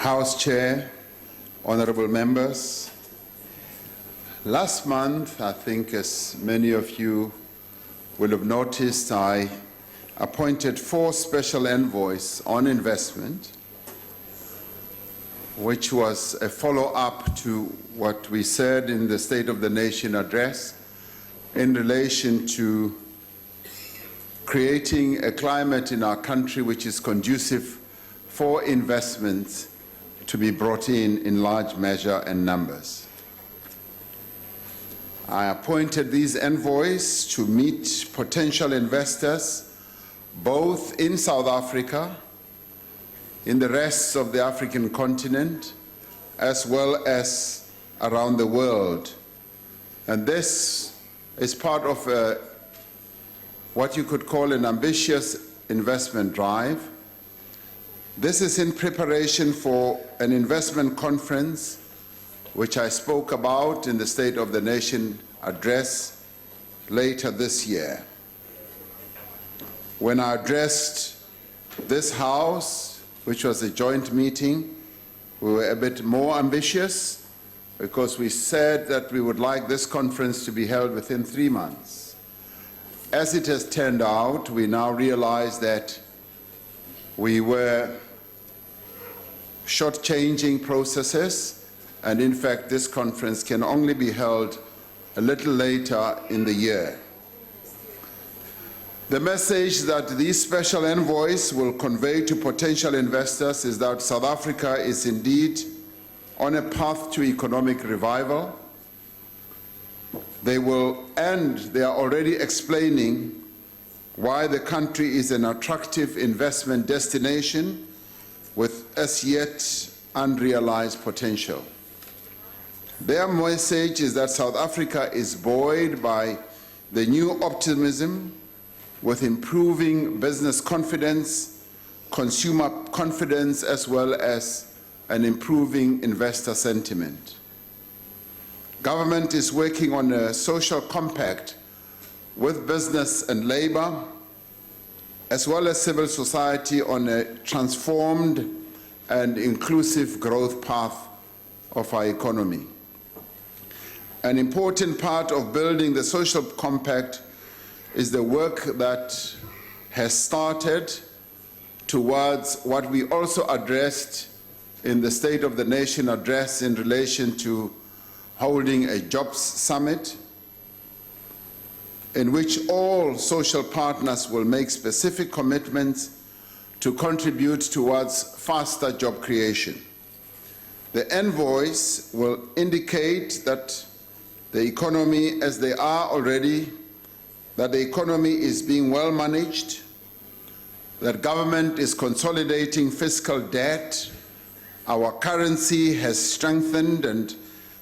House Chair, honorable members. Last month, I think as many of you will have noticed, I appointed 4 special envoys on investment, which was a follow-up to what we said in the State of the Nation address in relation to creating a climate in our country which is conducive for investments to be brought in large measure and numbers. I appointed these envoys to meet potential investors both in South Africa, in the rest of the African continent, as well as around the world. And this is part of what you could call an ambitious investment drive. This is in preparation for an investment conference which I spoke about in the State of the Nation address later this year. When I addressed this House, which was a joint meeting, we were a bit more ambitious because we said that we would like this conference to be held within 3 months. As it has turned out, we now realize that we were shortchanging processes, and in fact this conference can only be held a little later in the year. The message that these special envoys will convey to potential investors is that South Africa is indeed on a path to economic revival. They are already explaining why the country is an attractive investment destination with as yet unrealized potential. Their message is that South Africa is buoyed by the new optimism with improving business confidence, consumer confidence, as well as an improving investor sentiment. Government is working on a social compact with business and labor, as well as civil society, on a transformed and inclusive growth path of our economy. An important part of building the social compact is the work that has started towards what we also addressed in the State of the Nation address in relation to holding a jobs summit, in which all social partners will make specific commitments to contribute towards faster job creation. The envoys will indicate that the economy, as they are already, that the economy is being well managed, that government is consolidating fiscal debt, our currency has strengthened, and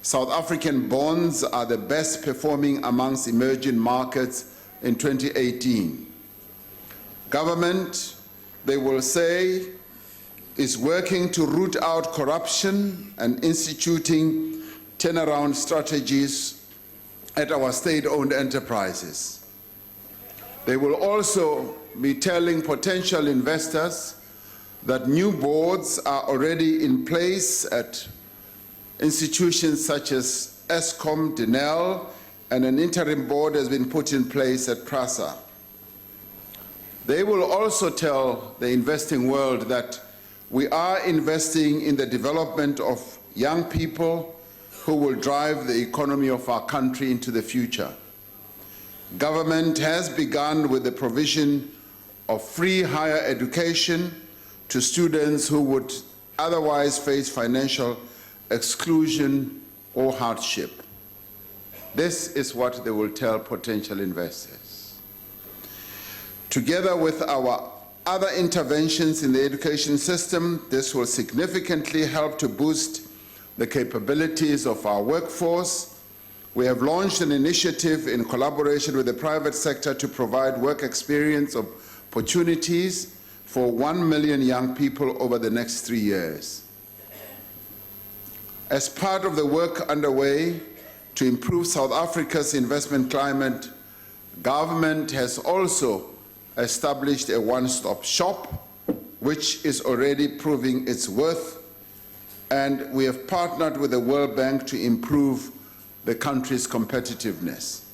South African bonds are the best performing amongst emerging markets in 2018. Government, they will say, is working to root out corruption and instituting turnaround strategies at our state-owned enterprises. They will also be telling potential investors that new boards are already in place at institutions such as Eskom, Denel, and an interim board has been put in place at PRASA. They will also tell the investing world that we are investing in the development of young people who will drive the economy of our country into the future. Government has begun with the provision of free higher education to students who would otherwise face financial exclusion or hardship. This is what they will tell potential investors. Together with our other interventions in the education system, this will significantly help to boost the capabilities of our workforce. We have launched an initiative in collaboration with the private sector to provide work experience opportunities for 1 million young people over the next 3 years. As part of the work underway to improve South Africa's investment climate, government has also established a one-stop shop, which is already proving its worth and we have partnered with the World Bank to improve the country's competitiveness.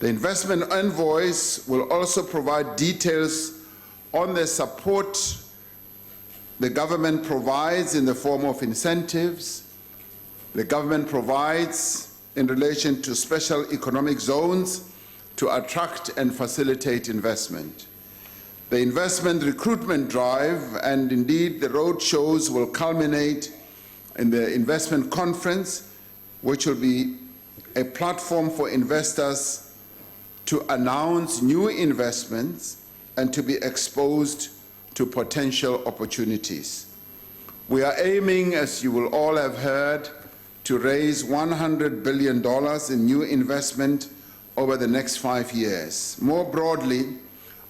The investment envoys will also provide details on the support the government provides in the form of incentives, the government provides in relation to special economic zones to attract and facilitate investment. The investment recruitment drive and indeed the road shows will culminate in the investment conference, which will be a platform for investors to announce new investments and to be exposed to potential opportunities. We are aiming, as you will all have heard, to raise $100 billion in new investment over the next 5 years. More broadly,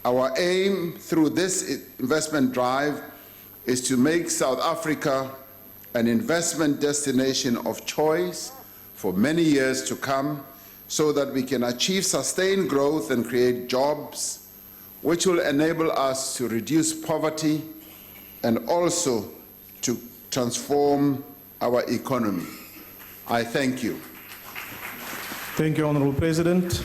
our aim through this investment drive is to make South Africa an investment destination of choice for many years to come, so that we can achieve sustained growth and create jobs, which will enable us to reduce poverty and also to transform our economy. I thank you. Thank you, Honourable President.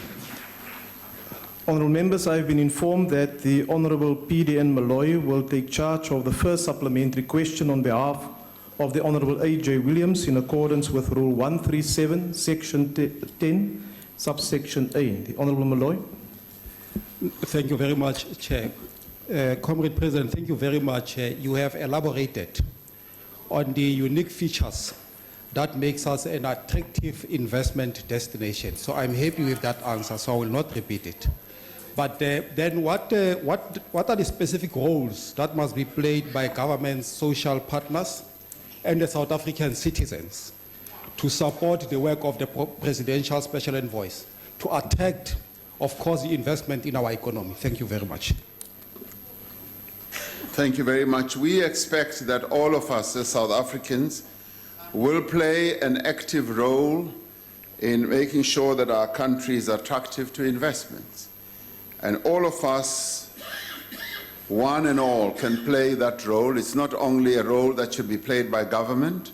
Honourable Members, I have been informed that the Honourable PDN Malloy will take charge of the first supplementary question on behalf of the Honourable A.J. Williams in accordance with Rule 137, Section 10, subsection A. The Honourable Malloy. Thank you very much, Chair. Comrade President, thank you very much. You have elaborated on the unique features that makes us an attractive investment destination. So I'm happy with that answer, so I will not repeat it. But then what are the specific roles that must be played by governments, social partners, and the South African citizens to support the work of the Presidential Special Envoys to attract, of course, the investment in our economy? Thank you very much. Thank you very much. We expect that all of us as South Africans will play an active role in making sure that our country is attractive to investments. And all of us, one and all, can play that role. It's not only a role that should be played by government.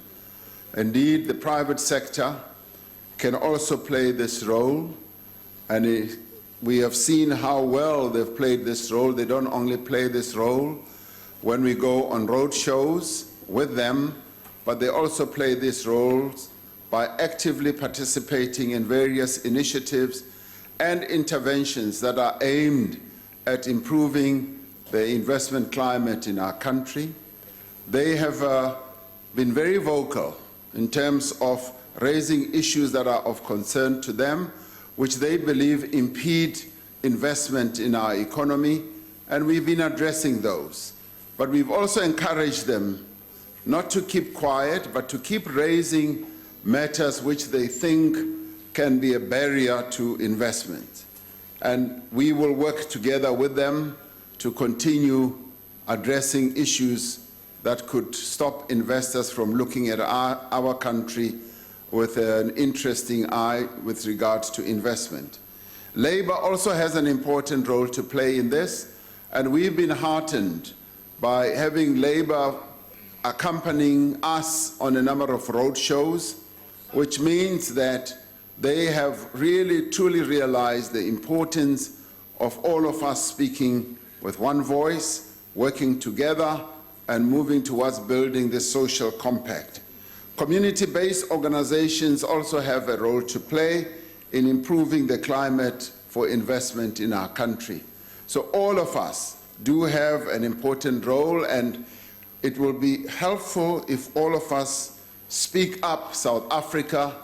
Indeed, the private sector can also play this role. And we have seen how well they've played this role. They don't only play this role when we go on road shows with them, but they also play these roles by actively participating in various initiatives and interventions that are aimed at improving the investment climate in our country. They have been very vocal in terms of raising issues that are of concern to them, which they believe impede investment in our economy, and we've been addressing those. But we've also encouraged them not to keep quiet, but to keep raising matters which they think can be a barrier to investment. And we will work together with them to continue addressing issues that could stop investors from looking at our country with an interesting eye with regards to investment. Labour also has an important role to play in this, and we've been heartened by having Labour accompanying us on a number of road shows, which means that they have really truly realized the importance of all of us speaking with one voice, working together and moving towards building the social compact. Community-based organizations also have a role to play in improving the climate for investment in our country. So all of us do have an important role, and it will be helpful if all of us speak up South Africa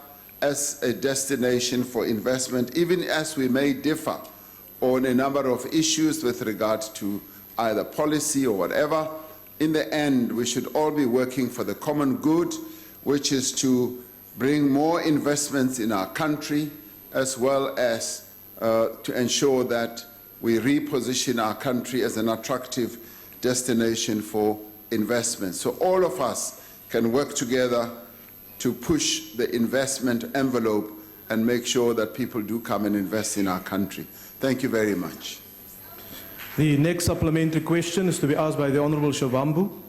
as a destination for investment, even as we may differ on a number of issues with regard to either policy or whatever. In the end, we should all be working for the common good, which is to bring more investments in our country, as well as to ensure that we reposition our country as an attractive destination for investment. So all of us can work together to push the investment envelope and make sure that people do come and invest in our country. Thank you very much. The next supplementary question is to be asked by the Honourable Shavambu.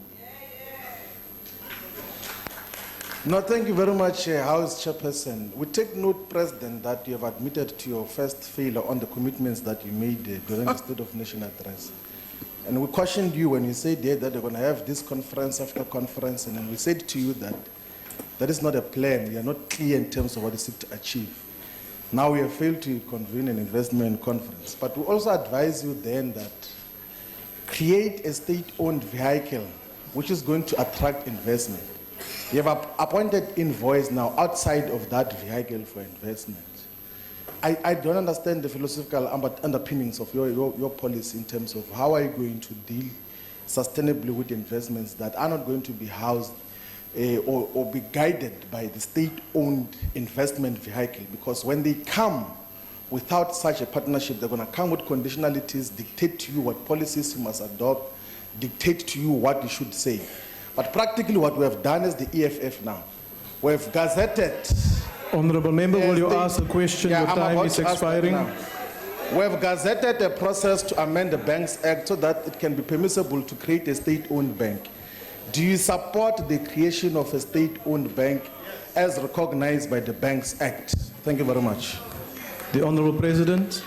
No, thank you very much, House Chairperson. We take note, President, that you have admitted to your first failure on the commitments that you made during the State of Nation address. And we cautioned you when you said that they're going to have this conference after conference, and then we said to you that that is not a plan. You are not clear in terms of what you seek to achieve. Now we have failed to convene an investment conference. But we also advise you then that create a state-owned vehicle which is going to attract investment. You have appointed envoys now outside of that vehicle for investment. I don't understand the philosophical underpinnings of your policy in terms of how are you going to deal sustainably with investments that are not going to be housed or be guided by the state-owned investment vehicle, because when they come without such a partnership, they're going to come with conditionalities, dictate to you what policies you must adopt, dictate to you what you should say. But practically what we have done is the EFF now. We have gazetted. Honourable Member, will you ask a question? Yeah, Your I'm time about is to ask that expiring. now. We have gazetted a process to amend the Banks Act so that it can be permissible to create a state-owned bank. Do you support the creation of a state-owned bank as recognized by the Banks Act? Thank you very much. The Honourable President.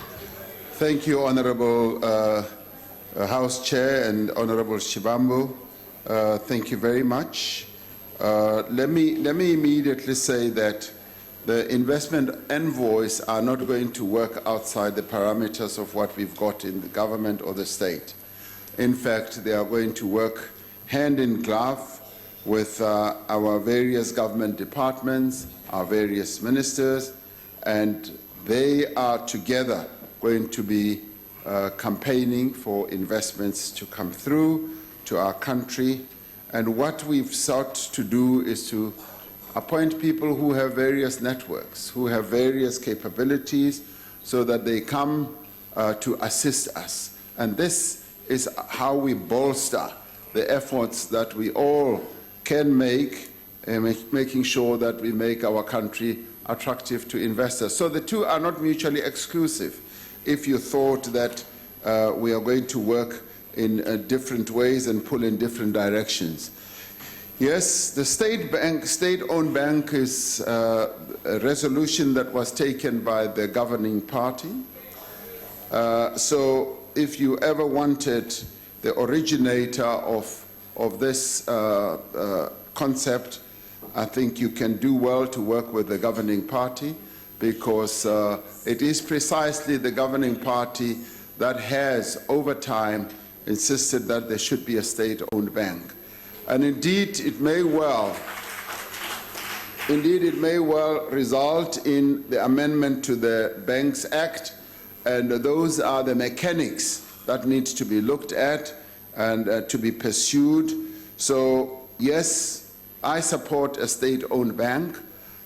Thank you, Honourable House Chair and Honourable Shivambu. Thank you very much. Let me immediately say that the investment envoys are not going to work outside the parameters of what we've got in the government or the state. In fact, they are going to work hand in glove with our various government departments, our various ministers, and they are together going to be campaigning for investments to come through to our country. And what we've sought to do is to appoint people who have various networks, who have various capabilities, so that they come to assist us. And this is how we bolster the efforts that we all can make, making sure that we make our country attractive to investors. So the two are not mutually exclusive. If you thought that we are going to work in different ways and pull in different directions. Yes, the state-owned bank is a resolution that was taken by the governing party. So if you ever wanted the originator of this concept, I think you can do well to work with the governing party, because it is precisely the governing party that has, over time, insisted that there should be a state-owned bank. And indeed, it may well result in the amendment to the Banks Act, and those are the mechanics that need to be looked at and to be pursued. So, yes, I support a state-owned bank,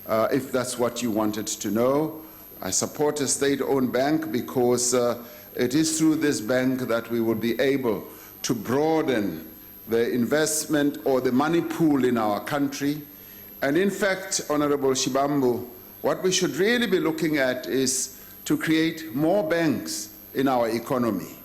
if that's what you wanted to know. I support a state-owned bank because it is through this bank that we will be able to broaden the investment or the money pool in our country. And in fact, Honourable Shivambu, what we should really be looking at is to create more banks in our economy.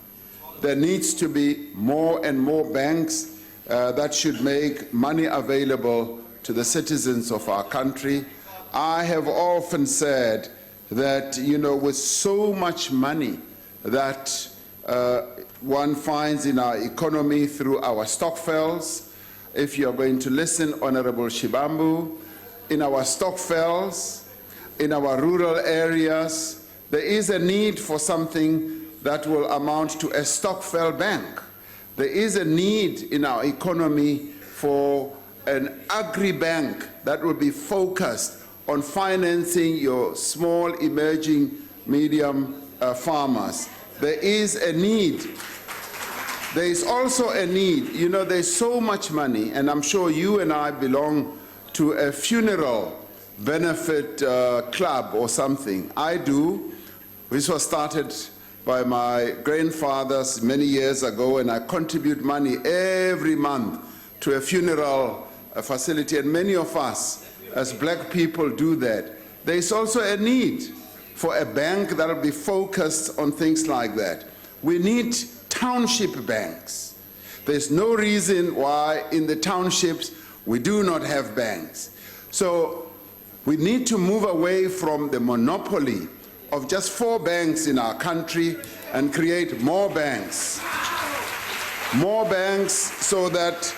There needs to be more and more banks that should make money available to the citizens of our country. I have often said that, you know, with so much money that one finds in our economy through our stockfells, if you are going to listen, Honourable Shivambu, in our stockfells, in our rural areas, there is a need for something that will amount to a stockfell bank. There is a need in our economy for an agri-bank that will be focused on financing your small, emerging, medium farmers. There is a need. There is also a need. You know, there's so much money, and I'm sure you and I belong to a funeral benefit club or something. I do. This was started by my grandfathers many years ago, and I contribute money every month to a funeral facility, and many of us as black people do that. There is also a need for a bank that will be focused on things like that. We need township banks. There's no reason why in the townships we do not have banks. So we need to move away from the monopoly of just 4 banks in our country and create more banks. More banks so that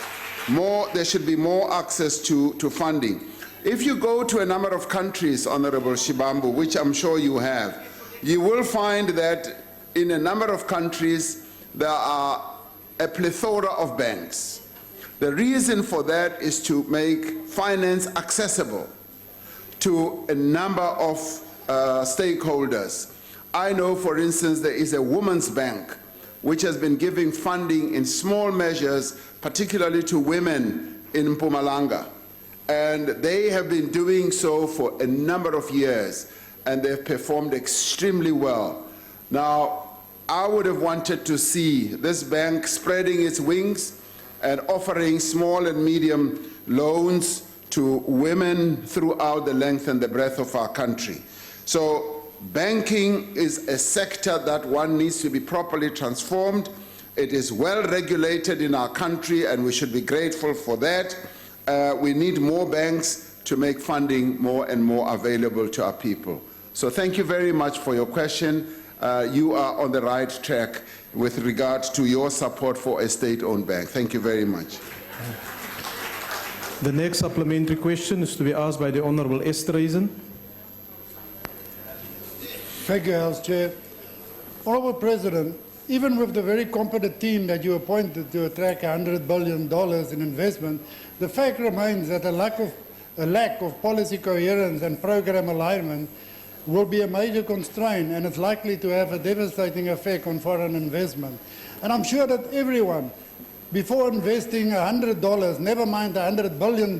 there should be more access to funding. If you go to a number of countries, Honorable Shibambu, which I'm sure you have, you will find that in a number of countries there are a plethora of banks. The reason for that is to make finance accessible to a number of stakeholders. I know, for instance, there is a women's bank which has been giving funding in small measures, particularly to women in Mpumalanga. And they have been doing so for a number of years, and they've performed extremely well. Now, I would have wanted to see this bank spreading its wings and offering small and medium loans to women throughout the length and the breadth of our country. So banking is a sector that one needs to be properly transformed. It is well regulated in our country, and we should be grateful for that. We need more banks to make funding more and more available to our people. So thank you very much for your question. You are on the right track with regard to your support for a state-owned bank. Thank you very much. The next supplementary question is to be asked by the Honourable Esterhuizen. Thank you, House Chair. Honourable President, even with the very competent team that you appointed to attract $100 billion in investment, the fact remains that a lack of policy coherence and program alignment will be a major constraint, and it's likely to have a devastating effect on foreign investment. And I'm sure that everyone, before investing $100, never mind $100 billion,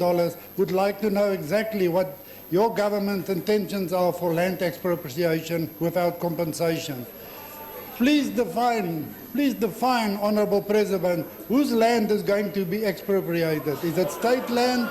would like to know exactly what your government's intentions are for land expropriation without compensation. Please define, Honourable President, whose land is going to be expropriated? Is it state land,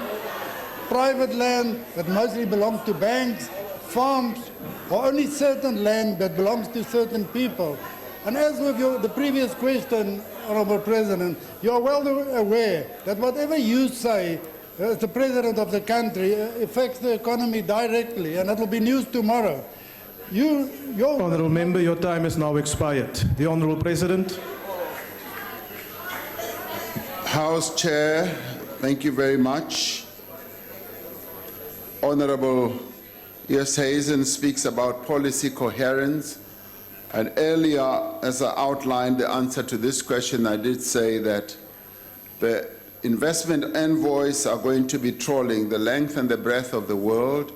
private land that mostly belongs to banks, farms, or only certain land that belongs to certain people? And as with the previous question, Honourable President, you are well aware that whatever you say as the President of the country affects the economy directly, and that will be news tomorrow. Honourable Member, your time has now expired. The Honourable President. House Chair, thank you very much. Honourable Esterhuizen speaks about policy coherence. And earlier, as I outlined the answer to this question, I did say that the investment envoys are going to be trawling the length and the breadth of the world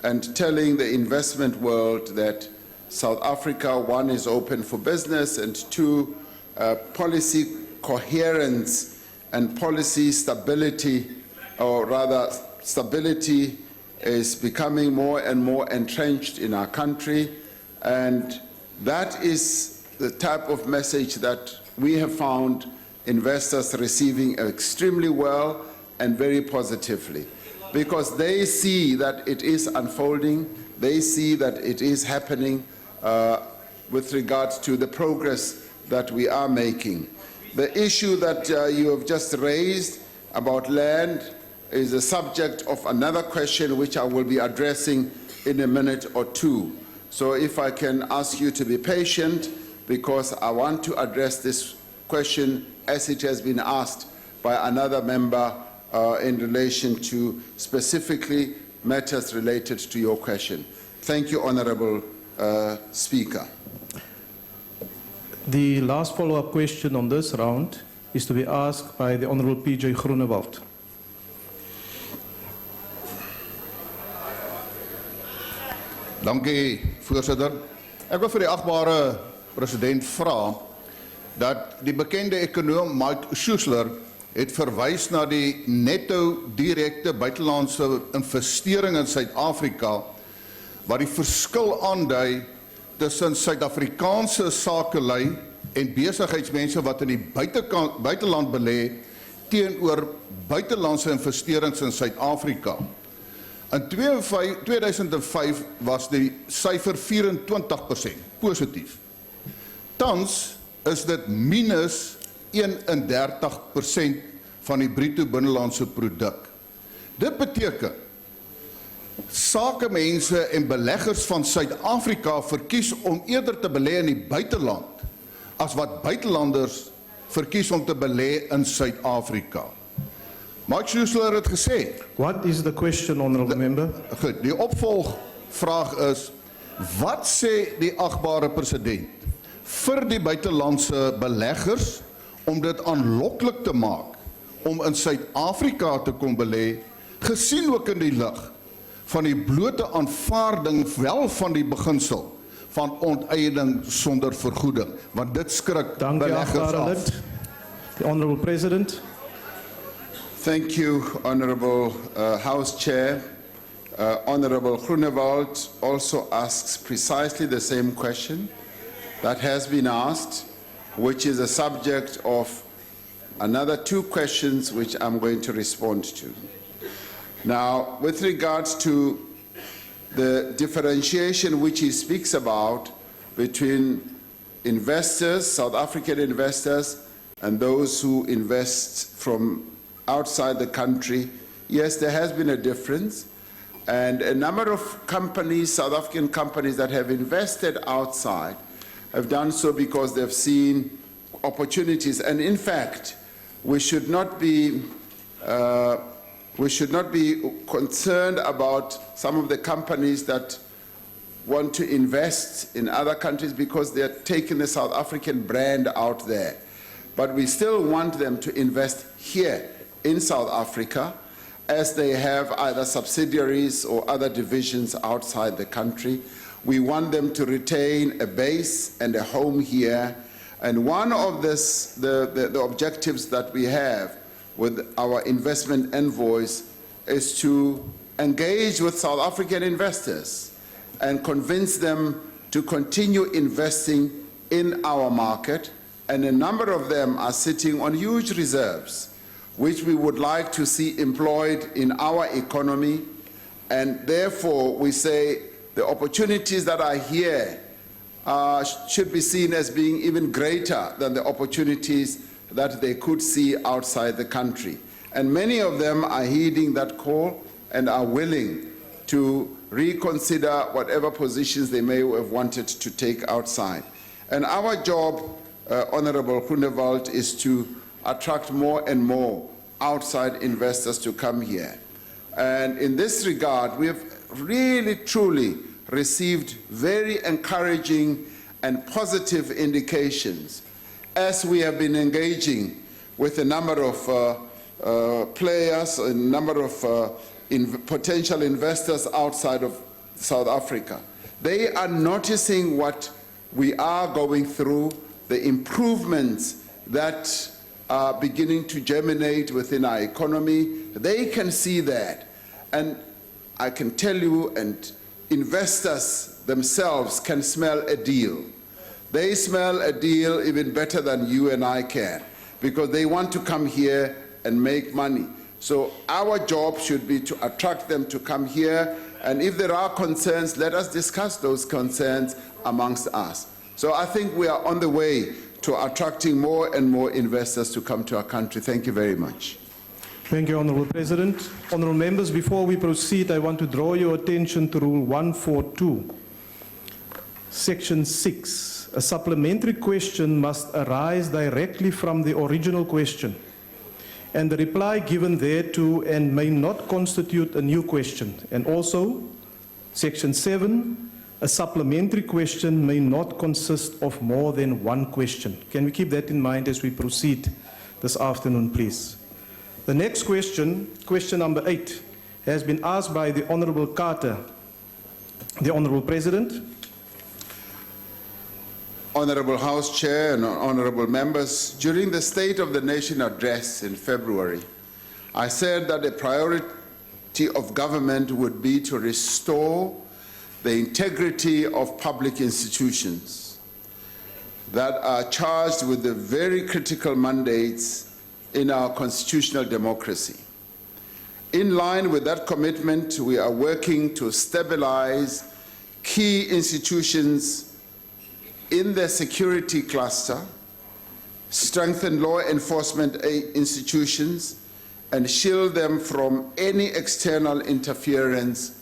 and telling the investment world that South Africa, 1, is open for business, and 2, policy coherence and policy stability, or rather stability, is becoming more and more entrenched in our country. And that is the type of message that we have found investors receiving extremely well and very positively, because they see that it is unfolding, they see that it is happening with regard to the progress that we are making. The issue that you have just raised about land is the subject of another question which I will be addressing in a minute or two. So if I can ask you to be patient, because I want to address this question as it has been asked by another member in relation to specifically matters related to your question. Thank you, Honourable Speaker. The last follow-up question on this round is to be asked by the Honourable P.J. Groenewald. Dankie, voorsitter. Ek wil vir die agbare president vra dat die bekende ekonoom Mike Schuessler het verwys na die netto direkte buitelandse investering in Suid-Afrika wat die verskil aandui tussen Suid-Afrikaanse sakelui en besigheidsmense wat in die buiteland belê teenoor buitelandse investerings in Suid-Afrika. In 2005 was die syfer 24% positief. Tans is dit minus 31% van die bruto binnelandse produk. Dit beteken sakemense en beleggers van Suid-Afrika verkies om eerder te belê in die buiteland as wat buitelanders verkies om te belê in Suid-Afrika. Mike Schuessler het gesê, What is the question, honourable member? goed, die opvolgvraag is, wat sê die agbare president vir die buitelandse beleggers om dit aanloklik te maak om in Suid-Afrika te kom belê, gesien ook in die lig van die blote aanvaarding wel van die beginsel van onteiening sonder vergoeding, want dit skrik Dank u, beleggers achtbare af. lid. The honourable president. Thank you, Honorable House Chair. Honorable Groenewald also asks precisely the same question that has been asked, which is a subject of another 2 questions which I'm going to respond to. Now, with regards to the differentiation which he speaks about between investors, South African investors, and those who invest from outside the country, yes, there has been a difference. And a number of companies, South African companies that have invested outside, have done so because they've seen opportunities. And in fact, we should not be concerned about some of the companies that want to invest in other countries because they're taking the South African brand out there. But we still want them to invest here in South Africa, as they have either subsidiaries or other divisions outside the country. We want them to retain a base and a home here. And one of the objectives that we have with our investment envoys is to engage with South African investors and convince them to continue investing in our market. And a number of them are sitting on huge reserves, which we would like to see employed in our economy. And therefore, we say the opportunities that are here should be seen as being even greater than the opportunities that they could see outside the country. And many of them are heeding that call and are willing to reconsider whatever positions they may have wanted to take outside. And our job, Honorable Groenewald, is to attract more and more outside investors to come here. And in this regard, we have really, truly received very encouraging and positive indications as we have been engaging with a number of players, a number of potential investors outside of South Africa. They are noticing what we are going through, the improvements that are beginning to germinate within our economy. They can see that. And I can tell you, and investors themselves can smell a deal. They smell a deal even better than you and I can, because they want to come here and make money. So our job should be to attract them to come here, and if there are concerns, let us discuss those concerns amongst us. So I think we are on the way to attracting more and more investors to come to our country. Thank you very much. Thank you, Honourable President. Honourable members, before we proceed, I want to draw your attention to Rule 142, Section 6. A supplementary question must arise directly from the original question, and the reply given thereto and may not constitute a new question. And also, Section 7, a supplementary question may not consist of more than one question. Can we keep that in mind as we proceed this afternoon, please? The next question, question number 8, has been asked by the Honourable Carter. The Honourable President. Honourable House Chair and honourable members, during the State of the Nation address in February, I said that a priority of government would be to restore the integrity of public institutions that are charged with the very critical mandates in our constitutional democracy. In line with that commitment, we are working to stabilize key institutions in the security cluster, strengthen law enforcement institutions, and shield them from any external interference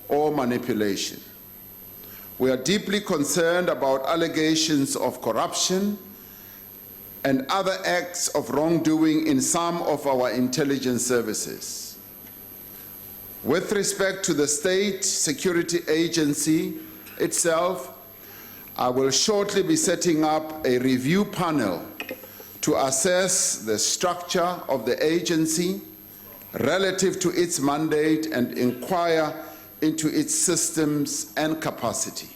or manipulation. We are deeply concerned about allegations of corruption and other acts of wrongdoing in some of our intelligence services. With respect to the State Security Agency itself, I will shortly be setting up a review panel to assess the structure of the agency relative to its mandate and inquire into its systems and capacity.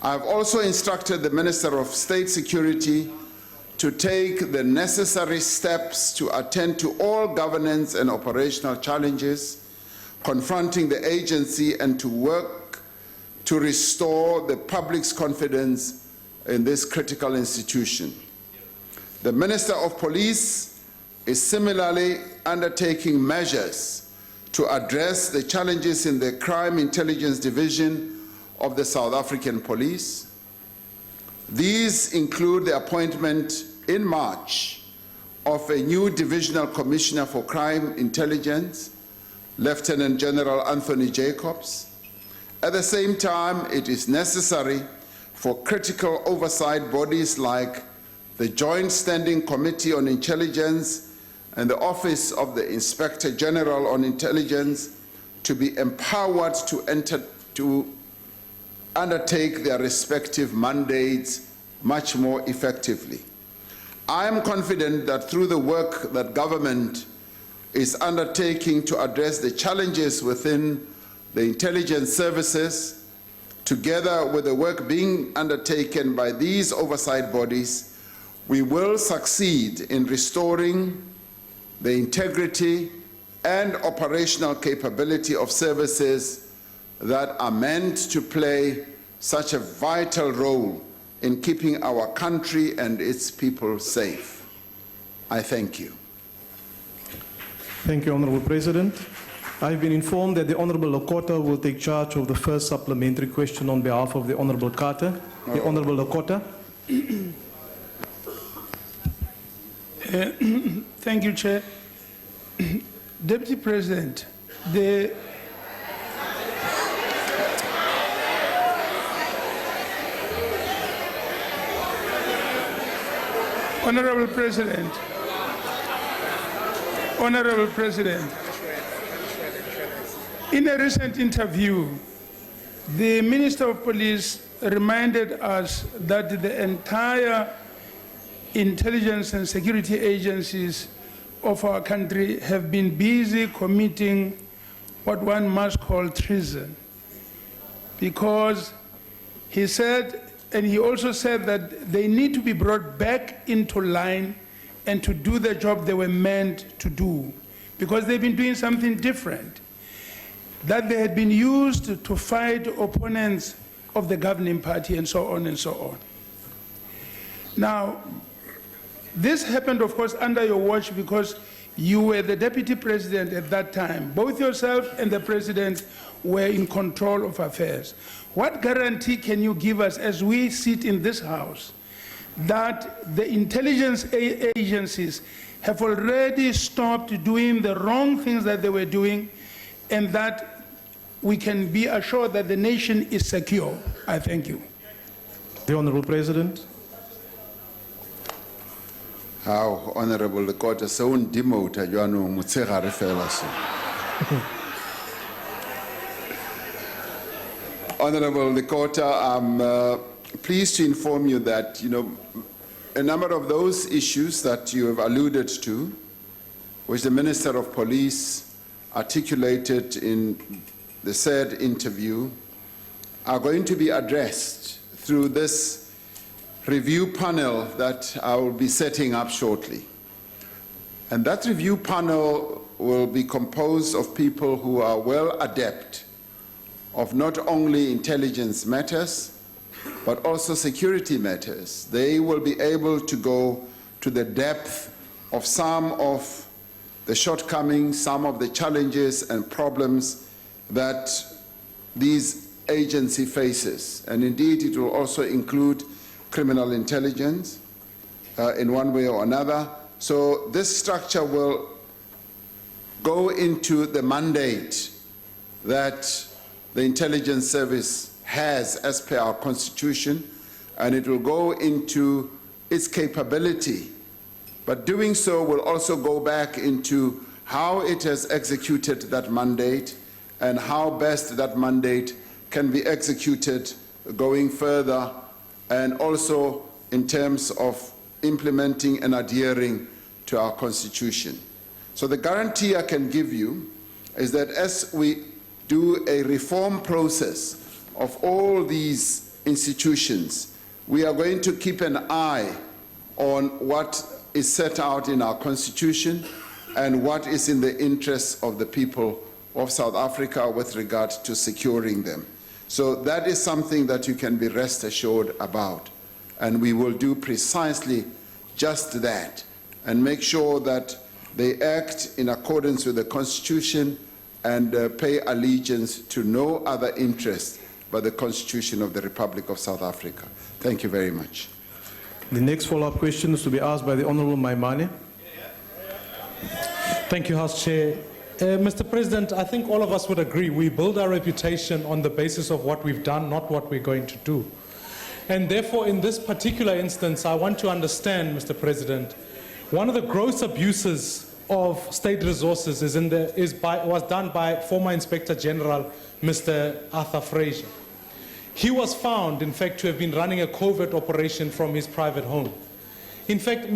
I have also instructed the Minister of State Security to take the necessary steps to attend to all governance and operational challenges confronting the agency and to work to restore the public's confidence in this critical institution. The Minister of Police is similarly undertaking measures to address the challenges in the Crime Intelligence Division of the South African Police. These include the appointment in March of a new Divisional Commissioner for Crime Intelligence, Lieutenant General Anthony Jacobs. At the same time, it is necessary for critical oversight bodies like the Joint Standing Committee on Intelligence and the Office of the Inspector General on Intelligence to be empowered to undertake their respective mandates much more effectively. I am confident that through the work that government is undertaking to address the challenges within the intelligence services, together with the work being undertaken by these oversight bodies, we will succeed in restoring the integrity and operational capability of services that are meant to play such a vital role in keeping our country and its people safe. I thank you. Thank you, Honourable President. I have been informed that the Honourable Lokota will take charge of the first supplementary question on behalf of the Honourable Carter. The Honourable Lokota. Thank you, Chair. Deputy President, the Honorable President, in a recent interview, the Minister of Police reminded us that the entire intelligence and security agencies of our country have been busy committing what one must call treason. Because he said, and he also said that they need to be brought back into line and to do the job they were meant to do, because they've been doing something different, that they had been used to fight opponents of the governing party and so on and so on. Now, this happened, of course, under your watch because you were the deputy president at that time. Both yourself and the president were in control of affairs. What guarantee can you give us as we sit in this house that the intelligence agencies have already stopped doing the wrong things that they were doing, and that we can be assured that the nation is secure? I thank you. The Honourable President. How Honourable Lekota se o ndimota jwanong motshegare fela so. Honourable Lekota, I'm pleased to inform you that, a number of those issues that you have alluded to, which the Minister of Police articulated in the said interview, are going to be addressed through this review panel that I will be setting up shortly. And that review panel will be composed of people who are well adept of not only intelligence matters, but also security matters. They will be able to go to the depth of some of the shortcomings, some of the challenges and problems that these agency faces. And indeed, it will also include criminal intelligence in one way or another. So this structure will go into the mandate that the intelligence service has as per our constitution, and it will go into its capability. But doing so will also go back into how it has executed that mandate and how best that mandate can be executed going further, and also in terms of implementing and adhering to our constitution. So the guarantee I can give you is that as we do a reform process of all these institutions, we are going to keep an eye on what is set out in our constitution and what is in the interests of the people of South Africa with regard to securing them. So that is something that you can be rest assured about. And we will do precisely just that and make sure that they act in accordance with the Constitution and pay allegiance to no other interest but the Constitution of the Republic of South Africa. Thank you very much. The next follow-up question is to be asked by the Honourable Maimane. Thank you, House Chair. Mr. President, I think all of us would agree we build our reputation on the basis of what we've done, not what we're going to do. And therefore, in this particular instance, I want to understand, Mr. President, one of the gross abuses of state resources was done by former Inspector General, Mr. Arthur Fraser. He was found, in fact, to have been running a covert operation from his private home. In fact,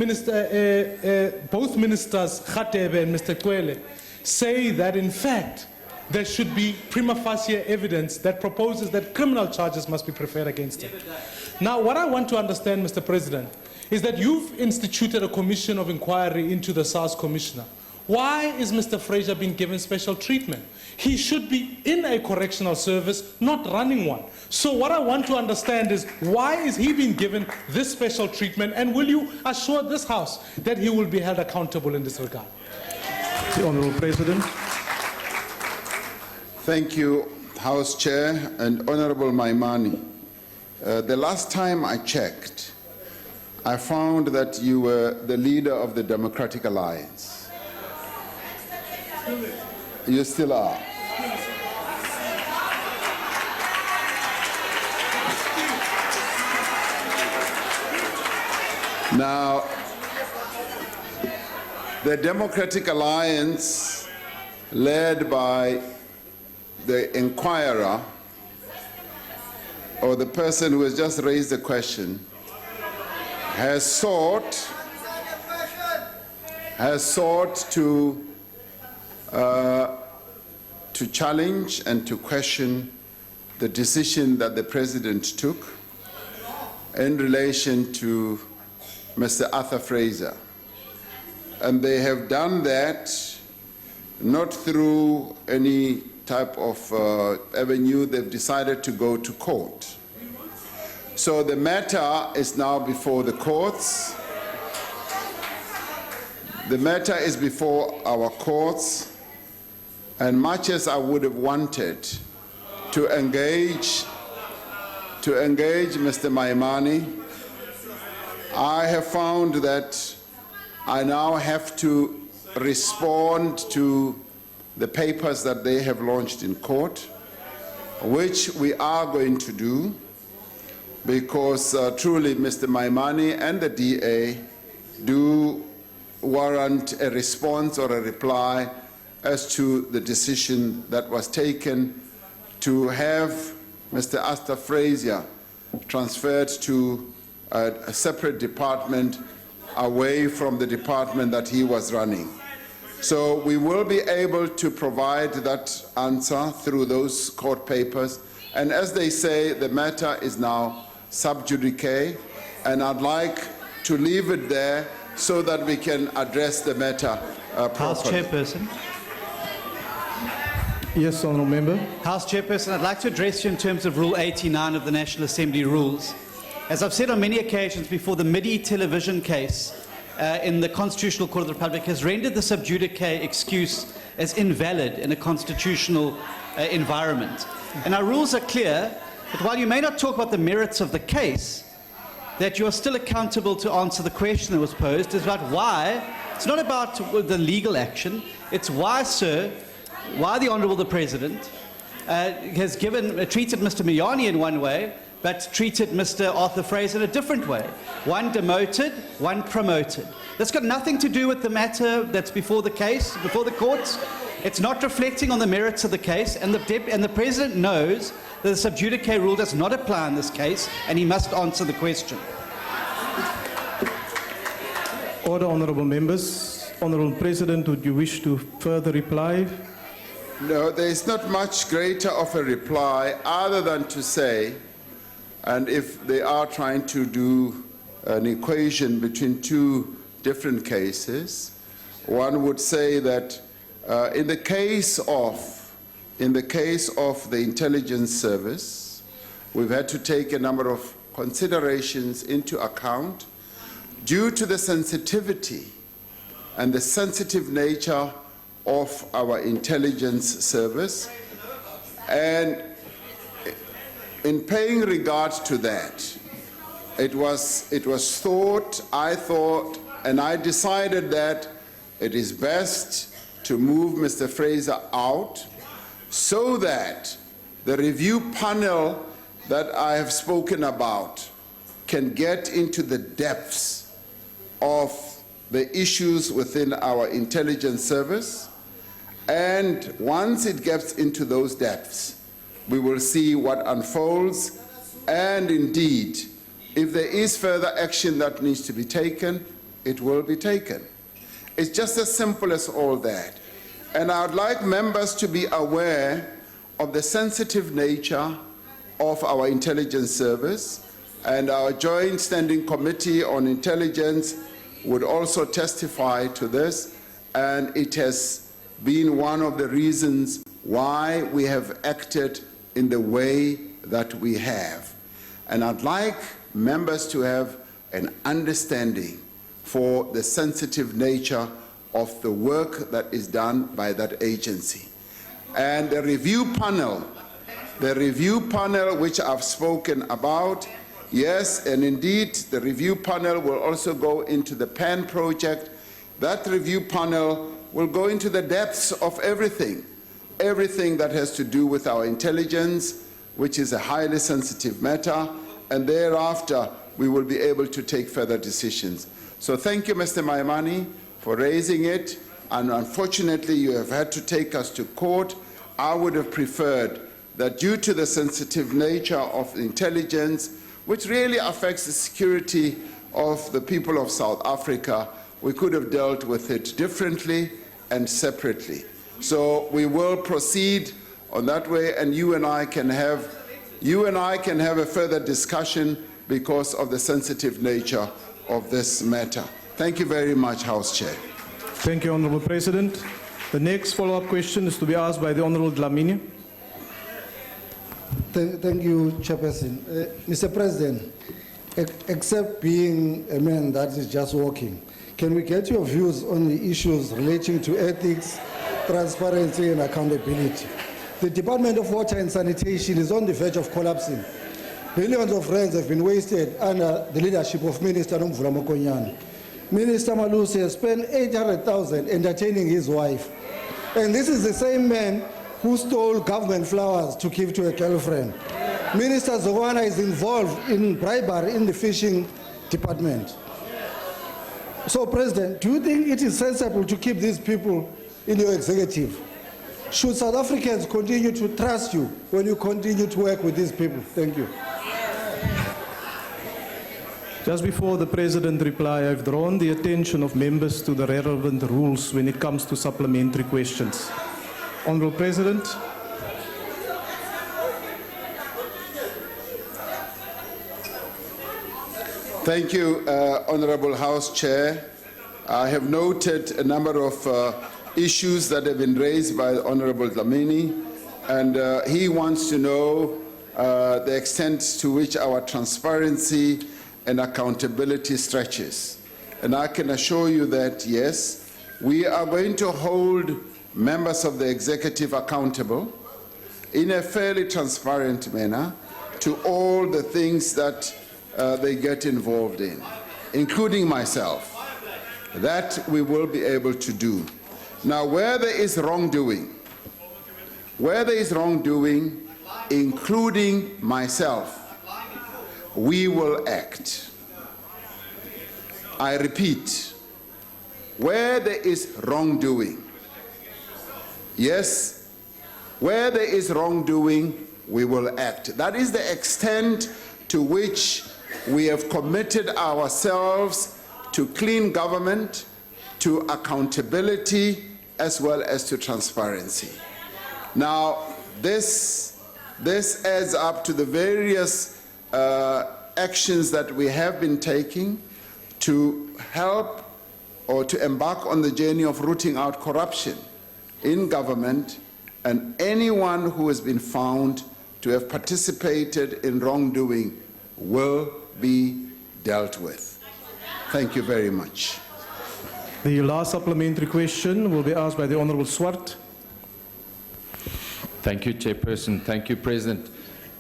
both ministers, Khatebe and Mr. Kwele, say that, in fact, there should be prima facie evidence that proposes that criminal charges must be preferred against him. Now, what I want to understand, Mr. President, is that you've instituted a commission of inquiry into the SARS commissioner. Why is Mr. Fraser being given special treatment? He should be in a correctional service, not running one. So what I want to understand is, why is he being given this special treatment, and will you assure this House that he will be held accountable in this regard? The Honourable President. Thank you, House Chair and Honourable Maimane. The last time I checked, I found that you were the leader of the Democratic Alliance. You still are. Now, the Democratic Alliance, led by the inquirer, or the person who has just raised the question, has sought to challenge and to question the decision that the President took in relation to Mr. Arthur Fraser. And they have done that not through any type of avenue. They've decided to go to court. So the matter is now before the courts. The matter is before our courts, and much as I would have wanted to engage Mr. Maimane, I have found that I now have to respond to the papers that they have launched in court, which we are going to do, because truly Mr. Maimane and the DA do warrant a response or a reply as to the decision that was taken to have Mr. Arthur Fraser transferred to a separate department away from the department that he was running. So we will be able to provide that answer through those court papers. And as they say, the matter is now sub judice, and I'd like to leave it there so that we can address the matter properly. House Chairperson. Yes, Honourable Member. House Chairperson, I'd like to address you in terms of Rule 89 of the National Assembly rules. As I've said on many occasions before, the MIDI television case in the Constitutional Court of the Republic has rendered the sub judice excuse as invalid in a constitutional environment. And our rules are clear that while you may not talk about the merits of the case, that you are still accountable to answer the question that was posed. It's about why. It's not about the legal action. It's why, sir, why the Honourable the President has treated Mr. Miyani in one way, but treated Mr. Arthur Fraser in a different way. One demoted, one promoted. That's got nothing to do with the matter that's before the case, before the courts. It's not reflecting on the merits of the case, and the President knows that the sub judice rule does not apply in this case, and he must answer the question. Order, honourable members. Honourable President, would you wish to further reply? No, there is not much greater of a reply other than to say, and if they are trying to do an equation between two different cases, one would say that in the case of the intelligence service, we've had to take a number of considerations into account due to the sensitivity and the sensitive nature of our intelligence service. And in paying regard to that, it was thought, I thought, and I decided that it is best to move Mr. Fraser out so that the review panel that I have spoken about can get into the depths of the issues within our intelligence service. And once it gets into those depths, we will see what unfolds. And indeed, if there is further action that needs to be taken, it will be taken. It's just as simple as all that. And I would like members to be aware of the sensitive nature of our intelligence service, and our Joint Standing Committee on Intelligence would also testify to this, and it has been one of the reasons why we have acted in the way that we have. And I'd like members to have an understanding for the sensitive nature of the work that is done by that agency. And the review panel which I've spoken about, yes, and indeed the review panel will also go into the PAN project. That review panel will go into the depths of everything that has to do with our intelligence, which is a highly sensitive matter, and thereafter we will be able to take further decisions. So thank you, Mr. Maimani, for raising it, and unfortunately you have had to take us to court. I would have preferred that due to the sensitive nature of intelligence, which really affects the security of the people of South Africa, we could have dealt with it differently and separately. So we will proceed on that way, and you and I can have a further discussion because of the sensitive nature of this matter. Thank you very much, House Chair. Thank you, Honourable President. The next follow-up question is to be asked by the Honourable Dlamini. Thank you, Chairperson. Mr. President, except being a man that is just walking, can we get your views on the issues relating to ethics, transparency and accountability? The Department of Water and Sanitation is on the verge of collapsing. Billions of rands have been wasted under the leadership of Minister Nomvula Mokonyane. Minister Malusi has spent 800,000 entertaining his wife. And this is the same man who stole government flowers to give to a girlfriend. Minister Zogwana is involved in bribery in the fishing department. So, President, do you think it is sensible to keep these people in your executive? Should South Africans continue to trust you when you continue to work with these people? Thank you. Just before the President reply, I've drawn the attention of members to the relevant rules when it comes to supplementary questions. Honourable President. Thank you, Honourable House Chair. I have noted a number of issues that have been raised by Honourable Dlamini, and he wants to know the extent to which our transparency and accountability stretches. And I can assure you that, yes, we are going to hold members of the executive accountable in a fairly transparent manner to all the things that they get involved in, including myself. That we will be able to do. Now, where there is wrongdoing, Where there is wrongdoing, including myself, we will act. I repeat, where there is wrongdoing, yes, where there is wrongdoing, we will act. That is the extent to which we have committed ourselves to clean government, to accountability, as well as to transparency. Now, this adds up to the various actions that we have been taking to help or to embark on the journey of rooting out corruption in government, and anyone who has been found to have participated in wrongdoing will be dealt with. Thank you very much. The last supplementary question will be asked by the Honourable Swart. Thank you, Chairperson. Thank you, President.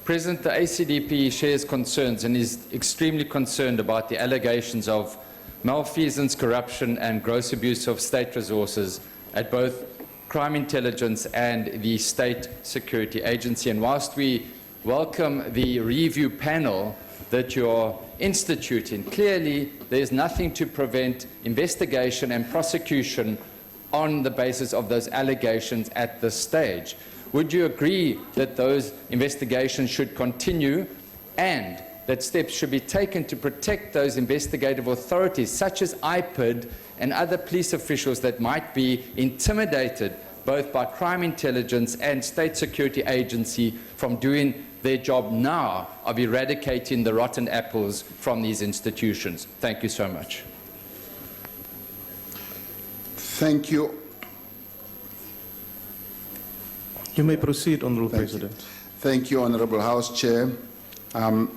President, the ACDP shares concerns and is extremely concerned about the allegations of malfeasance, corruption and gross abuse of state resources at both crime intelligence and the State Security Agency. And whilst we welcome the review panel that you're instituting, clearly there's nothing to prevent investigation and prosecution on the basis of those allegations at this stage. Would you agree that those investigations should continue and that steps should be taken to protect those investigative authorities, such as IPID and other police officials that might be intimidated both by crime intelligence and state security agency from doing their job now of eradicating the rotten apples from these institutions? Thank you so much. Thank you. You may proceed, Honourable President. Thank you, Honourable House Chair. I'm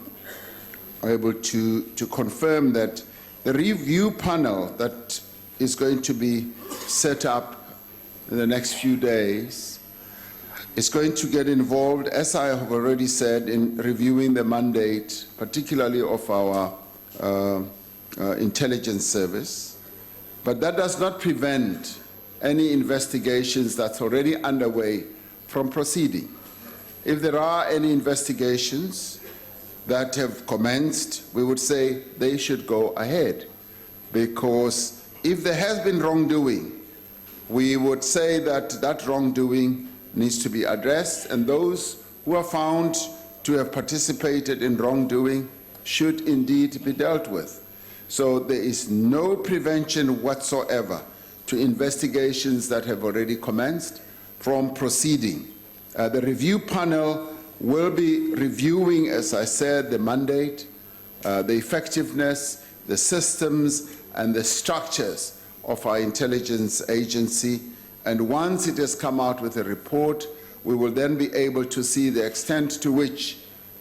able to confirm that the review panel that is going to be set up in the next few days is going to get involved, as I have already said, in reviewing the mandate, particularly of our intelligence service. But that does not prevent any investigations that's already underway from proceeding. If there are any investigations that have commenced, we would say they should go ahead, because if there has been wrongdoing, we would say that that wrongdoing needs to be addressed, and those who are found to have participated in wrongdoing should indeed be dealt with. So there is no prevention whatsoever to investigations that have already commenced from proceeding. The review panel will be reviewing, as I said, the mandate, the effectiveness, the systems, and the structures of our intelligence agency. And once it has come out with a report, we will then be able to see the extent to which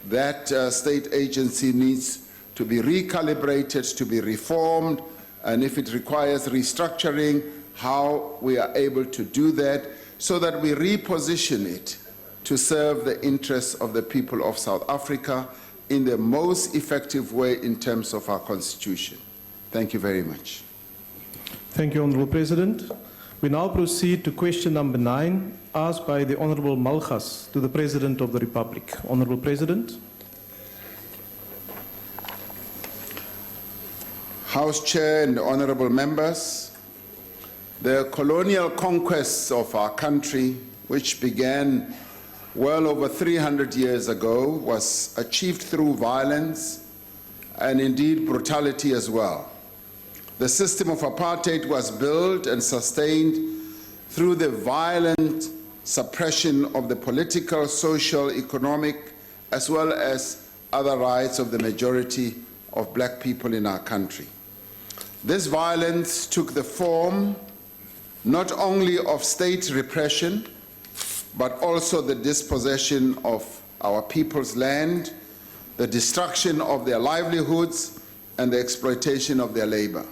that state agency needs to be recalibrated, to be reformed, and if it requires restructuring, how we are able to do that so that we reposition it to serve the interests of the people of South Africa in the most effective way in terms of our Constitution. Thank you very much. Thank you, Honourable President. We now proceed to question number 9, asked by the Honourable Malgas to the President of the Republic. Honourable President. House Chair and honourable members, the colonial conquests of our country, which began well over 300 years ago, was achieved through violence and indeed brutality as well. The system of apartheid was built and sustained through the violent suppression of the political, social, economic, as well as other rights of the majority of black people in our country. This violence took the form not only of state repression, but also the dispossession of our people's land, the destruction of their livelihoods, and the exploitation of their labor.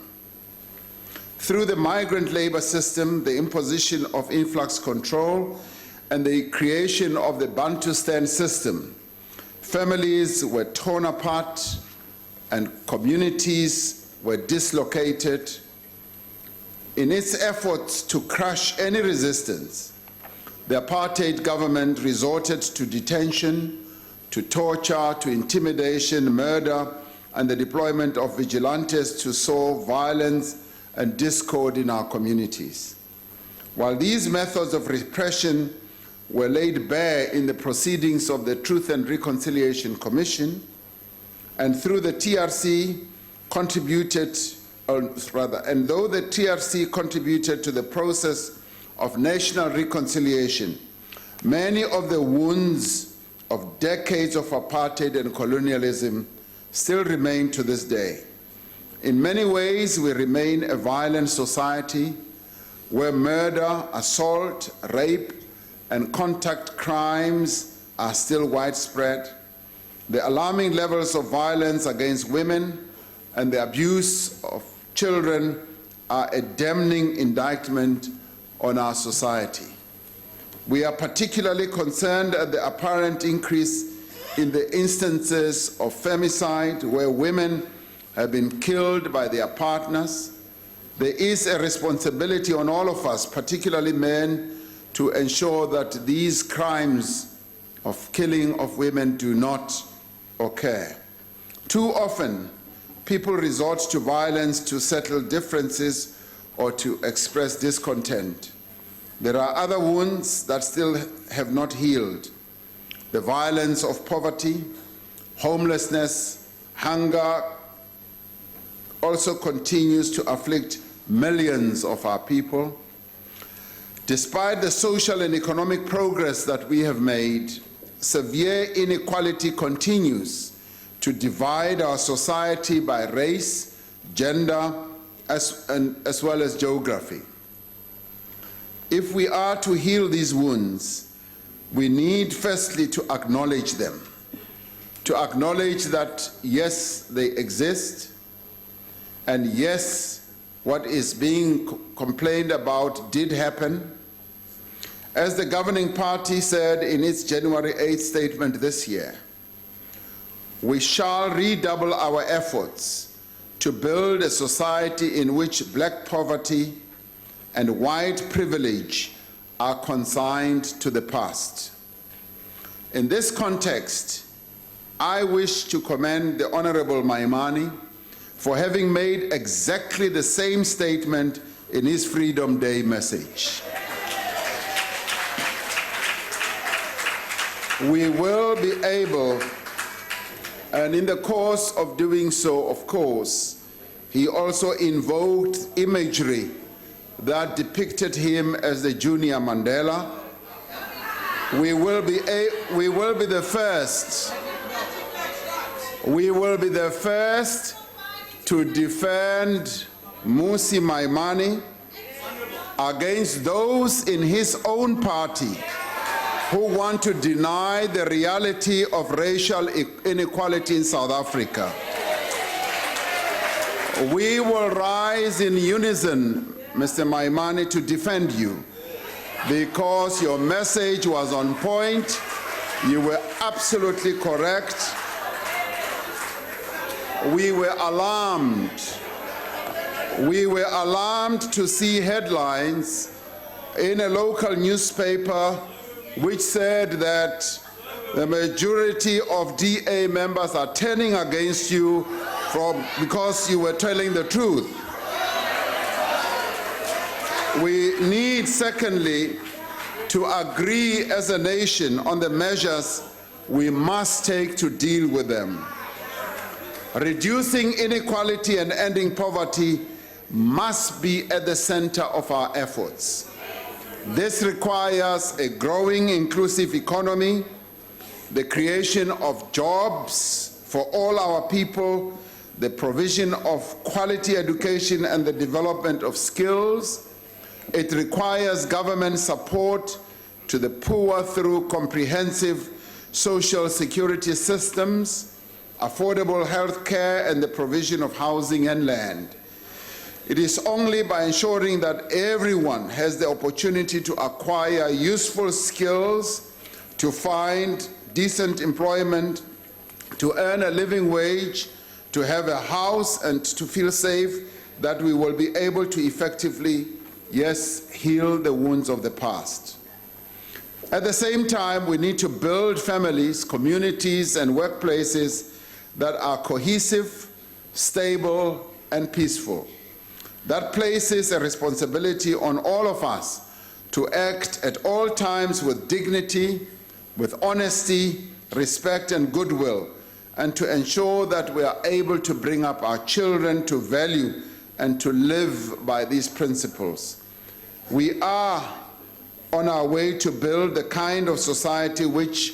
Through the migrant labor system, the imposition of influx control, and the creation of the Bantustan system, families were torn apart and communities were dislocated. In its efforts to crush any resistance, The apartheid government resorted to detention, to torture, to intimidation, murder, and the deployment of vigilantes to sow violence and discord in our communities. While these methods of repression were laid bare in the proceedings of the Truth and Reconciliation Commission, and through the TRC contributed, and though the TRC contributed to the process of national reconciliation, many of the wounds of decades of apartheid and colonialism still remain to this day. In many ways, we remain a violent society where murder, assault, rape, and contact crimes are still widespread. The alarming levels of violence against women and the abuse of children are a damning indictment on our society. We are particularly concerned at the apparent increase in the instances of femicide where women have been killed by their partners. There is a responsibility on all of us, particularly men, to ensure that these crimes of killing of women do not occur. Too often, people resort to violence to settle differences or to express discontent. There are other wounds that still have not healed. The violence of poverty, homelessness, hunger also continues to afflict millions of our people. Despite the social and economic progress that we have made, severe inequality continues to divide our society by race, gender, as well as geography. If we are to heal these wounds, we need firstly to acknowledge them, to acknowledge that yes, they exist, and yes, what is being complained about did happen. As the governing party said in its January 8th statement this year, we shall redouble our efforts to build a society in which black poverty and white privilege are consigned to the past. In this context, I wish to commend the Honorable Maimane for having made exactly the same statement in his Freedom Day message. We will be able, and in the course of doing so, of course, he also invoked imagery that depicted him as the Junior Mandela. We will be the first. We will be the first to defend Mmusi Maimane against those in his own party who want to deny the reality of racial inequality in South Africa. We will rise in unison, Mr. Maimane, to defend you because your message was on point. You were absolutely correct. We were alarmed. We were alarmed to see headlines in a local newspaper which said that the majority of DA members are turning against you because you were telling the truth. We need, secondly, to agree as a nation on the measures we must take to deal with them. Reducing inequality and ending poverty must be at the center of our efforts. This requires a growing inclusive economy, the creation of jobs for all our people, the provision of quality education and the development of skills. It requires government support to the poor through comprehensive social security systems, affordable health care, and the provision of housing and land. It is only by ensuring that everyone has the opportunity to acquire useful skills, to find decent employment, to earn a living wage, to have a house, and to feel safe that we will be able to effectively, yes, heal the wounds of the past. At the same time, we need to build families, communities, and workplaces that are cohesive, stable, and peaceful. That places a responsibility on all of us to act at all times with dignity, with honesty, respect, and goodwill, and to ensure that we are able to bring up our children to value and to live by these principles. We are on our way to build the kind of society which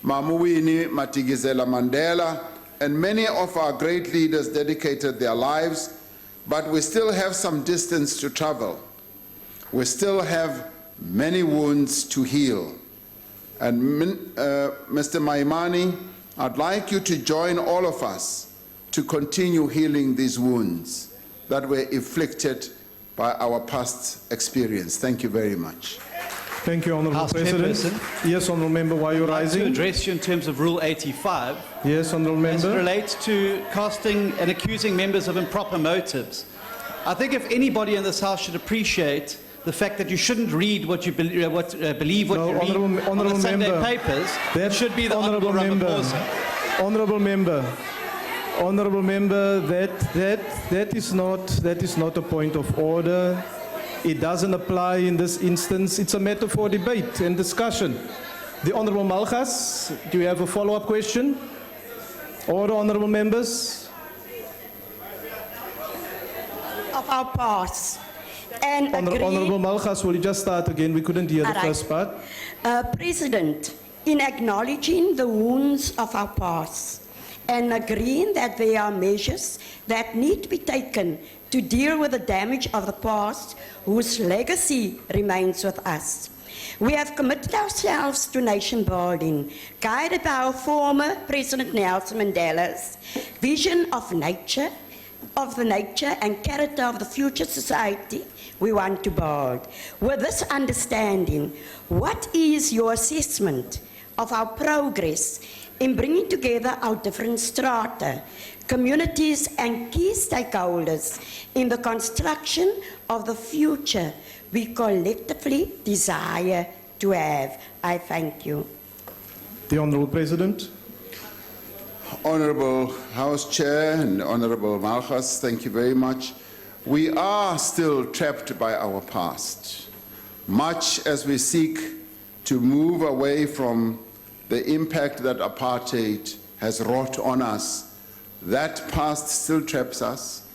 Mamuwini Matigizela Mandela and many of our great leaders dedicated their lives, but we still have some distance to travel. We still have many wounds to heal. And Mr. Maimani, I'd like you to join all of us to continue healing these wounds that were inflicted by our past experience. Thank you very much. Thank you, Honourable House President. Chairperson. Yes, Honourable Member, why are you I'd like to rising? address you in terms of Rule 85. Yes, Honourable As it Member. relates to casting and accusing members of improper motives. I think if anybody in this House should appreciate the fact that you shouldn't read what you believe what you read on the Sunday Member, papers, that should be the Honourable Honourable Member, Ramaphosa. Honourable Member, that is not a point of order. It doesn't apply in this instance. It's a matter for debate and discussion. The Honourable Malgas, do you have a follow-up question? Order, Honourable Members. Of our past. And agree, Honourable Malgas, will you just start again? We couldn't hear the Alright. first part. President, in acknowledging the wounds of our past and agreeing that there are measures that need to be taken to deal with the damage of the past whose legacy remains with us. We have committed ourselves to nation building, guided by our former President Nelson Mandela's vision of nature, of the nature and character of the future society we want to build. With this understanding, what is your assessment of our progress in bringing together our different strata, communities and key stakeholders in the construction of the future we collectively desire to have? I thank you. The Honourable President. Honourable House Chair and Honourable Malgas, thank you very much. We are still trapped by our past, much as we seek to move away from the impact that apartheid has wrought on us. That past still traps us.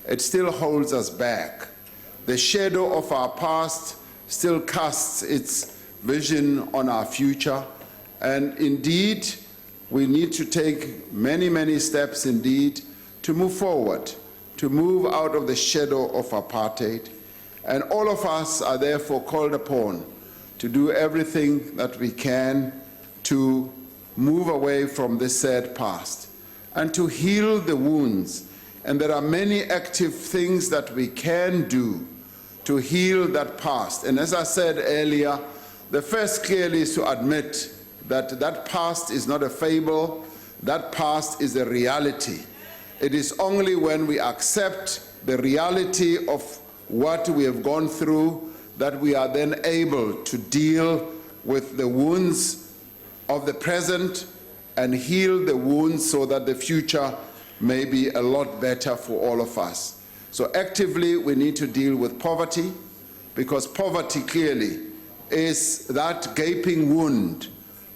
It still holds us back. The shadow of our past still casts its vision on our future, and indeed, we need to take many, many steps indeed to move forward, to move out of the shadow of apartheid. And all of us are therefore called upon to do everything that we can to move away from this sad past and to heal the wounds. And there are many active things that we can do to heal that past. And as I said earlier, the first clearly is to admit that that past is not a fable, that past is a reality. It is only when we accept the reality of what we have gone through that we are then able to deal with the wounds of the present and heal the wounds so that the future may be a lot better for all of us. So actively we need to deal with poverty, because poverty clearly is that gaping wound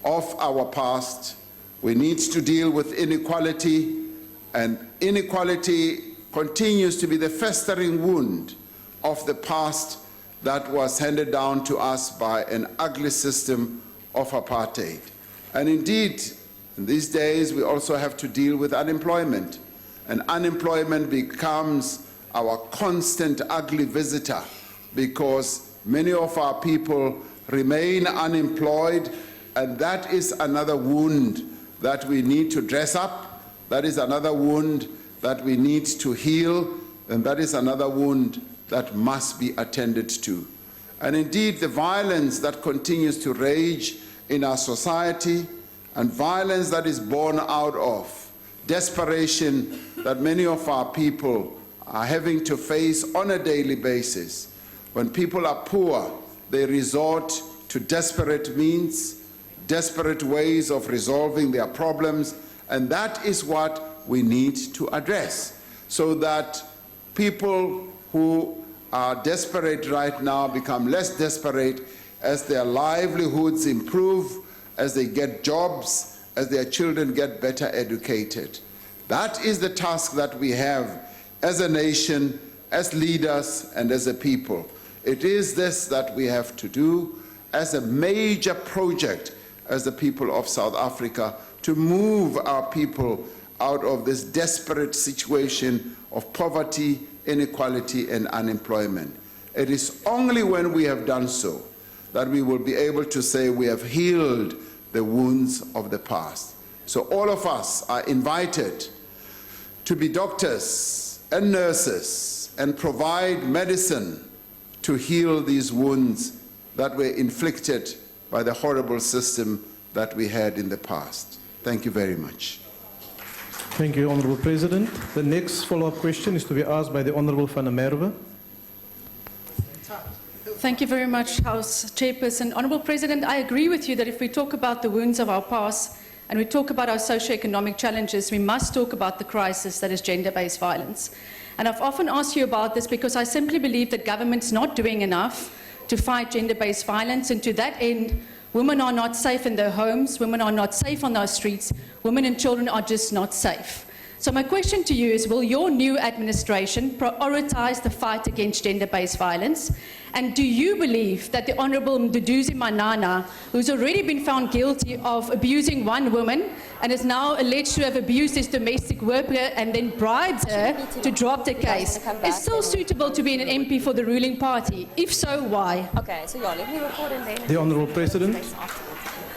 of our past. We need to deal with inequality, and inequality continues to be the festering wound of the past that was handed down to us by an ugly system of apartheid. And indeed, in these days, we also have to deal with unemployment. And unemployment becomes our constant ugly visitor because many of our people remain unemployed, and that is another wound that we need to dress up. That is another wound that we need to heal, and that is another wound that must be attended to. And indeed, the violence that continues to rage in our society, and violence that is born out of desperation that many of our people are having to face on a daily basis. When people are poor, they resort to desperate means, desperate ways of resolving their problems, and that is what we need to address, so that people who are desperate right now become less desperate as their livelihoods improve, as they get jobs, as their children get better educated. That is the task that we have as a nation, as leaders, and as a people. It is this that we have to do as a major project as the people of South Africa, to move our people out of this desperate situation of poverty, inequality, and unemployment. It is only when we have done so that we will be able to say we have healed the wounds of the past. So all of us are invited to be doctors and nurses and provide medicine to heal these wounds that were inflicted by the horrible system that we had in the past. Thank you very much. Thank you, Honourable President. The next follow-up question is to be asked by the Honourable Van der Merwe. Thank you very much, House Chairperson. Honourable President, I agree with you that if we talk about the wounds of our past and we talk about our socio-economic challenges, we must talk about the crisis that is gender-based violence. And I've often asked you about this because I simply believe that government's not doing enough to fight gender-based violence, and to that end, women are not safe in their homes, women are not safe on our streets, women and children are just not safe. So my question to you is, will your new administration prioritize the fight against gender-based violence? And do you believe that the Honourable Mduduzi Manana, who's already been found guilty of abusing one woman and is now alleged to have abused his domestic worker and then bribed her to drop the case, is still suitable to be an MP for the ruling party? If so, why? Okay, so yeah, let me record and then... The Honourable President.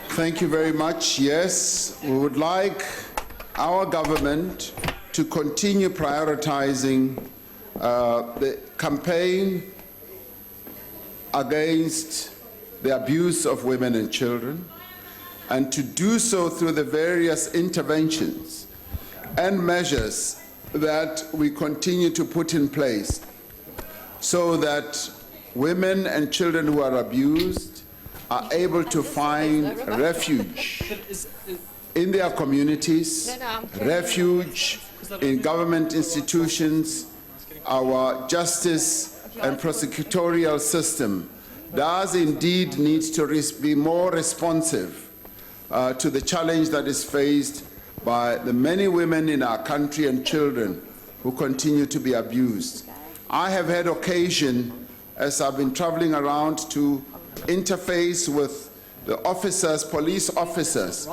Thank you very much. Yes, we would like our government to continue prioritizing the campaign against the abuse of women and children, and to do so through the various interventions and measures that we continue to put in place, so that women and children who are abused are able to find refuge in their communities, refuge in government institutions. Our justice and prosecutorial system does indeed need to be more responsive to the challenge that is faced by the many women in our country and children who continue to be abused. I have had occasion, as I've been traveling around, to interface with the officers, police officers,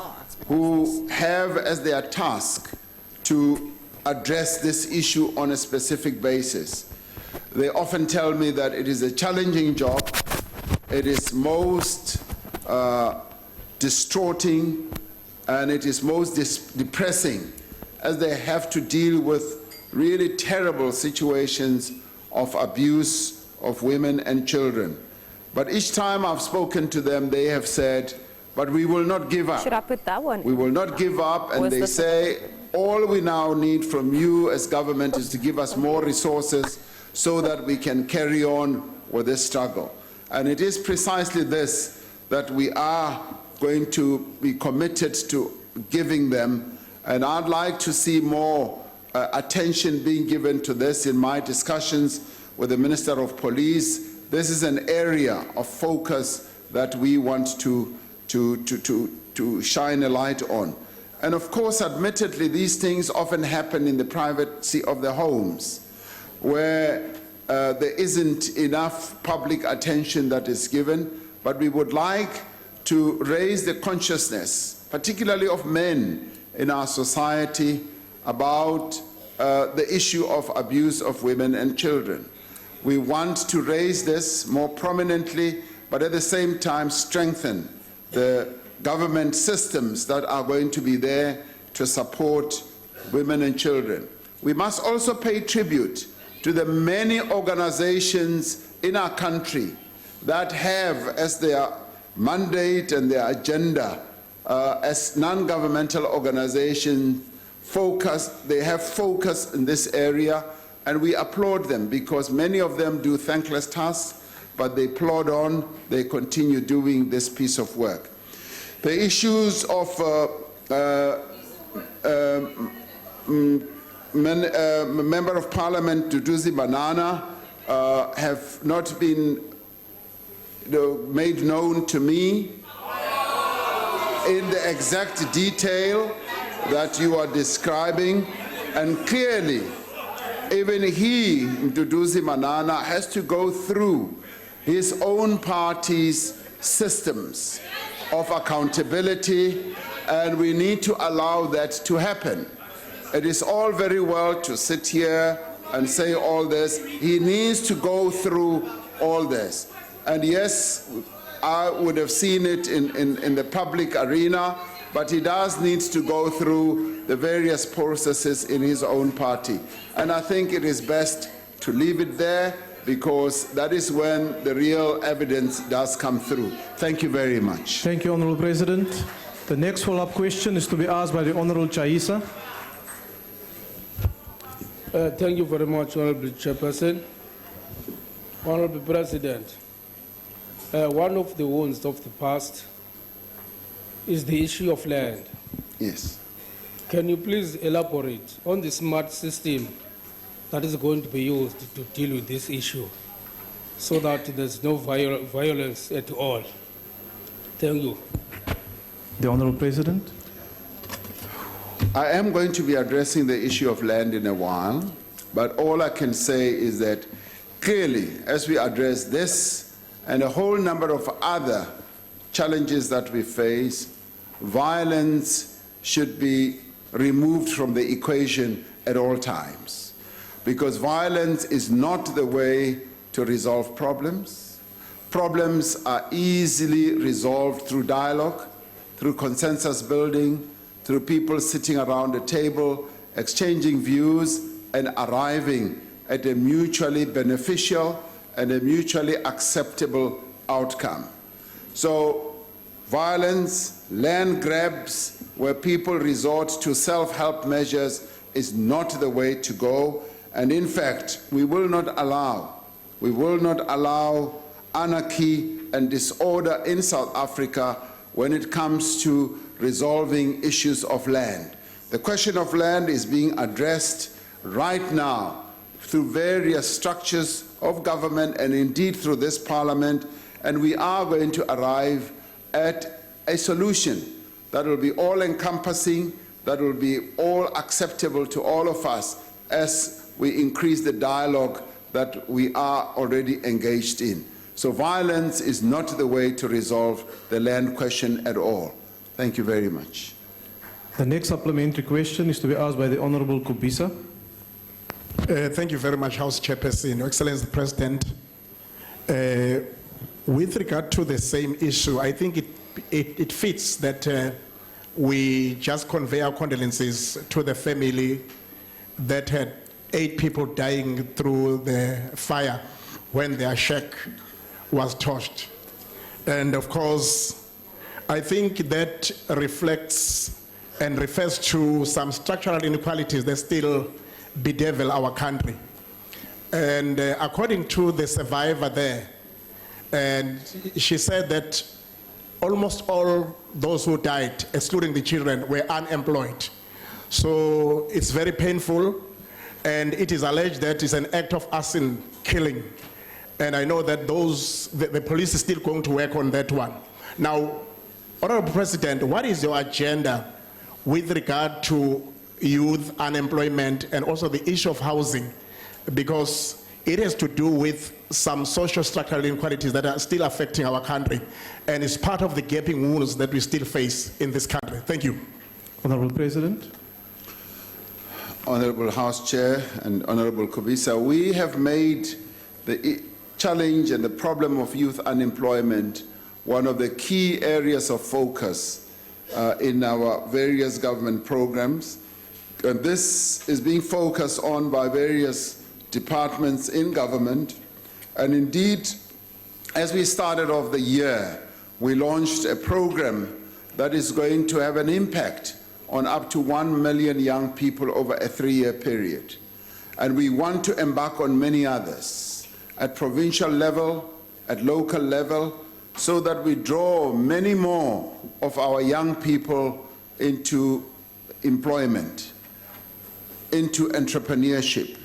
who have as their task to address this issue on a specific basis. They often tell me that it is a challenging job. It is most distorting, and it is most depressing, as they have to deal with really terrible situations of abuse of women and children. But each time I've spoken to them, they have said, but we will not give up. Should I put that one? We will not give up, and they say, all we now need from you as government is to give us more resources so that we can carry on with this struggle. And it is precisely this that we are going to be committed to giving them, and I'd like to see more attention being given to this in my discussions with the Minister of Police. This is an area of focus that we want to shine a light on. And of course, admittedly, these things often happen in the privacy of the homes, where there isn't enough public attention that is given. But we would like to raise the consciousness, particularly of men in our society, about the issue of abuse of women and children. We want to raise this more prominently, but at the same time strengthen the government systems that are going to be there to support women and children. We must also pay tribute to the many organizations in our country that have as their mandate and their agenda as non-governmental organizations they have focus in this area, and we applaud them because many of them do thankless tasks. but they plod on, they continue doing this piece of work. The issues of Member of Parliament Duduzi Banana have not been made known to me in the exact detail that you are describing, and clearly even he, Duduzi Manana, has to go through his own party's systems of accountability, and we need to allow that to happen. It is all very well to sit here and say all this. He needs to go through all this. And yes, I would have seen it in the public arena, but he does need to go through the various processes in his own party. And I think it is best to leave it there, because that is when the real evidence does come through. Thank you very much. Thank you, Honourable President. The next follow-up question is to be asked by the Honourable Chaisa. Thank you very much, Honorable Chairperson. Honorable President, one of the wounds of the past is the issue of land. Yes. Can you please elaborate on the smart system that is going to be used to deal with this issue so that there's no violence at all? Thank you. The Honourable President. I am going to be addressing the issue of land in a while, but all I can say is that clearly, as we address this and a whole number of other challenges that we face, violence should be removed from the equation at all times, because violence is not the way to resolve problems. Problems are easily resolved through dialogue, through consensus building, through people sitting around a table, exchanging views, and arriving at a mutually beneficial and a mutually acceptable outcome. So violence, land grabs, where people resort to self-help measures is not the way to go. And in fact, we will not allow anarchy and disorder in South Africa when it comes to resolving issues of land. The question of land is being addressed right now through various structures of government and indeed through this parliament, and we are going to arrive at a solution that will be all-encompassing, that will be all acceptable to all of us as we increase the dialogue that we are already engaged in. So violence is not the way to resolve the land question at all. Thank you very much. The next supplementary question is to be asked by the Honourable Kubisa. Thank you very much, House Chairperson. Your Excellency the President, with regard to the same issue, I think it fits that we just convey our condolences to the family that had 8 people dying through the fire when their shack was torched. And of course, I think that reflects and refers to some structural inequalities that still bedevil our country. And according to the survivor there, and she said that almost all those who died, excluding the children, were unemployed. So it's very painful, and it is alleged that it's an act of arson killing. And I know that the police is still going to work on that one. Now, Honorable President, what is your agenda with regard to youth unemployment and also the issue of housing? Because it has to do with some social structural inequalities that are still affecting our country, and it's part of the gaping wounds that we still face in this country. Thank you. Honourable President. Honourable House Chair and Honourable Kubisa, we have made the challenge and the problem of youth unemployment one of the key areas of focus in our various government programs. And this is being focused on by various departments in government. And indeed, as we started off the year, we launched a program that is going to have an impact on up to 1 million young people over a 3-year period. And we want to embark on many others at provincial level, at local level, so that we draw many more of our young people into employment, into entrepreneurship,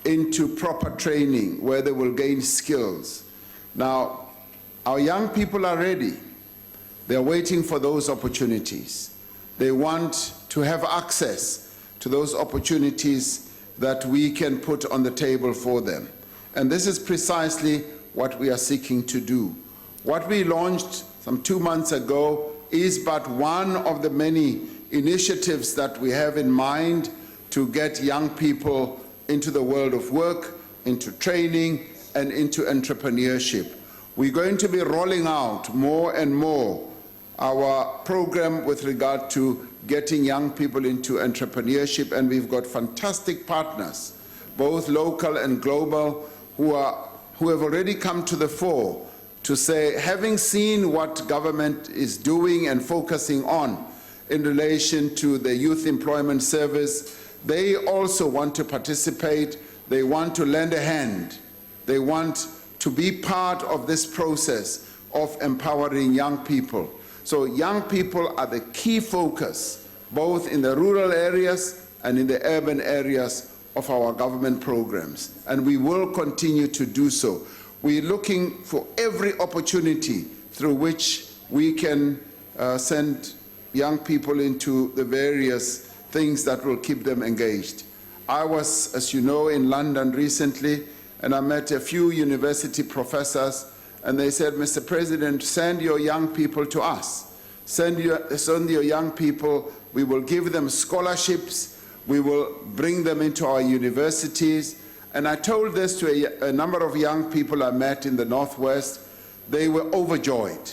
into proper training where they will gain skills. Now, our young people are ready. They're waiting for those opportunities. They want to have access to those opportunities that we can put on the table for them. And this is precisely what we are seeking to do. What we launched some 2 months ago is but one of the many initiatives that we have in mind to get young people into the world of work, into training, and into entrepreneurship. We're going to be rolling out more and more our program with regard to getting young people into entrepreneurship, and we've got fantastic partners, both local and global, who have already come to the fore to say, having seen what government is doing and focusing on in relation to the Youth Employment Service, they also want to participate, they want to lend a hand, they want to be part of this process of empowering young people. So young people are the key focus, both in the rural areas and in the urban areas of our government programs, and we will continue to do so. We're looking for every opportunity through which we can send young people into the various things that will keep them engaged. I was, as you know, in London recently, and I met a few university professors, and they said, Mr. President, send your young people to us. Send your young people, we will give them scholarships, we will bring them into our universities. And I told this to a number of young people I met in the Northwest. They were overjoyed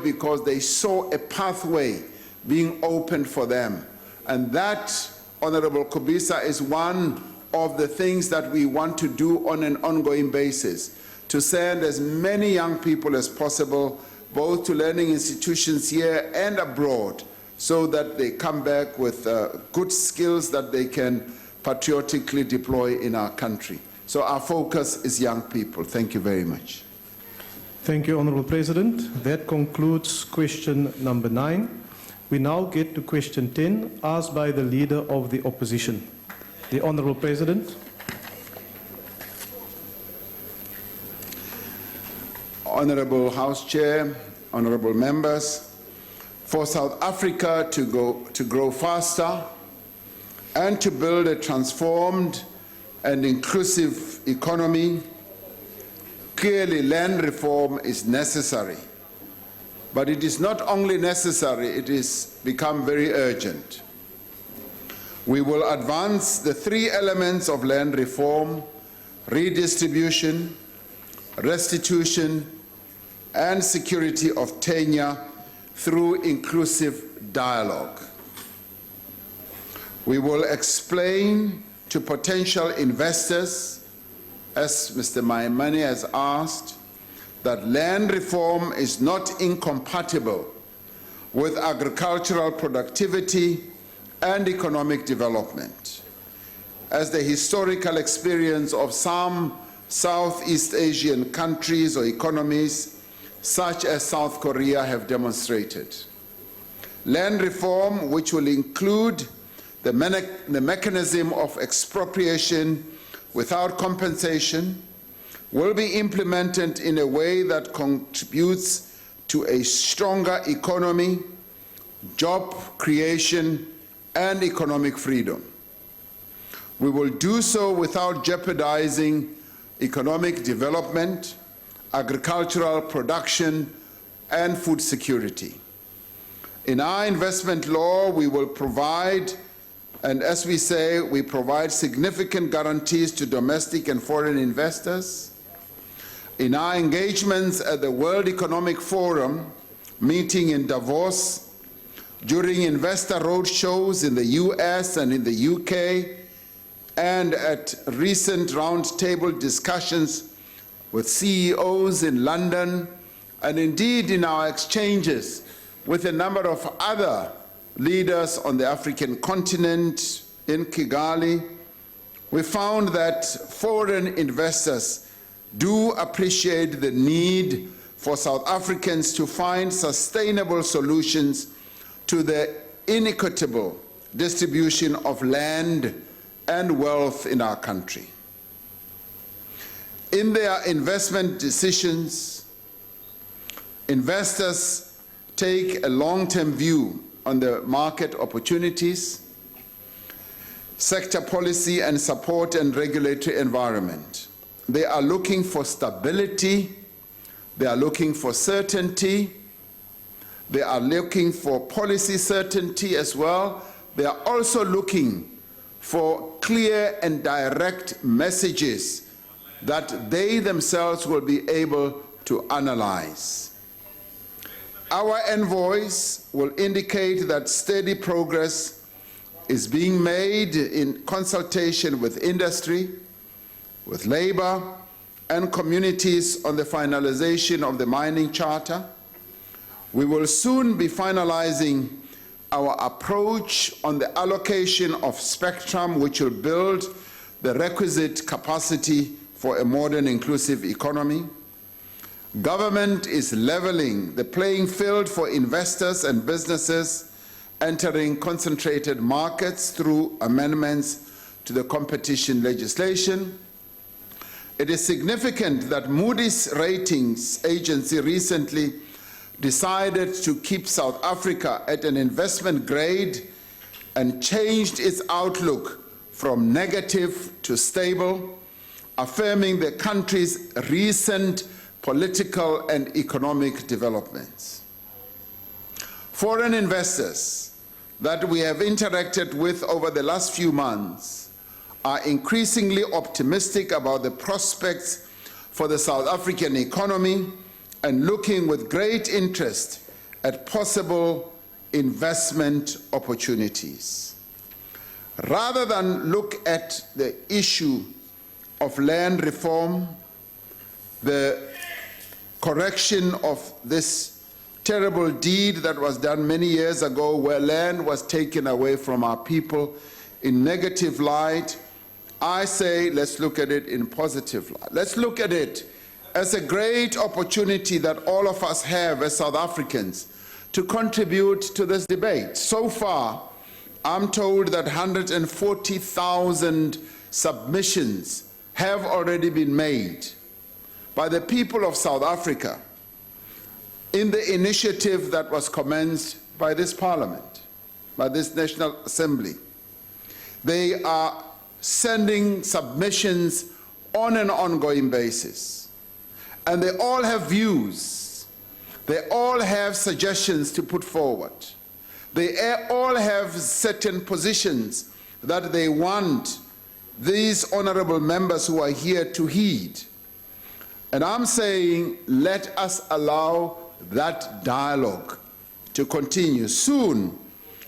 because they saw a pathway being opened for them. And that, Honorable Kobisa, is one of the things that we want to do on an ongoing basis, to send as many young people as possible, both to learning institutions here and abroad, so that they come back with good skills that they can patriotically deploy in our country. So our focus is young people. Thank you very much. Thank you, Honourable President. That concludes question number 9. We now get to question 10, asked by the Leader of the Opposition. The Honourable President. Honourable House Chair, honourable members, for South Africa to grow faster and to build a transformed and inclusive economy, clearly land reform is necessary. But it is not only necessary, it has become very urgent. We will advance the 3 elements of land reform: redistribution, restitution, and security of tenure through inclusive dialogue. We will explain to potential investors, as Mr. Maimane has asked, that land reform is not incompatible with agricultural productivity and economic development, as the historical experience of some Southeast Asian countries or economies, such as South Korea, have demonstrated. Land reform, which will include the mechanism of expropriation without compensation, will be implemented in a way that contributes to a stronger economy, job creation, and economic freedom. We will do so without jeopardizing economic development, agricultural production, and food security. In our investment law, we will provide, and as we say, we provide significant guarantees to domestic and foreign investors. In our engagements at the World Economic Forum meeting in Davos, during investor roadshows in the US and in the UK, and at recent roundtable discussions with CEOs in London, and indeed in our exchanges with a number of other leaders on the African continent in Kigali, we found that foreign investors do appreciate the need for South Africans to find sustainable solutions to the inequitable distribution of land and wealth in our country. In their investment decisions, investors take a long-term view on the market opportunities, sector policy and support and regulatory environment. They are looking for stability, they are looking for certainty, they are looking for policy certainty as well. They are also looking for clear and direct messages that they themselves will be able to analyze. Our envoys will indicate that steady progress is being made in consultation with industry, with labor, and communities on the finalization of the mining charter. We will soon be finalizing our approach on the allocation of spectrum, which will build the requisite capacity for a modern, inclusive economy. Government is leveling the playing field for investors and businesses entering concentrated markets through amendments to the competition legislation. It is significant that Moody's Ratings Agency recently decided to keep South Africa at an investment grade and changed its outlook from negative to stable, affirming the country's recent political and economic developments. Foreign investors that we have interacted with over the last few months are increasingly optimistic about the prospects for the South African economy and looking with great interest at possible investment opportunities. Rather than look at the issue of land reform, the correction of this terrible deed that was done many years ago where land was taken away from our people in negative light, I say let's look at it in positive light. Let's look at it as a great opportunity that all of us have as South Africans to contribute to this debate. So far, I'm told that 140,000 submissions have already been made by the people of South Africa in the initiative that was commenced by this Parliament, by this National Assembly. They are sending submissions on an ongoing basis. And they all have views. They all have suggestions to put forward. They all have certain positions that they want these honorable members who are here to heed. And I'm saying, let us allow that dialogue to continue. Soon,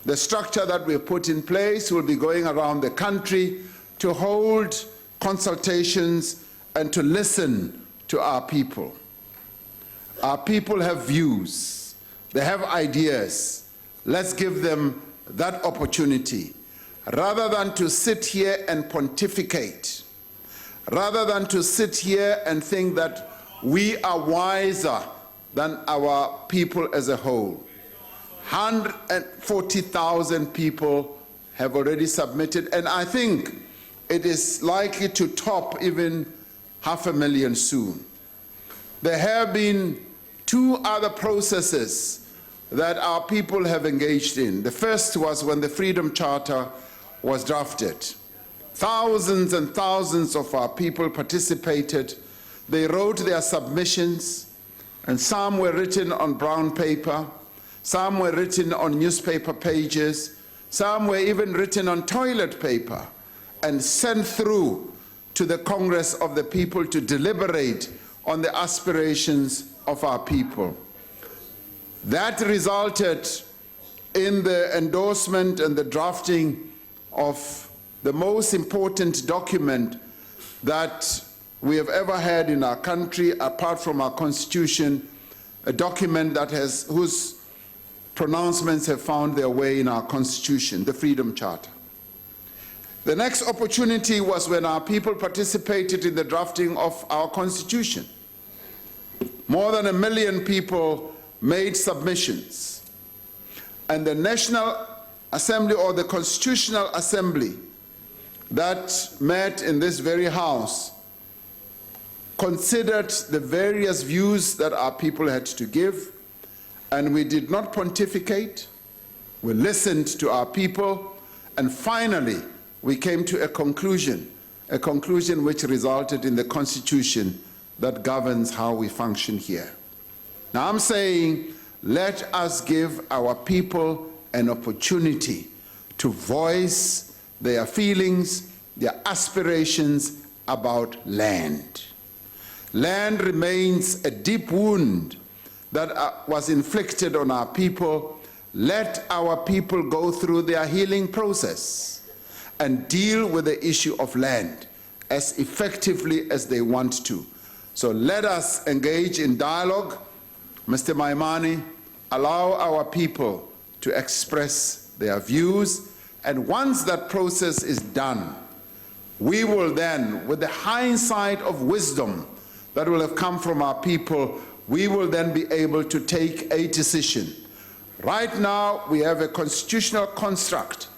the structure that we put in place will be going around the country to hold consultations and to listen to our people. Our people have views. They have ideas. Let's give them that opportunity. Rather than to sit here and pontificate, rather than to sit here and think that we are wiser than our people as a whole. 140,000 people have already submitted, and I think it is likely to top even 500,000 soon. There have been two other processes that our people have engaged in. The first was when the Freedom Charter was drafted. Thousands and thousands of our people participated. They wrote their submissions, and some were written on brown paper, some were written on newspaper pages, some were even written on toilet paper and sent through to the Congress of the People to deliberate on the aspirations of our people. That resulted in the endorsement and the drafting of the most important document that we have ever had in our country, apart from our Constitution, a document that whose pronouncements have found their way in our Constitution, the Freedom Charter. The next opportunity was when our people participated in the drafting of our Constitution. More than 1 million people made submissions, and the National Assembly, or the Constitutional Assembly, that met in this very house considered the various views that our people had to give, and we did not pontificate. We listened to our people, and finally we came to a conclusion which resulted in the Constitution that governs how we function here. Now I'm saying, let us give our people an opportunity to voice their feelings, their aspirations about land. Land remains a deep wound that was inflicted on our people. Let our people go through their healing process and deal with the issue of land as effectively as they want to. So let us engage in dialogue. Mr. Maimane, allow our people to express their views, and once that process is done, we will then, with the hindsight of wisdom that will have come from our people, we will then be able to take a decision. Right now, we have a constitutional construct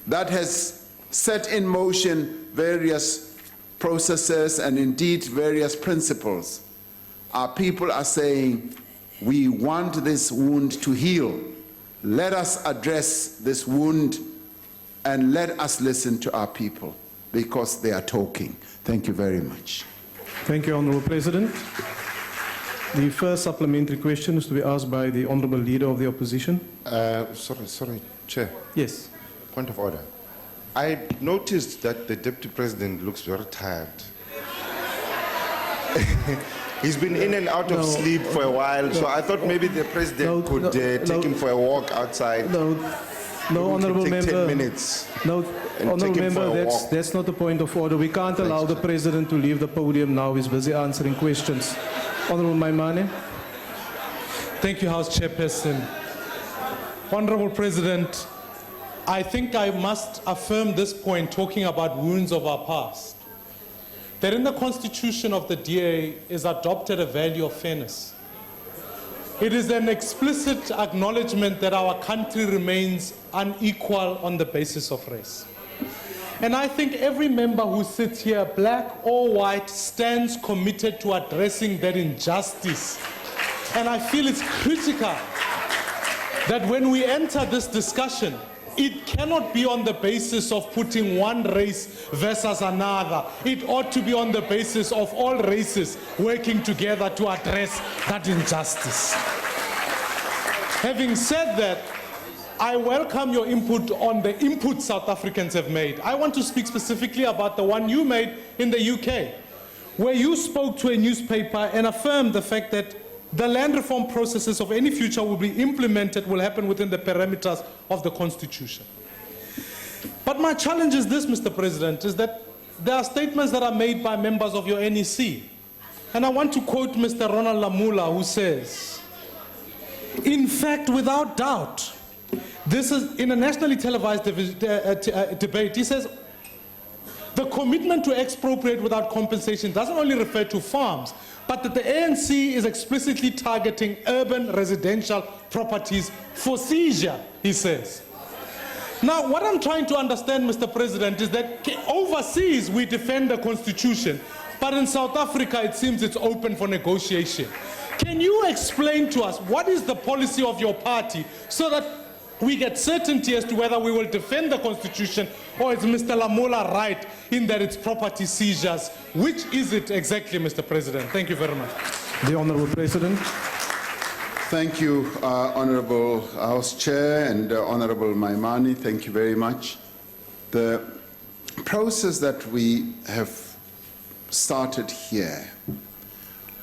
that has set in motion various processes and indeed various principles. Our people are saying, we want this wound to heal. Let us address this wound and let us listen to our people because they are talking. Thank you very much. Thank you, Honourable President. The first supplementary question is to be asked by the Honourable Leader of the Opposition. Sorry, Chair. Yes. Point of order. I noticed that the Deputy President looks very tired. He's been in and out of sleep for a while, so I thought maybe the President could take him for a walk outside. No, Honourable Member. 10 minutes. No, and Honourable take him for a Member, walk. that's not the point of order. We can't allow the President to leave the podium now. He's busy answering questions. Honourable Maimane. Thank you, House Chairperson. Honourable President, I think I must affirm this point talking about wounds of our past. That in the Constitution of the DA is adopted a value of fairness. It is an explicit acknowledgement that our country remains unequal on the basis of race. And I think every member who sits here, black or white, stands committed to addressing that injustice. And I feel it's critical that when we enter this discussion, it cannot be on the basis of putting one race versus another. It ought to be on the basis of all races working together to address that injustice. Having said that, I welcome your input on the input South Africans have made. I want to speak specifically about the one you made in the UK, where you spoke to a newspaper and affirmed the fact that the land reform processes of any future will be implemented, will happen within the parameters of the Constitution. But my challenge is this, Mr. President, is that there are statements that are made by members of your NEC. And I want to quote Mr. Ronald Lamula, who says, in fact, without doubt, this is in a nationally televised debate, he says, the commitment to expropriate without compensation doesn't only refer to farms, but that the ANC is explicitly targeting urban residential properties for seizure, he says. Now, what I'm trying to understand, Mr. President, is that overseas we defend the Constitution, but in South Africa it seems it's open for negotiation. Can you explain to us what is the policy of your party so that we get certainty as to whether we will defend the Constitution, or is Mr. Lamula right in that it's property seizures? Which is it exactly, Mr. President? Thank you very much. The Honourable President. Thank you, Honourable House Chair and Honourable Maimane. Thank you very much. The process that we have started here,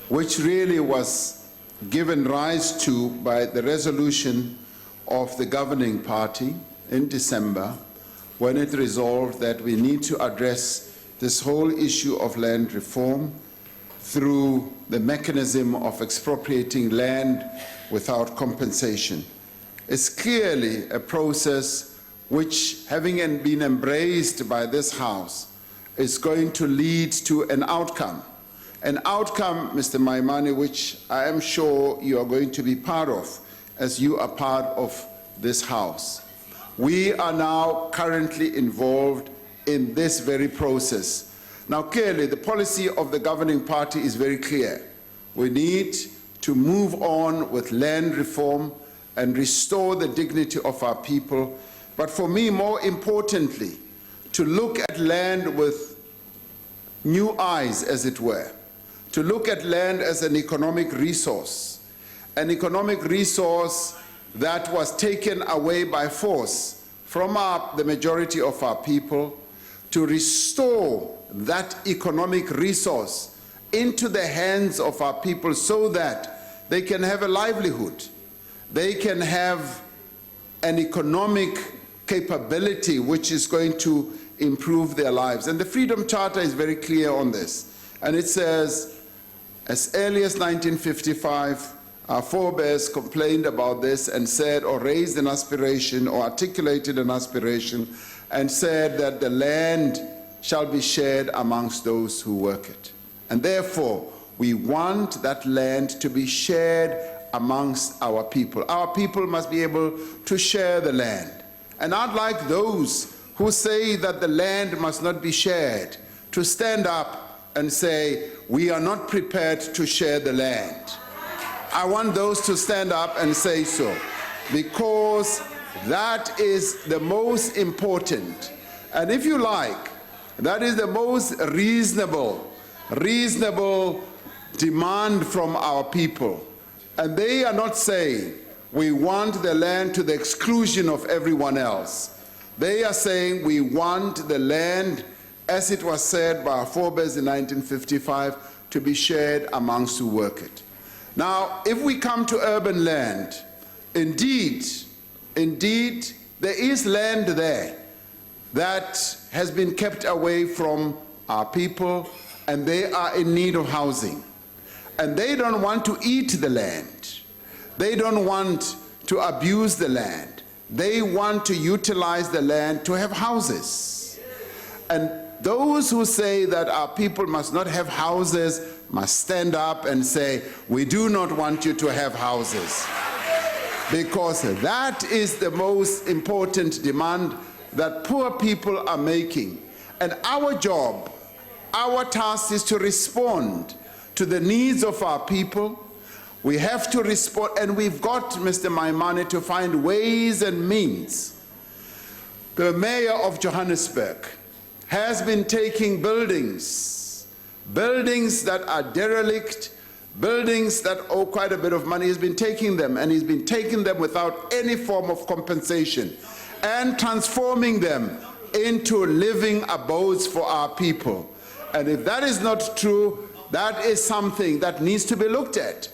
which really was given rise to by the resolution of the governing party in December, when it resolved that we need to address this whole issue of land reform through the mechanism of expropriating land without compensation. It's clearly a process which, having been embraced by this House, is going to lead to an outcome. An outcome, Mr. Maimane, which I am sure you are going to be part of, as you are part of this House. We are now currently involved in this very process. Now, clearly, the policy of the governing party is very clear. We need to move on with land reform and restore the dignity of our people. But for me, more importantly, to look at land with new eyes, as it were, to look at land as an economic resource that was taken away by force from the majority of our people, to restore that economic resource into the hands of our people so that they can have a livelihood, they can have an economic capability which is going to improve their lives. And the Freedom Charter is very clear on this. And it says, as early as 1955, our forebears complained about this and said, or raised an aspiration, or articulated an aspiration, and said that the land shall be shared amongst those who work it. And therefore, we want that land to be shared amongst our people. Our people must be able to share the land. And I'd like those who say that the land must not be shared to stand up and say, we are not prepared to share the land. I want those to stand up and say so, because that is the most important. And if you like, that is the most reasonable demand from our people. And they are not saying, we want the land to the exclusion of everyone else. They are saying, we want the land, as it was said by our forebears in 1955, to be shared amongst who work it. Now, if we come to urban land, indeed, there is land there that has been kept away from our people, and they are in need of housing. And they don't want to eat the land. They don't want to abuse the land. They want to utilize the land to have houses. And those who say that our people must not have houses must stand up and say, we do not want you to have houses. Because that is the most important demand that poor people are making. And our job, our task is to respond to the needs of our people. We have to respond, and we've got, Mr. Maimane, to find ways and means. The mayor of Johannesburg has been taking buildings that are derelict, buildings that owe quite a bit of money. He's been taking them, and he's been taking them without any form of compensation and transforming them into living abodes for our people. And if that is not true, that is something that needs to be looked at,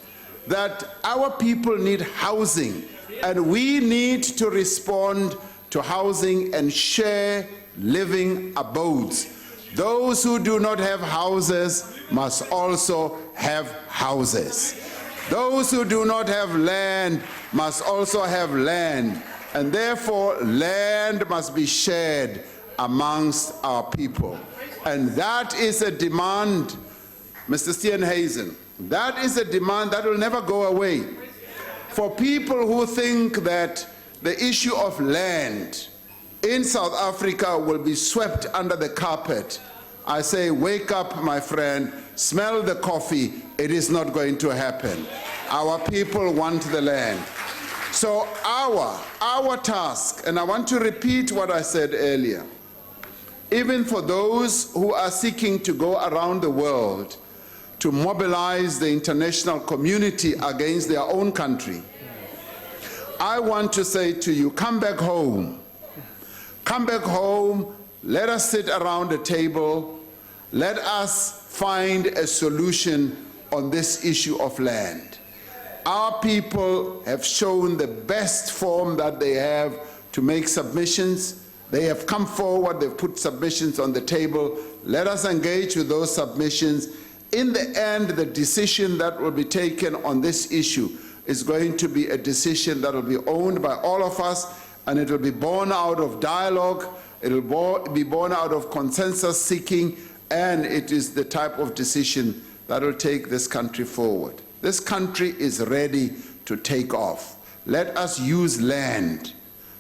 that our people need housing, and we need to respond to housing and share living abodes. Those who do not have houses must also have houses. Those who do not have land must also have land, and therefore land must be shared amongst our people. And that is a demand, Mr. Steenhuisen, that is a demand that will never go away. For people who think that the issue of land in South Africa will be swept under the carpet, I say, wake up, my friend, smell the coffee. It is not going to happen. Our people want the land. So our task, and I want to repeat what I said earlier, even for those who are seeking to go around the world to mobilize the international community against their own country, I want to say to you, come back home. Come back home, let us sit around a table, let us find a solution on this issue of land. Our people have shown the best form that they have to make submissions. They have come forward, they've put submissions on the table. Let us engage with those submissions. In the end, the decision that will be taken on this issue is going to be a decision that will be owned by all of us, and it will be born out of dialogue, it will be born out of consensus seeking, and it is the type of decision that will take this country forward. This country is ready to take off. Let us use land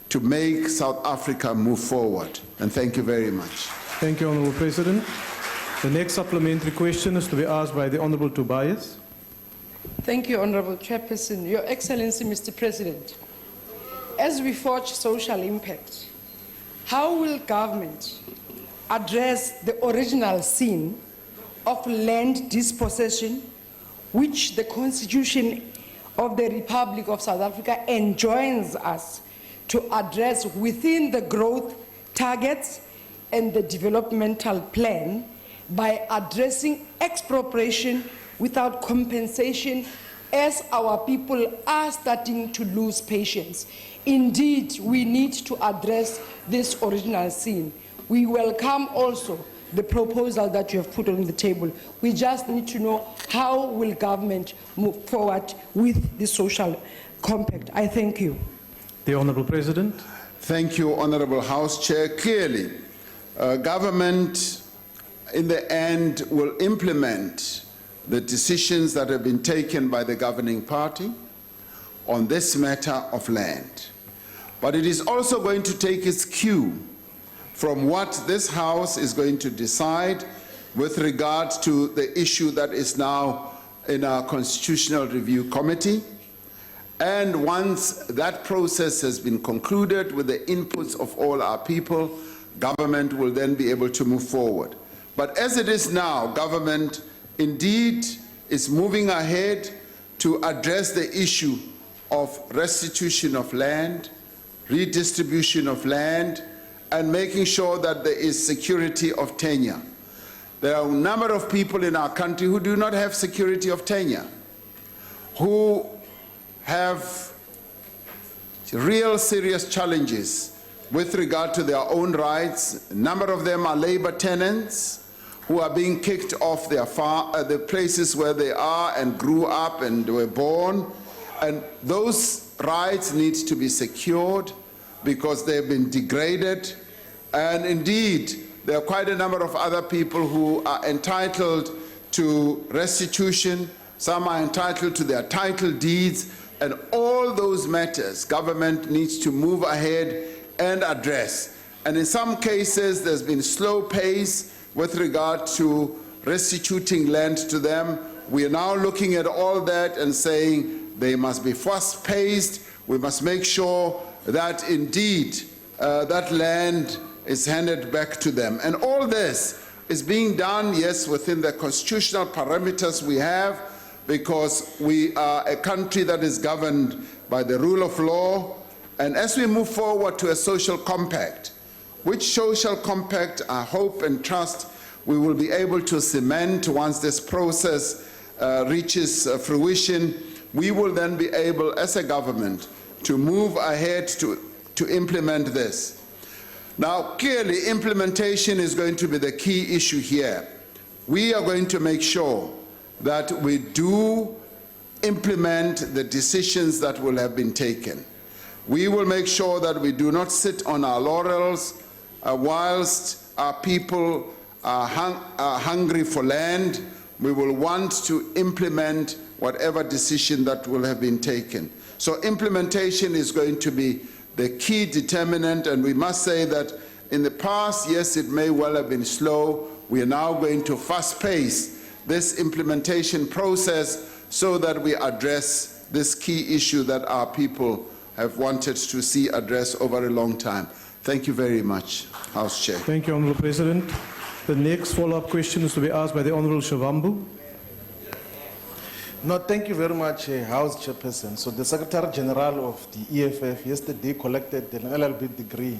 to make South Africa move forward. And thank you very much. Thank you, Honourable President. The next supplementary question is to be asked by the Honourable Tobias. Thank you, Honourable Chairperson. Your Excellency, Mr. President, as we forge social impact, how will government address the original sin of land dispossession, which the Constitution of the Republic of South Africa enjoins us to address within the growth targets and the developmental plan by addressing expropriation without compensation, as our people are starting to lose patience? Indeed, we need to address this original sin. We welcome also the proposal that you have put on the table. We just need to know how will government move forward with the social compact. I thank you. The Honourable President. Thank you, Honourable House Chair. Clearly, government in the end will implement the decisions that have been taken by the governing party on this matter of land. But it is also going to take its cue from what this House is going to decide with regard to the issue that is now in our Constitutional Review Committee. And once that process has been concluded with the inputs of all our people, government will then be able to move forward. But as it is now, government indeed is moving ahead to address the issue of restitution of land, redistribution of land, and making sure that there is security of tenure. There are a number of people in our country who do not have security of tenure, who have real serious challenges with regard to their own rights. A number of them are labor tenants who are being kicked off their the places where they are and grew up and were born. And those rights need to be secured because they've been degraded. And indeed, there are quite a number of other people who are entitled to restitution. Some are entitled to their title deeds. And all those matters, government needs to move ahead and address. And in some cases, there's been slow pace with regard to restituting land to them. We are now looking at all that and saying they must be fast-paced. We must make sure that indeed that land is handed back to them. And all this is being done, yes, within the constitutional parameters we have, because we are a country that is governed by the rule of law. And as we move forward to a social compact, which social compact I hope and trust we will be able to cement once this process reaches fruition, we will then be able as a government to move ahead to implement this. Now, clearly, implementation is going to be the key issue here. We are going to make sure that we do implement the decisions that will have been taken. We will make sure that we do not sit on our laurels whilst our people are hungry for land. We will want to implement whatever decision that will have been taken. So implementation is going to be the key determinant, and we must say that in the past, yes, it may well have been slow. We are now going to fast-pace this implementation process so that we address this key issue that our people have wanted to see addressed over a long time. Thank you very much, House Chair. Thank you, Honourable President. The next follow-up question is to be asked by the Honourable Shavambu. No, thank you very much, House Chairperson. So the Secretary General of the EFF yesterday collected an LLB degree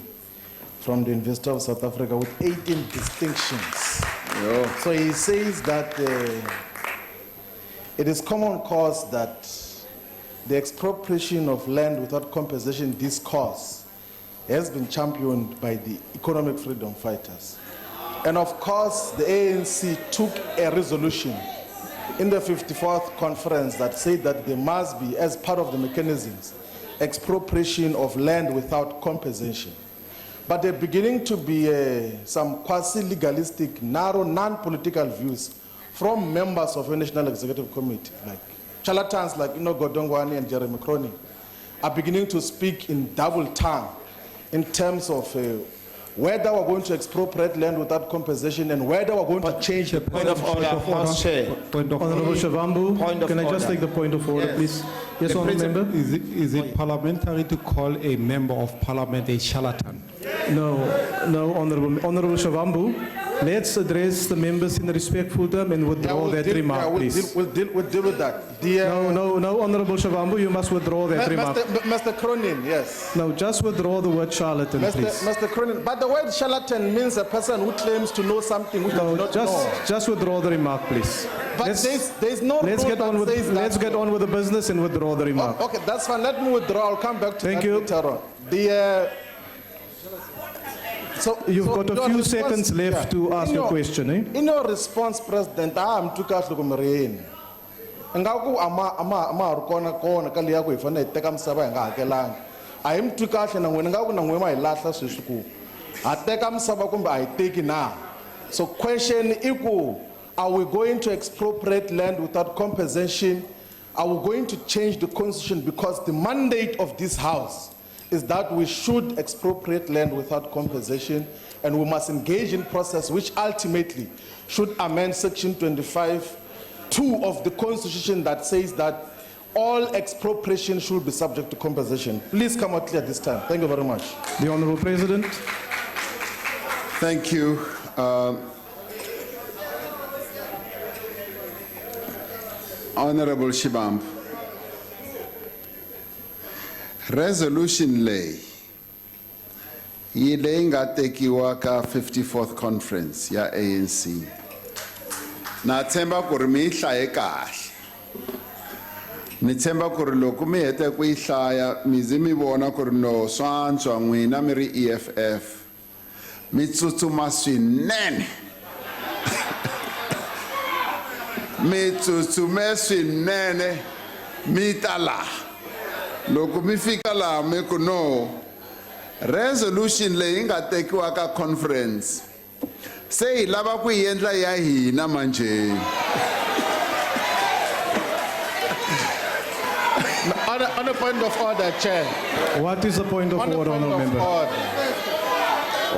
from the University of South Africa with 18 distinctions. Yeah. So he says that it is common cause that the expropriation of land without compensation discourse has been championed by the economic freedom fighters. And of course, the ANC took a resolution in the 54th conference that said that there must be, as part of the mechanisms, expropriation of land without compensation. But there are beginning to be some quasi-legalistic, narrow, non-political views from members of the National Executive Committee, like charlatans like Godongwani and Jeremy Cronin, are beginning to speak in double tongue in terms of whether we're going to expropriate land without compensation and whether we're going to change the Point of order, House Chair. Honorable Shavambu, can I just take the point of order, please? Yes, Honourable Member. Is it parliamentary to call a member of parliament a charlatan? No, Honourable Shavambu. Let's address the members in a respectful term and withdraw that remark, please. We'll deal with that. No, Honourable Shavambu, you must withdraw that remark. Mr. Cronin, yes. No, just withdraw the word charlatan, please. Mr. Cronin, but the word charlatan means a person who claims to know something which does not know. Just withdraw the remark, please. But there's no let's rule get on that with says that. let's get on with the business and withdraw the remark. Okay, that's fine. Let me withdraw. I'll come back to Thank that you. later on. You've got a few seconds left to ask your question, eh? In your response, President, I'm too cash to come in. Ngaku ama rukona kona kali yako ifana iteka msaba nga hakelang. I'm too cash na ngwena ngaku na ngwema ilahla sisuku. Ateka msaba kumbe I take now. So question equal, are we going to expropriate land without compensation? Are we going to change the constitution because the mandate of this house is that we should expropriate land without compensation and we must engage in process which ultimately should amend section 25(2) of the constitution that says that all expropriation should be subject to compensation. Please come out clear this time. Thank you very much. The Honourable President. Thank you. Honourable Shibamb. Resolution lay yi leyi nga tekiwa ka 54th conference ya ANC na tshemba ku ri mi yi hlaye kahle ni tshemba ku ri loko mi hete ku yi hlaya mi zi mi vona ku ri no swantswa n'wina mi ri EFF mi tsutsuma swinene mi tsutsume swinene mi ta laha loko mi fika laha mi ku no resolution leyi nga tekiwa ka conference se hi lava ku yi endla ya hina manjeni. On a point of order, Chair. What is the point of order, Honourable Member?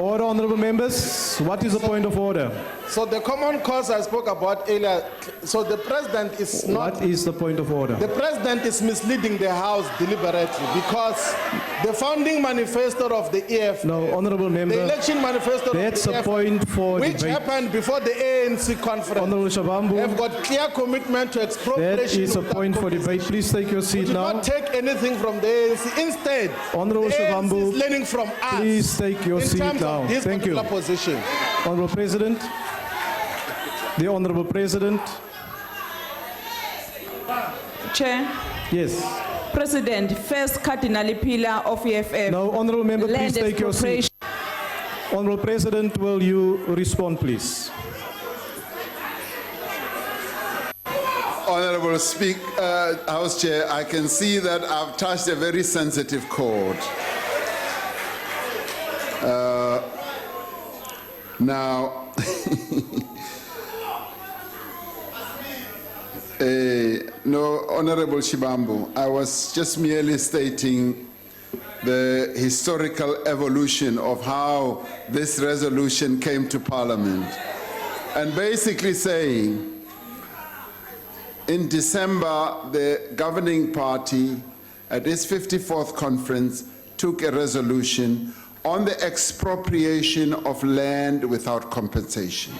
Order, Honourable Members. What is the point of order? So the common cause I spoke about earlier, so the President is not... What is the point of order? The President is misleading the House deliberately because the founding manifesto of the EFF... No, Honourable Member... The election manifesto that's of the a point for which debate. happened before the ANC conference. Honourable Shavambu... They've got clear commitment to expropriation... That is a point for debate. Please take your seat now. Do not take anything from the ANC. Instead, Honourable the ANC Shavambu, is learning from us. please take your seat now. This Thank you. Position. Honourable President. The Honourable President. Chair. Yes. President, first cardinal pillar of EFF. No, Honourable Member, land please take your seat. Honourable President, will you respond, please? Honourable House Chair, I can see that I've touched a very sensitive chord. Now, no, Honourable Shibambu, I was just merely stating the historical evolution of how this resolution came to Parliament, and basically saying, in December, the governing party at its 54th conference took a resolution on the expropriation of land without compensation.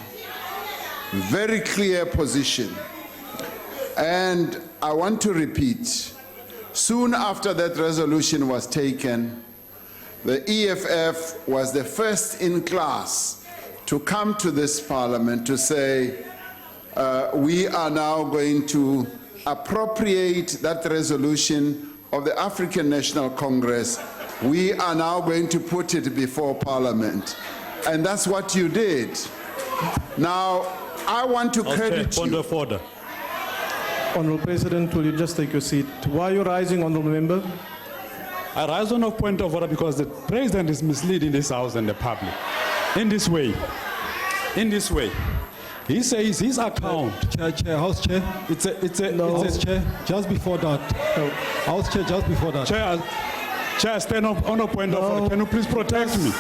Very clear position. And I want to repeat, soon after that resolution was taken, the EFF was the first in class to come to this Parliament to say, we are now going to appropriate that resolution of the African National Congress. We are now going to put it before Parliament. And that's what you did. Now, I want to credit you. Point of order. Honourable President, will you just take your seat? Why are you rising, Honourable Member? I rise on a point of order because the president is misleading this house and the public. In this way. In this way. He says his account. Chair, House Chair. It's a House Chair, just before that. House Chair, just before that. Chair, stand up on a point of order. Can you please protect me?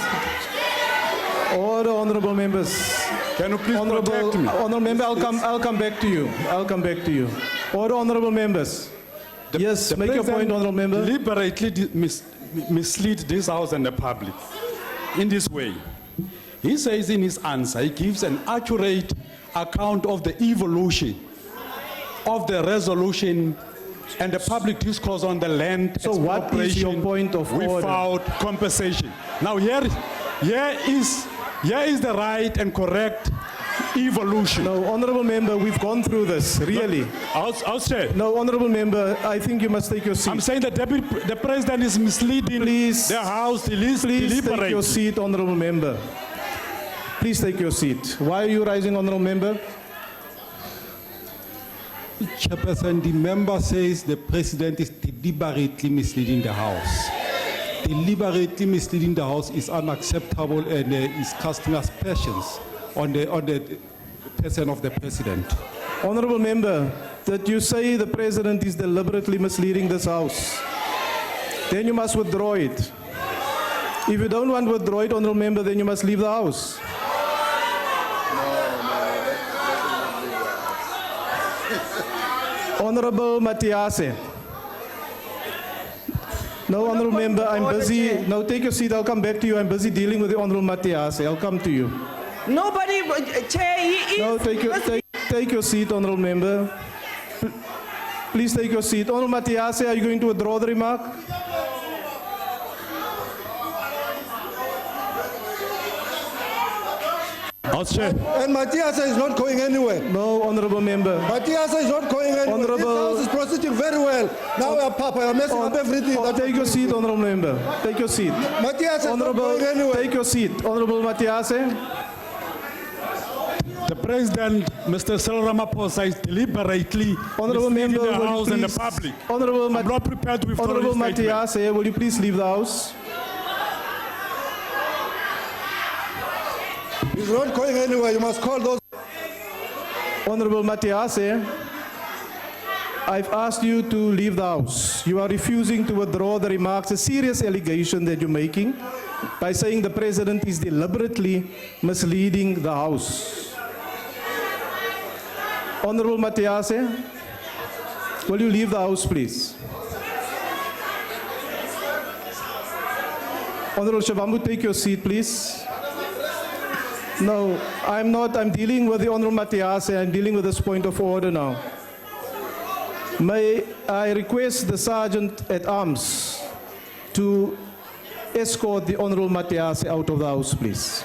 Order, honorable members. Can you please protect me? Honorable member, I'll come back to you. I'll come back to you. Order, honorable members. Yes, The make your point, president honorable member. deliberately mislead this house and the public in this way. He says in his answer, he gives an accurate account of the evolution of the resolution and the public discourse on the land So what is your expropriation point of order? without compensation. Now here is the right and correct evolution. No, honorable member, we've gone through this, really. I'll say. No, honorable member, I think you must take your seat. I'm saying that the president is misleading the house. Please take your seat, honorable member. Please take your seat. Why are you rising, honorable member? Chairperson, the member says the president is deliberately misleading the house. Deliberately misleading the house is unacceptable and is casting aspersions on the person of the president. Honorable member, that you say the president is deliberately misleading this house, then you must withdraw it. If you don't want to withdraw it, honorable member, then you must leave the house. Honorable Matiase. No, honorable member, I'm busy. No, take your seat. I'll come back to you. I'm busy dealing with the honorable Matiase. I'll come to you. Nobody, Chair, he is... No, take your seat, honorable member. Please take your seat. Honorable Matiase, are you going to withdraw the remark? And Matiasa is not going anywhere. No, honorable member. Matiasa is not going anywhere. Honorable- This house is proceeding very well. Now we are Papa, you are messing up everything. Take your seat, honorable member. Take your seat. Matiasa is not Honorable, going anywhere. take your seat. Honorable Matiase. The president, Mr. Cyril Ramaphosa, is deliberately Honorable misleading member, the will you house and the please- public. Honorable I'm not prepared to withdraw Honorable this statement. Matiase, will you please leave the house? He's not going anywhere. You must call those. Honorable Matiase, I've asked you to leave the house. You are refusing to withdraw the remarks, a serious allegation that you're making by saying the president is deliberately misleading the house. Honorable Matiase, will you leave the house, please? Honorable Shabambu, take your seat, please. No, I'm not. I'm dealing with the Honorable Matiase. I'm dealing with this point of order now. May I request the Sergeant at Arms to escort the Honorable Matiase out of the house, please.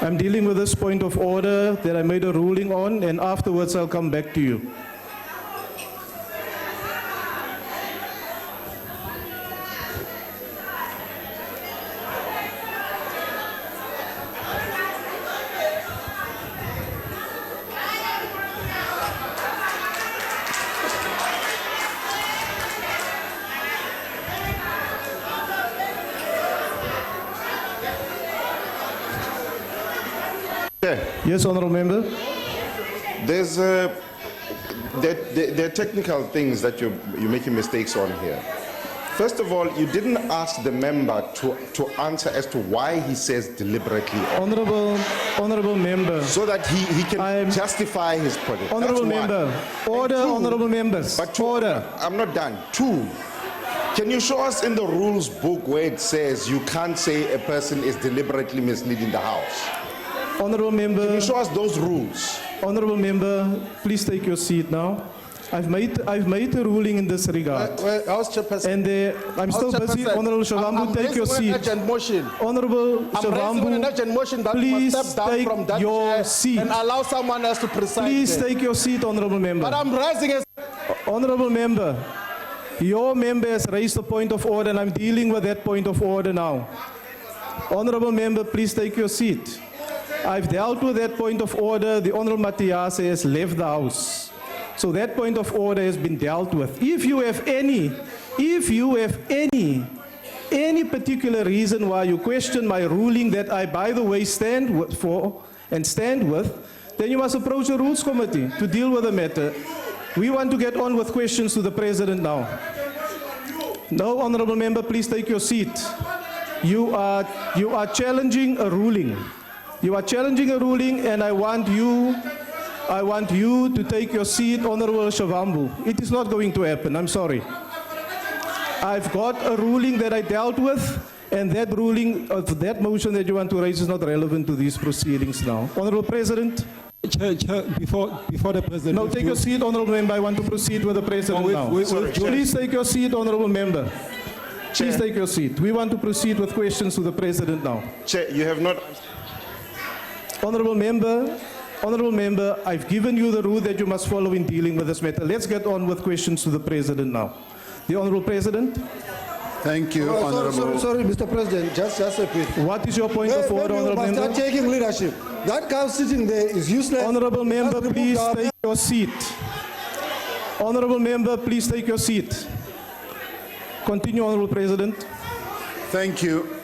I'm dealing with this point of order that I made a ruling on, and afterwards I'll come back to you. Yes, honorable member. There's there are technical things that you're making mistakes on here. First of all, you didn't ask the member to answer as to why he says deliberately. Honorable member. So that he can justify his point. Honorable That's one. member. Order, And two, honorable members. But two, Order. I'm not done. Two, can you show us in the rules book where it says you can't say a person is deliberately misleading the house? Honorable member. Can you show us those rules? Honorable member, please take your seat now. I've made a ruling in this regard. House Chairperson. And I'm still House busy. Chairperson, Honorable Shavambu, I'm take your raising an seat. urgent motion. Honorable I'm raising an Shavambu, urgent motion that you please must step down take from that your chair seat. and allow someone else to preside. Please there. take your seat, Honorable Member. But I'm raising a... Honorable Member, your member has raised a point of order and I'm dealing with that point of order now. Honorable Member, please take your seat. I've dealt with that point of order. The Honorable Matiase has left the House. So that point of order has been dealt with. If you have any particular reason why you question my ruling that I, by the way, stand with, then you must approach the Rules Committee to deal with the matter. We want to get on with questions to the President now. No, Honorable Member, please take your seat. You are challenging a ruling. You are challenging a ruling, and I want you to take your seat, Honorable Shavambu. It is not going to happen. I'm sorry. I've got a ruling that I dealt with, and that ruling, that motion that you want to raise is not relevant to these proceedings now. Honorable President. Chair, before the President... No, take your seat, Honorable Member. I want to proceed with the President now. Please take your seat, Honorable Member. Please take your seat. We want to proceed with questions to the President now. Chair, you have not... Honorable Member, I've given you the rule that you must follow in dealing with this matter. Let's get on with questions to the President now. The Honorable President. Thank you, Honorable. Sorry, Mr. President, just a bit. What is your point of order, Honorable Member? Start taking leadership. That guy sitting there is useless. Honorable Member, please take your seat. Honorable Member, please take your seat. Continue, Honorable President. Thank you.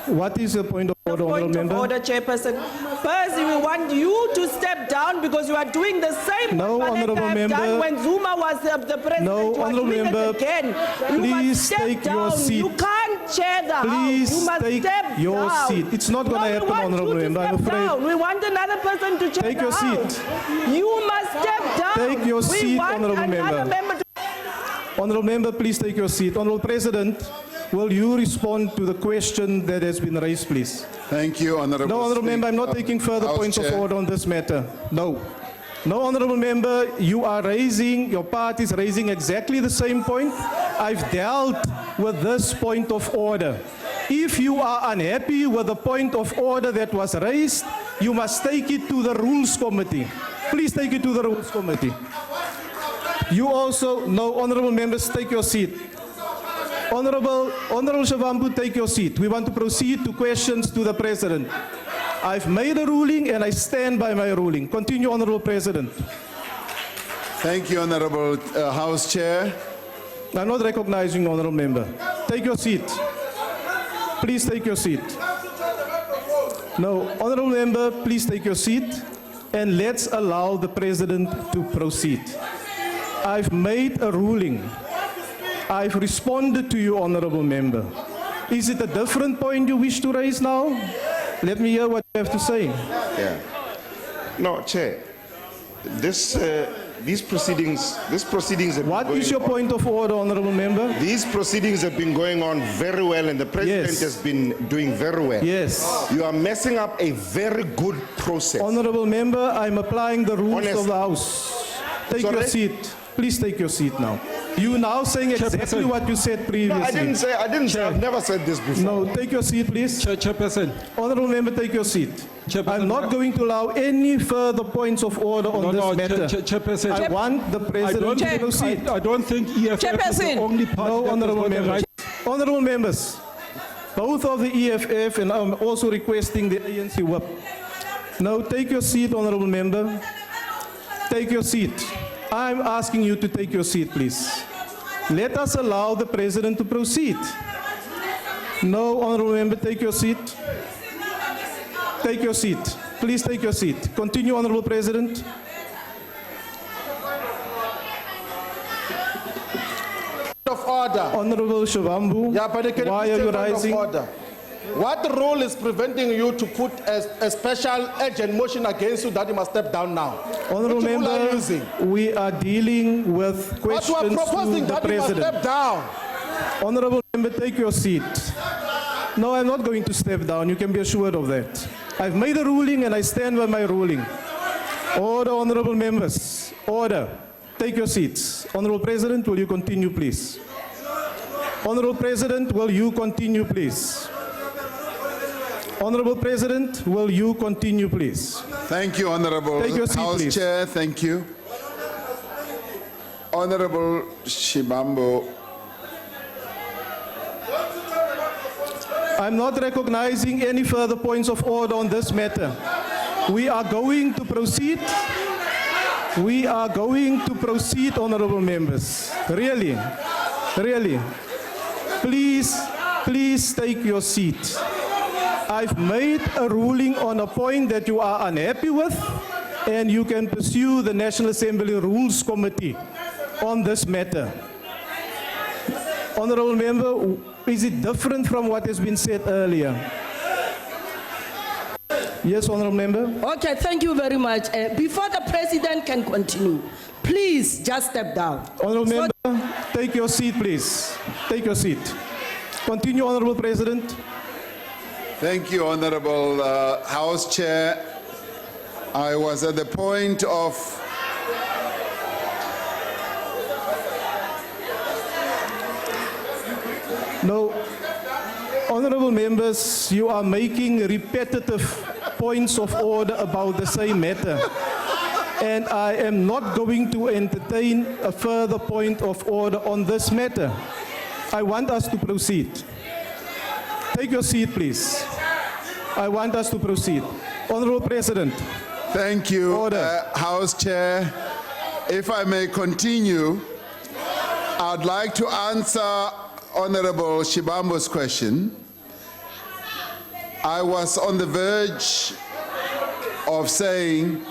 What is the point of order, Honorable Member? Order, Chairperson. First, we want you to step down because you are doing the same No, what Honorable Maleka have Member. done when Zuma was the president. No, You are Honorable doing it Member. again. You Please must step take your down. seat. You can't chair the House. Please You must take step your down. seat. It's not going to happen, Honorable Member, I'm afraid. We want another person to chair Take the your House. seat. You must step down. Take your We seat, want Honorable another Member. member to Honorable Member, please take your seat. Honorable President, will you respond to the question that has been raised, please? Thank you, Honorable. No, Honorable Member, I'm not taking further House points of Chair. order on this matter. No. No, Honorable Member, your party is raising exactly the same point. I've dealt with this point of order. If you are unhappy with the point of order that was raised, you must take it to the Rules Committee. Please take it to the Rules Committee. You also, no, Honorable Members, take your seat. Honorable Shavambu, take your seat. We want to proceed to questions to the President. I've made a ruling and I stand by my ruling. Continue, Honorable President. Thank you, Honorable House Chair. I'm not recognizing Honorable Member. Take your seat. Please take your seat. No, Honorable Member, please take your seat and let's allow the President to proceed. I've made a ruling. I've responded to you, Honorable Member. Is it a different point you wish to raise now? Let me hear what you have to say. Yeah. No, Chair. These proceedings have What been is your going point of order, Honorable Member? on. These proceedings have been going on very well, and the President Yes. has been doing very well. Yes. You are messing up a very good process. Honorable Member, I'm applying the rules Honest. of the House. Take your Sorry? seat. Please take your seat now. You now saying exactly what you said previously. No, I didn't say. I've never said this before. No, take your seat, please. Chairperson. Honorable Member, take your seat. I'm not going to allow any further points of order on this matter. Chairperson. I want the President to proceed. I don't think EFF is the only party No, that has Honorable got the Members. right. Honorable Members, both of the EFF and I'm also requesting the ANC whip. Now take your seat, Honorable Member. Take your seat. I'm asking you to take your seat, please. Let us allow the President to proceed. No, Honorable Member, take your seat. Take your seat. Please take your seat. Continue, Honorable President. of order. Honorable Shavambu, Yeah, but can why you are you point of rising? order? What rule is preventing you to put a special urgent motion against you that you must step down now? Honorable Which rule are you Member, using? we are dealing with But questions you are to proposing the that you must President. step down. Honorable Member, take your seat. No, I'm not going to step down. You can be assured of that. I've made a ruling and I stand by my ruling. Order, honorable members. Order. Take your seats. Honorable President, will you continue, please? Honorable President, will you continue, please? Honorable President, will you continue, please? Thank you, Honorable Take your seat, House please. Chair. Thank you. Honorable Shibambo. I'm not recognizing any further points of order on this matter. We are going to proceed. We are going to proceed, honorable members. Really, really. Please take your seat. I've made a ruling on a point that you are unhappy with, and you can pursue the National Assembly Rules Committee on this matter. Honorable member, is it different from what has been said earlier? Yes, honorable member. Okay, thank you very much. Before the president can continue, please just step down. Honorable member, take your seat, please. Take your seat. Continue, honorable president. Thank you, Honorable House Chair. I was at the point of No, honorable members, you are making repetitive points of order about the same matter. And I am not going to entertain a further point of order on this matter. I want us to proceed. Take your seat, please. I want us to proceed. Honorable President. Thank you, House Chair. If I may continue, I'd like to answer Honorable Shibambo's question. I was on the verge of saying,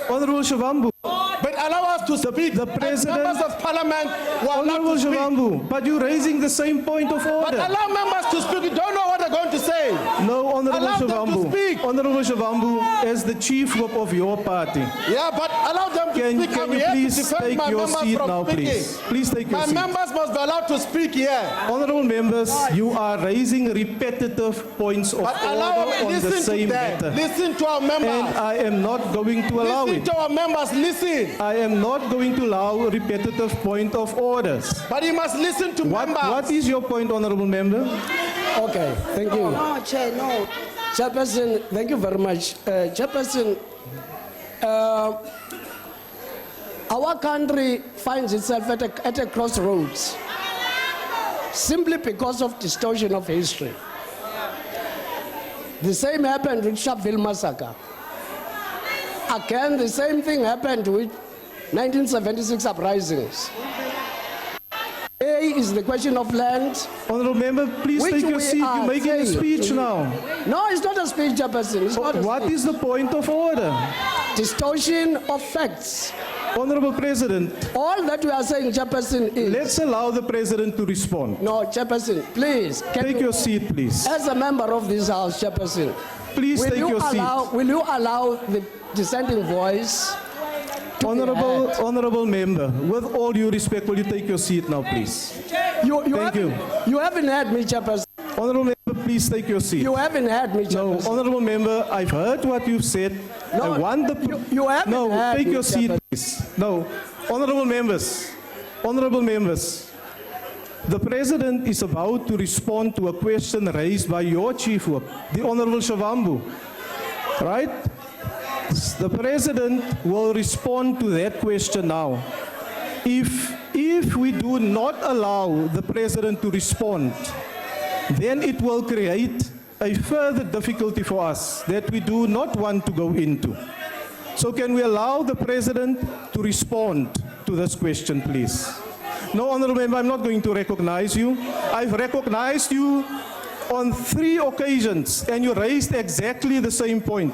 Honorable Shivambu, But allow us to speak. the president, Members of Parliament were Honorable allowed to speak. Shivambu, but you're raising the same point of But order. allow members to speak. You don't know what they're going to say. No, Honorable Allow them to Shivambu. speak. Honorable Shivambu, as the chief whip of your party, Yeah, but allow them to speak. can I'm you here to please defend take my your members seat from now, speaking. please? Please take your My seat. members must be allowed to speak here. Honorable members, you are raising repetitive points of But order allow me, on the listen same to them. matter. Listen to our members. And I am not going to allow Listen it. to our members. Listen. I am not going to allow repetitive point of orders. But you must listen to members. What is your point, honorable member? Okay, thank you. No, Chair, no. Chairperson, thank you very much. Chairperson, our country finds itself at a crossroads simply because of distortion of history. The same happened with Sharpeville massacre. Again, the same thing happened with 1976 uprisings. A is the question of land. Honorable member, please which take your we seat. You're are making a saying- speech now. No, it's not a speech, Chairperson. It's not a What speech. is the point of order? Distortion of facts. Honorable President. All that we are saying, Chairperson, is... Let's allow the President to respond. No, Chairperson, please. Take your seat, please. As a member of this House, Chairperson, Please take your seat. Will you allow the dissenting voice to be heard? Honorable member, with all due respect, will you take your seat now, please? Thank you. You haven't heard me, Chairperson. Honorable member, please take your seat. You haven't heard me, Chairperson. No, honorable member, I've heard what you've said. No, I want the... you haven't No, heard take me, your seat, Chairperson. please. No, honorable members, the President is about to respond to a question raised by your chief whip, the Honorable Shivambu, right? The President will respond to that question now. If we do not allow the President to respond, then it will create a further difficulty for us that we do not want to go into. So can we allow the President to respond to this question, please? No, honorable member, I'm not going to recognize you. I've recognized you on 3 occasions, and you raised exactly the same point.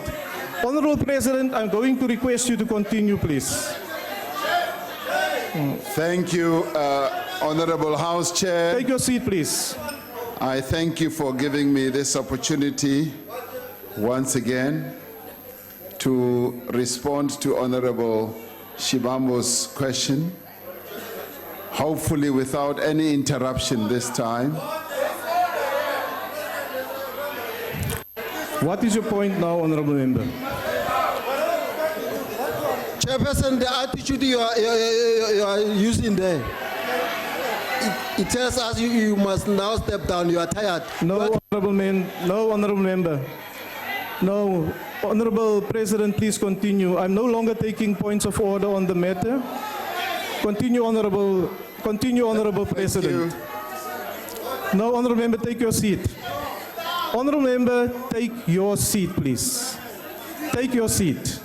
Honorable President, I'm going to request you to continue, please. Thank you, Honorable House Chair. Take your seat, please. I thank you for giving me this opportunity once again to respond to Honorable Shibambo's question, hopefully without any interruption this time. What is your point now, honorable member? Chairperson, the attitude you are using there, it tells us you must now step down. You are tired. No, honorable member. No, Honorable President, please continue. I'm no longer taking points of order on the matter. Continue, Honorable President. No, Honorable Member, take your seat. Honorable Member, take your seat, please. Take your seat.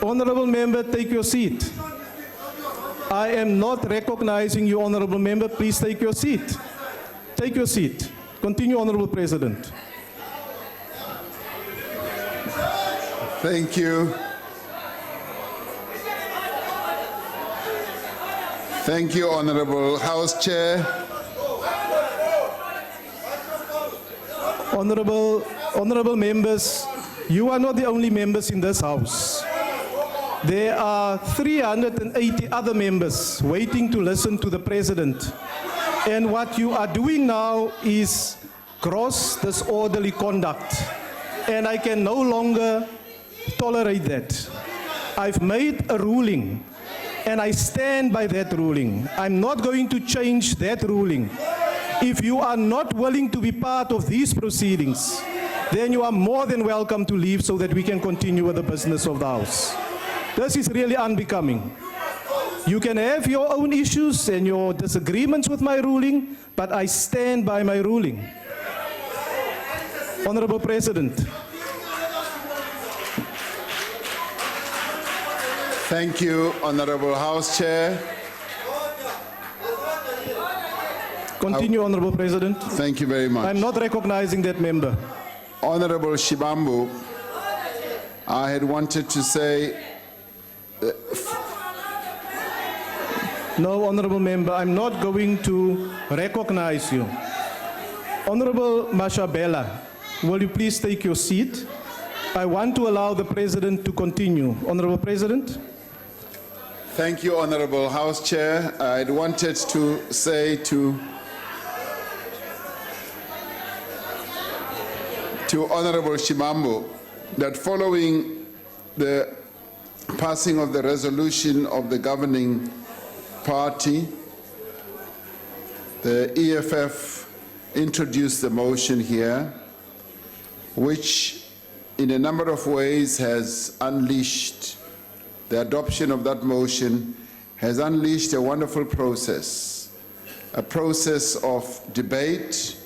Honorable Member, take your seat. I am not recognizing you, Honorable Member. Please take your seat. Take your seat. Continue, Honorable President. Thank you. Thank you, Honorable House Chair. Honorable members, you are not the only members in this House. There are 380 other members waiting to listen to the President. And what you are doing now is gross disorderly conduct. And I can no longer tolerate that. I've made a ruling, and I stand by that ruling. I'm not going to change that ruling. If you are not willing to be part of these proceedings, then you are more than welcome to leave so that we can continue with the business of the House. This is really unbecoming. You can have your own issues and your disagreements with my ruling, but I stand by my ruling. Honorable President. Thank you, Honorable House Chair. Continue, Honorable President. Thank you very much. I'm not recognizing that member. Honorable Shibambu, I had wanted to say... No, Honorable Member, I'm not going to recognize you. Honorable Mashabela, will you please take your seat? I want to allow the President to continue. Honorable President. Thank you, Honorable House Chair. I'd wanted to say to Honorable Shibambu that following the passing of the resolution of the governing party, the EFF introduced the motion here, which in a number of ways has unleashed, the adoption of that motion has unleashed a wonderful process, a process of debate,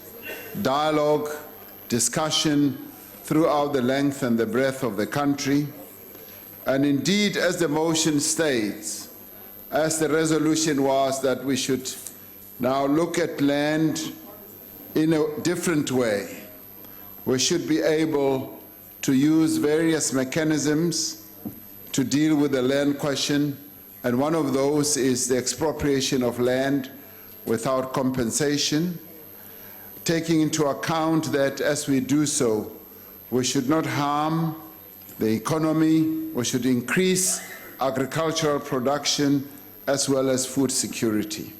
dialogue, discussion throughout the length and the breadth of the country. And indeed, as the motion states, as the resolution was, that we should now look at land in a different way. We should be able to use various mechanisms to deal with the land question, and one of those is the expropriation of land without compensation, taking into account that as we do so, we should not harm the economy, we should increase agricultural production as well as food security.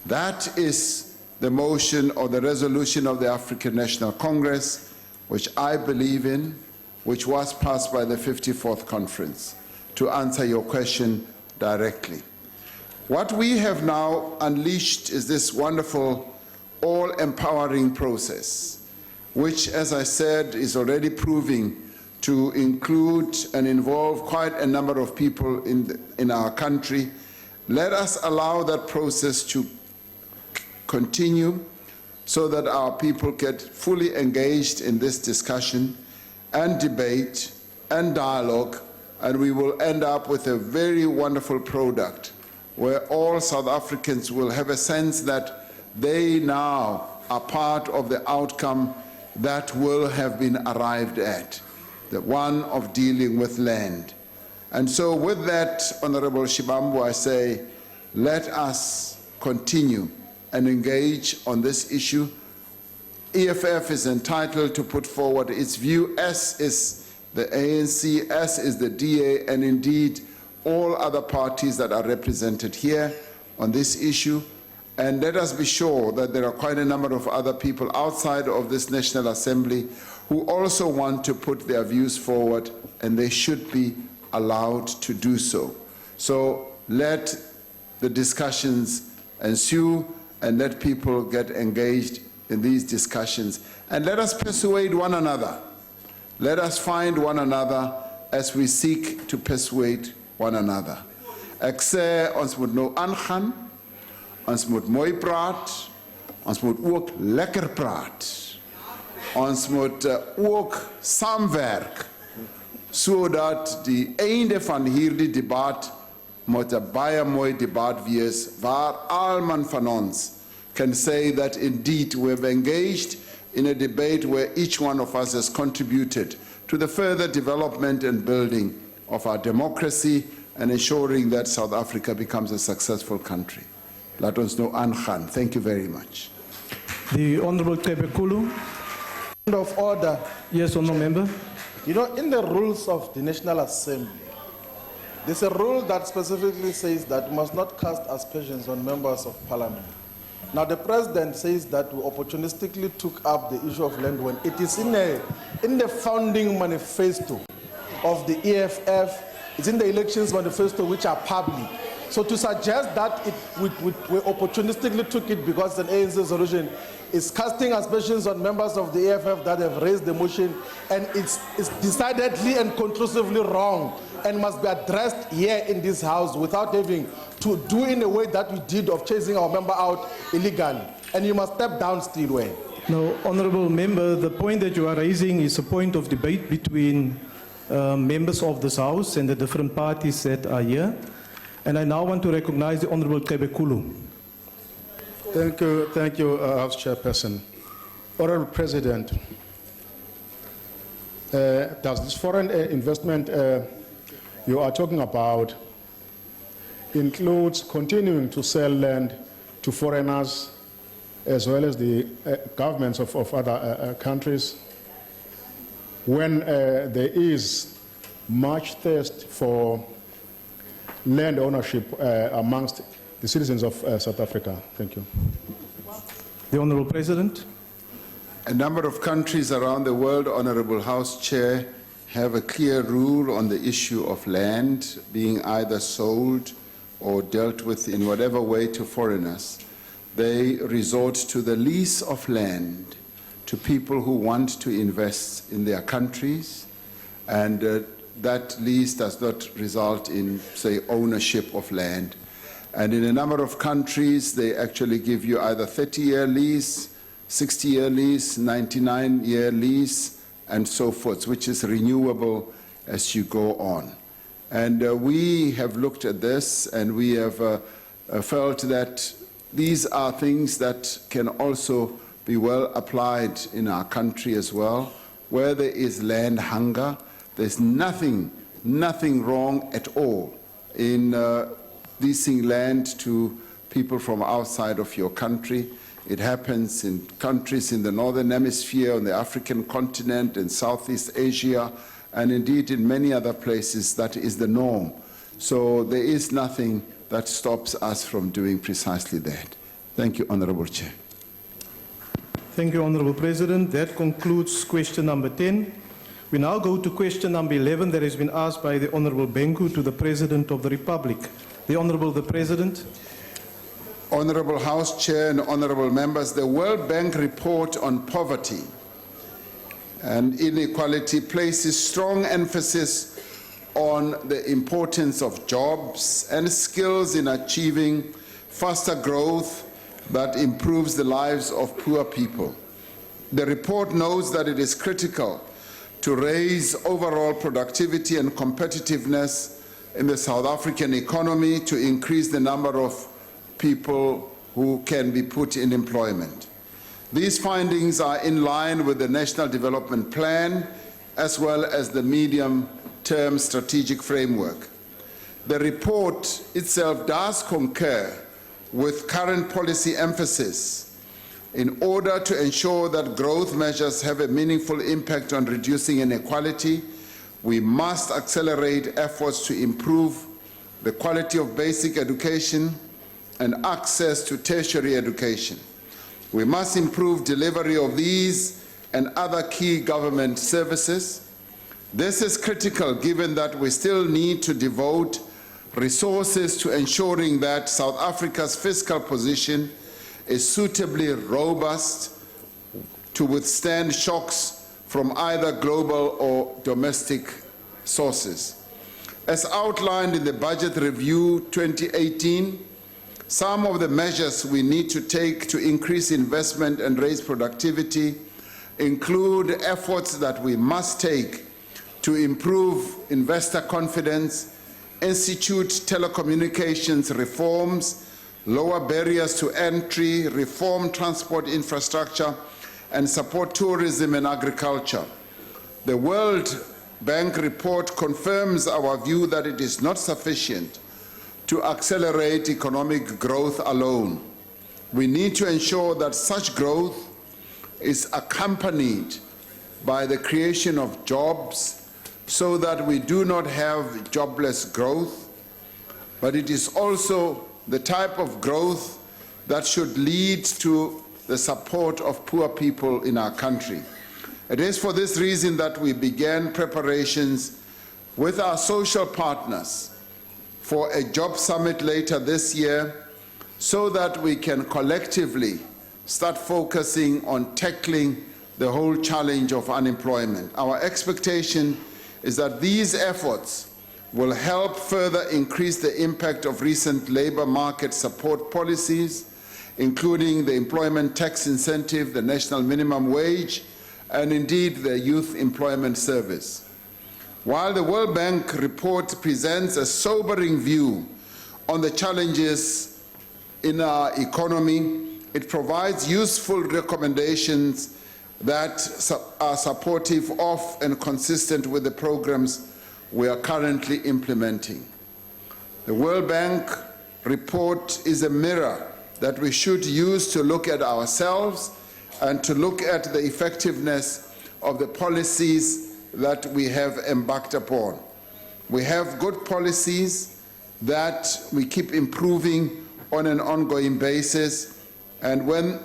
That is the motion or the resolution of the African National Congress, which I believe in, which was passed by the 54th Conference, to answer your question directly. What we have now unleashed is this wonderful, all-empowering process, which, as I said, is already proving to include and involve quite a number of people in our country. Let us allow that process to continue so that our people get fully engaged in this discussion and debate and dialogue, and we will end up with a very wonderful product where all South Africans will have a sense that they now are part of the outcome that will have been arrived at, the one of dealing with land. And so with that, Honorable Shibambu, I say, let us continue and engage on this issue. EFF is entitled to put forward its view, as is the ANC, as is the DA, and indeed all other parties that are represented here on this issue. And let us be sure that there are quite a number of other people outside of this National Assembly who also want to put their views forward, and they should be allowed to do so. So let the discussions ensue and let people get engaged in these discussions. And let us persuade one another. Let us find one another as we seek to persuade one another. Ek sê ons moet nou aangaan, ons moet mooi praat, ons moet ook lekker praat. Ons moet ook saamwerk sodat die einde van hierdie debat moet 'n baie mooi debat wees waar almal van ons can say that indeed we've engaged in a debate where each one of us has contributed to the further development and building of our democracy and ensuring that South Africa becomes a successful country. Laat ons nou aangaan. Thank you very much. The Honourable Tebekulu. Point of order. Yes, Honourable Member. You know, in the rules of the National Assembly, there's a rule that specifically says that we must not cast aspersions on members of parliament. Now, the president says that we opportunistically took up the issue of land when it is in the founding manifesto of the EFF, it's in the elections manifesto which are public. So to suggest that we opportunistically took it because an ANC resolution is casting aspersions on members of the EFF that have raised the motion, and it's decidedly and conclusively wrong and must be addressed here in this house without having to do in a way that we did of chasing our member out illegally. And you must step down, Steelway. No, Honourable Member, the point that you are raising is a point of debate between members of this House and the different parties that are here. And I now want to recognize the Honourable Tebekulu. Thank you, House Chairperson. Honourable President, does this foreign investment you are talking about includes continuing to sell land to foreigners as well as the governments of other countries when there is much thirst for land ownership amongst the citizens of South Africa? Thank you. The Honourable President. A number of countries around the world, Honourable House Chair, have a clear rule on the issue of land being either sold or dealt with in whatever way to foreigners. They resort to the lease of land to people who want to invest in their countries, and that lease does not result in, say, ownership of land. And in a number of countries, they actually give you either 30-year lease, 60-year lease, 99-year lease, and so forth, which is renewable as you go on. And we have looked at this, and we have felt that these are things that can also be well applied in our country as well. Where there is land hunger, there's nothing wrong at all in leasing land to people from outside of your country. It happens in countries in the Northern Hemisphere, on the African continent, in Southeast Asia, and indeed in many other places that is the norm. So there is nothing that stops us from doing precisely that. Thank you, Honourable Chair. Thank you, Honourable President. That concludes question number 10. We now go to question number 11 that has been asked by the Honourable Benku to the President of the Republic. The Honourable the President. Honourable House Chair and honourable members, the World Bank report on poverty and inequality places strong emphasis on the importance of jobs and skills in achieving faster growth that improves the lives of poor people. The report notes that it is critical to raise overall productivity and competitiveness in the South African economy to increase the number of people who can be put in employment. These findings are in line with the National Development Plan as well as the medium-term strategic framework. The report itself does concur with current policy emphasis in order to ensure that growth measures have a meaningful impact on reducing inequality. We must accelerate efforts to improve the quality of basic education and access to tertiary education. We must improve delivery of these and other key government services. This is critical given that we still need to devote resources to ensuring that South Africa's fiscal position is suitably robust to withstand shocks from either global or domestic sources. As outlined in the Budget Review 2018, some of the measures we need to take to increase investment and raise productivity include efforts that we must take to improve investor confidence, institute telecommunications reforms, lower barriers to entry, reform transport infrastructure, and support tourism and agriculture. The World Bank report confirms our view that it is not sufficient to accelerate economic growth alone. We need to ensure that such growth is accompanied by the creation of jobs so that we do not have jobless growth, but it is also the type of growth that should lead to the support of poor people in our country. It is for this reason that we began preparations with our social partners for a job summit later this year so that we can collectively start focusing on tackling the whole challenge of unemployment. Our expectation is that these efforts will help further increase the impact of recent labor market support policies, including the employment tax incentive, the national minimum wage, and indeed the youth employment service. While the World Bank report presents a sobering view on the challenges in our economy, it provides useful recommendations that are supportive of and consistent with the programs we are currently implementing. The World Bank report is a mirror that we should use to look at ourselves and to look at the effectiveness of the policies that we have embarked upon. We have good policies that we keep improving on an ongoing basis, and when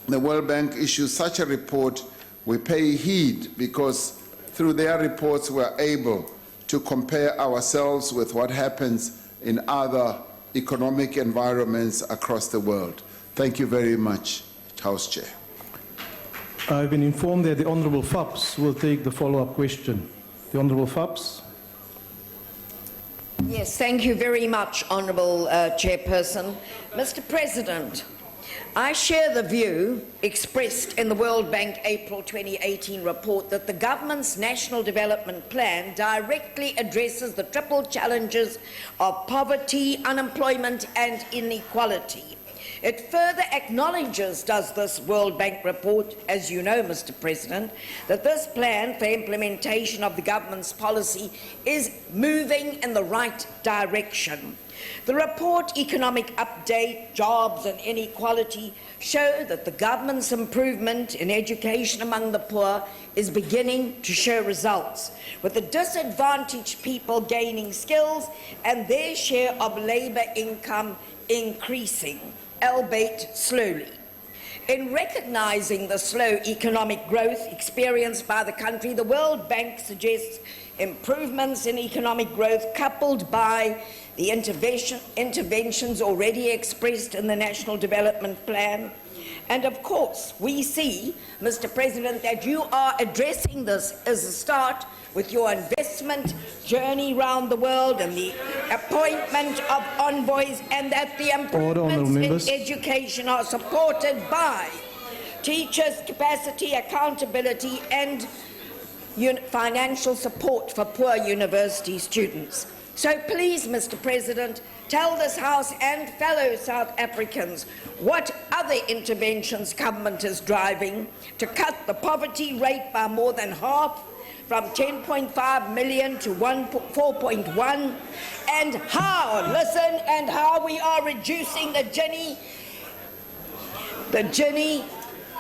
the World Bank issues such a report, we pay heed because through their reports we're able to compare ourselves with what happens in other economic environments across the world. Thank you very much, House Chair. I've been informed that the Honourable Phelps will take the follow-up question. The Honourable Phelps. Yes, thank you very much, Honourable Chairperson. Mr. President, I share the view expressed in the World Bank April 2018 report that the government's National Development Plan directly addresses the triple challenges of poverty, unemployment and inequality. It further acknowledges, does this World Bank report, as you know, Mr. President, that this plan for implementation of the government's policy is moving in the right direction. The report, Economic Update, Jobs and Inequality, show that the government's improvement in education among the poor is beginning to show results, with the disadvantaged people gaining skills and their share of labour income increasing, albeit slowly. In recognising the slow economic growth experienced by the country, the World Bank suggests improvements in economic growth coupled by the interventions already expressed in the National Development Plan. And of course, we see, Mr. President, that you are addressing this as a start with your investment journey around the world and the appointment of envoys, and that the improvements in education are supported by teachers' capacity, accountability and financial support for poor university students. So please, Mr. President, tell this House and fellow South Africans what other interventions government is driving to cut the poverty rate by more than half, from 10.5 million to 4.1, and how we are reducing the Gini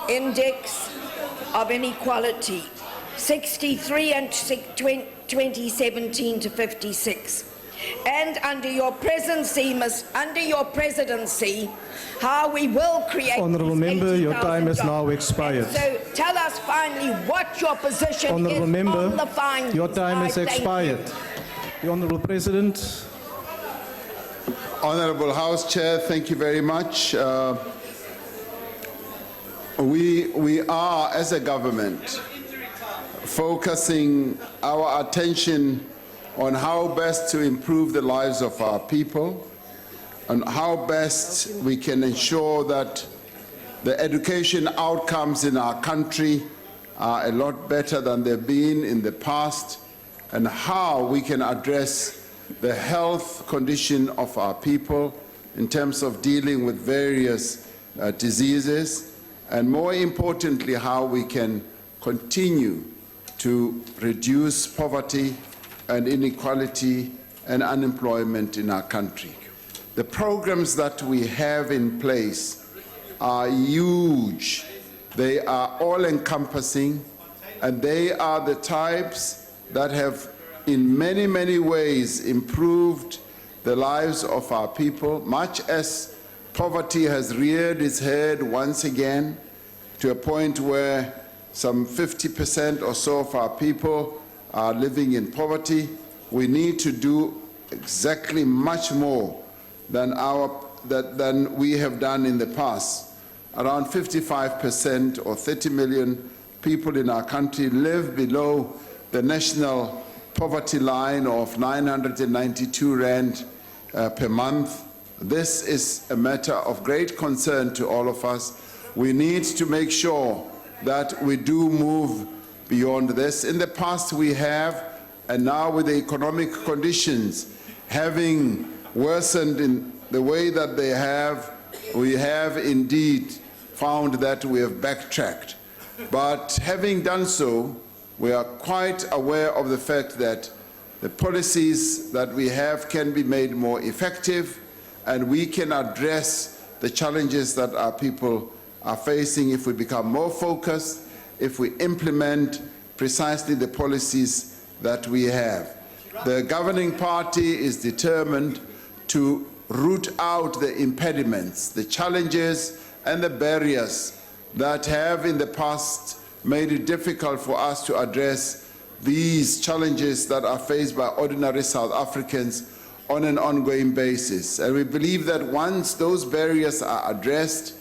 index of inequality, 63 in 2017 to 56. and under your presidency, how we will create. Honourable these Member, your 80,000 time has jobs. now expired. So tell us finally what your position Honourable is Member, on the findings. your time has I thank you. expired. The Honourable President. Honourable House Chair, thank you very much. We are, as a government, focusing our attention on how best to improve the lives of our people, and how best we can ensure that the education outcomes in our country are a lot better than they've been in the past, and how we can address the health condition of our people in terms of dealing with various diseases, and more importantly, how we can continue to reduce poverty and inequality and unemployment in our country. The programs that we have in place are huge. They are all-encompassing, and they are the types that have in many, many ways improved the lives of our people, much as poverty has reared its head once again to a point where some 50% or so of our people are living in poverty. We need to do exactly much more than we have done in the past. Around 55% or 30 million people in our country live below the national poverty line of 992 rand per month. This is a matter of great concern to all of us. We need to make sure that we do move beyond this. In the past we have, and now with the economic conditions having worsened in the way that they have, we have indeed found that we have backtracked. But having done so, we are quite aware of the fact that the policies that we have can be made more effective, and we can address the challenges that our people are facing if we become more focused, if we implement precisely the policies that we have. The governing party is determined to root out the impediments, the challenges and the barriers that have in the past made it difficult for us to address these challenges that are faced by ordinary South Africans on an ongoing basis. And we believe that once those barriers are addressed,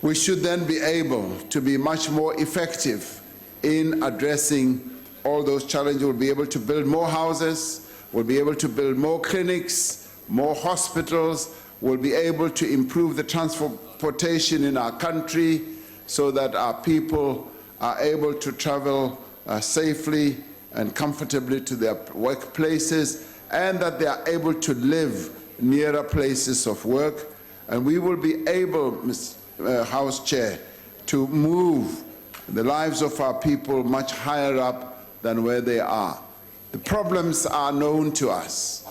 we should then be able to be much more effective in addressing all those challenges. We'll be able to build more houses, we'll be able to build more clinics, more hospitals, we'll be able to improve the transportation in our country so that our people are able to travel safely and comfortably to their workplaces, and that they are able to live nearer places of work. And we will be able, Mr. House Chair, to move the lives of our people much higher up than where they are. The problems are known to us.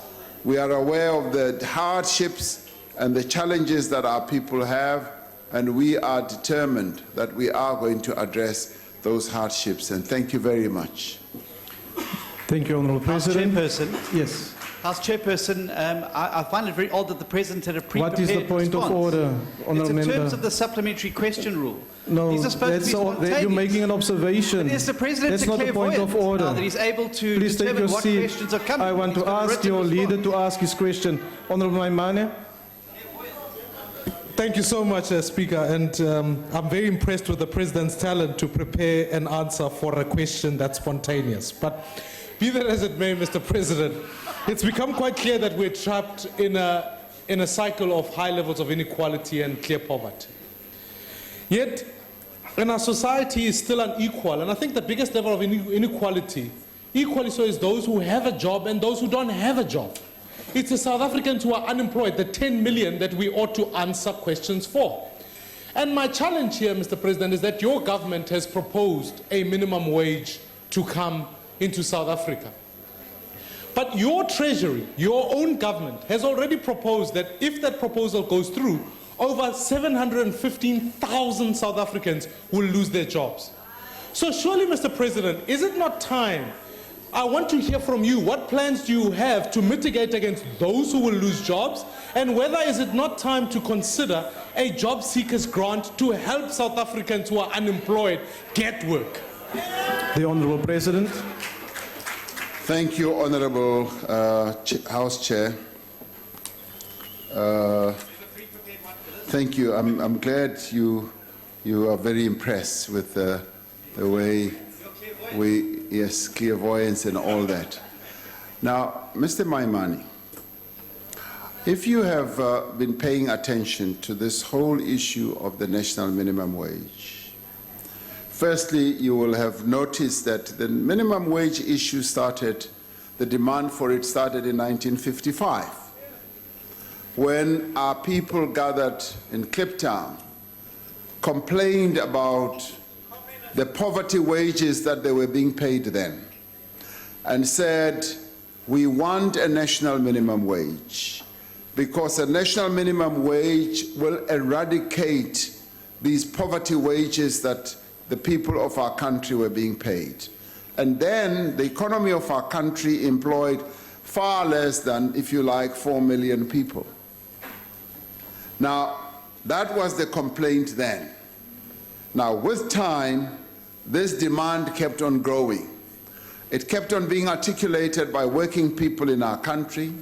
We are aware of the hardships and the challenges that our people have, and we are determined that we are going to address those hardships. And thank you very much. Thank you, Honourable President. House Chairperson. Yes. House Chairperson, I find it very odd that the President had a pre-prepared What is the point response. of order, Honourable It's in Member? terms of the supplementary question rule. No, These are supposed to that's be all, spontaneous. you're making an observation. But is the President That's not the point of clairvoyant order. now that he's able to Please take determine your what seat. questions are coming? I want He's to got a ask written your response. leader to ask his question. Honourable Maimane. Thank you so much, Speaker. And I'm very impressed with the President's talent to prepare an answer for a question that's spontaneous. But be that as it may, Mr. President, it's become quite clear that we're trapped in a cycle of high levels of inequality and clear poverty. Yet, and our society is still unequal, and I think the biggest level of inequality, equally so, is those who have a job and those who don't have a job. It's the South Africans who are unemployed, the 10 million that we ought to answer questions for. And my challenge here, Mr. President, is that your government has proposed a minimum wage to come into South Africa. But your Treasury, your own government, has already proposed that if that proposal goes through, over 715,000 South Africans will lose their jobs. So surely, Mr. President, is it not time I want to hear from you. What plans do you have to mitigate against those who will lose jobs? And whether is it not time to consider a job seekers grant to help South Africans who are unemployed get work? The Honourable President. Thank you, Honourable House Chair. Thank you. I'm glad you are very impressed with the way yes, clairvoyance and all that. Now, Mr. Maimane, if you have been paying attention to this whole issue of the national minimum wage, firstly, you will have noticed that the minimum wage issue the demand for it started in 1955, when our people gathered in Kliptown, complained about the poverty wages that they were being paid then, and said, we want a national minimum wage, because a national minimum wage will eradicate these poverty wages that the people of our country were being paid. And then the economy of our country employed far less than, if you like, 4 million people. Now, that was the complaint then. Now, with time, this demand kept on growing. It kept on being articulated by working people in our country.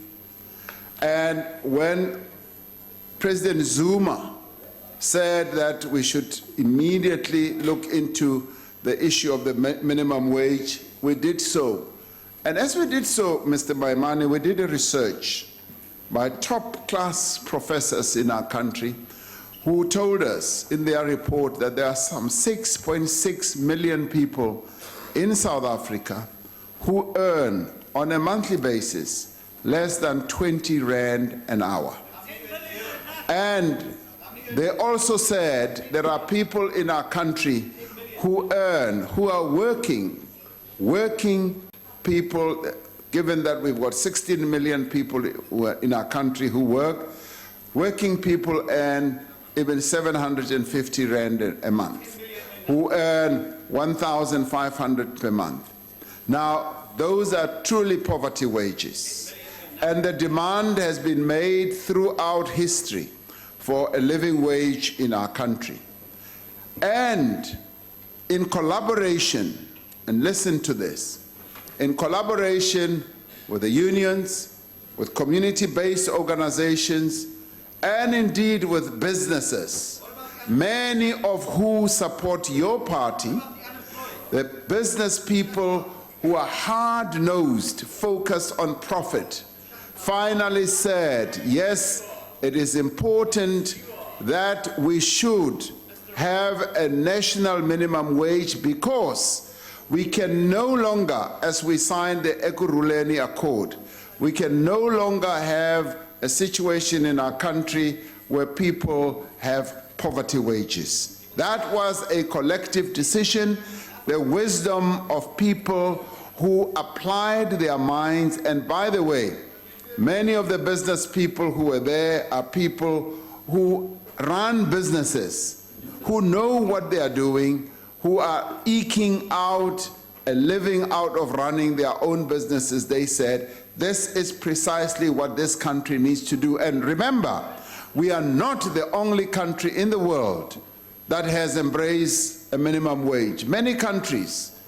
And when President Zuma said that we should immediately look into the issue of the minimum wage, we did so. And as we did so, Mr. Maimane, we did a research by top-class professors in our country who told us in their report that there are some 6.6 million people in South Africa who earn, on a monthly basis, less than 20 rand an hour. And they also said there are people in our country who are working people, given that we've got 16 million people who are in our country who work, working people earn even 750 rand a month, who earn 1,500 per month. Now, those are truly poverty wages. And the demand has been made throughout history for a living wage in our country. And in collaboration, and listen to this, in collaboration with the unions, with community-based organizations, and indeed with businesses, many of who support your party, the business people who are hard-nosed, focused on profit, finally said, yes, it is important that we should have a national minimum wage, because we can no longer, as we signed the Ekurhuleni Accord, we can no longer have a situation in our country where people have poverty wages. That was a collective decision, the wisdom of people who applied their minds. And by the way, many of the business people who were there are people who run businesses, who know what they are doing, who are eking out a living out of running their own businesses. They said, this is precisely what this country needs to do. And remember, we are not the only country in the world that has embraced a minimum wage. Many countries,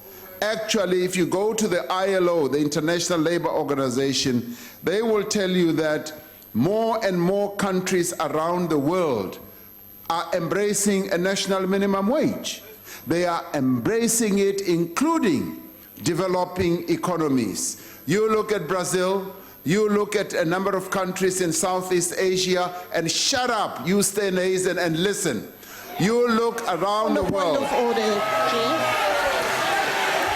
actually, if you go to the ILO, the International Labour Organization, they will tell you that more and more countries around the world are embracing a national minimum wage. They are embracing it, including developing economies. You look at Brazil, you look at a number of countries in Southeast Asia, and shut up, you stay nazen and listen. You look around the world.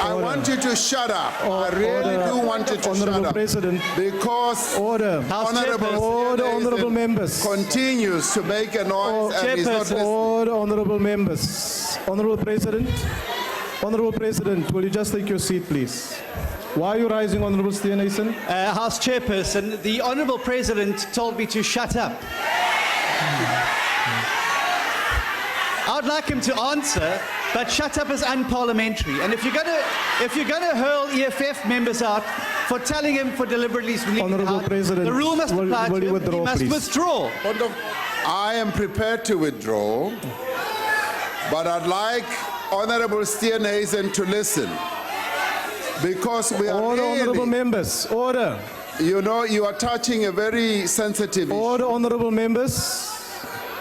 I want you to shut up. I really do want you to shut up. President. Because Honourable members. continues to make a noise and is not listening. Honourable members. Honourable President, will you just take your seat, please? Why are you rising, Honourable Steenhuisen? House Chairperson, the Honourable President told me to shut up. I'd like him to answer, but shut up is unparliamentary. And if you're going to hurl EFF members out for telling him for deliberately leaving Honourable out, President, the rule must apply will to you him. He withdraw, must please? withdraw. I am prepared to withdraw, but I'd like Honorable Steenhuisen to listen, because we are Order, honourable really, members. Order. you know, you are touching a very sensitive issue. Order, honourable members.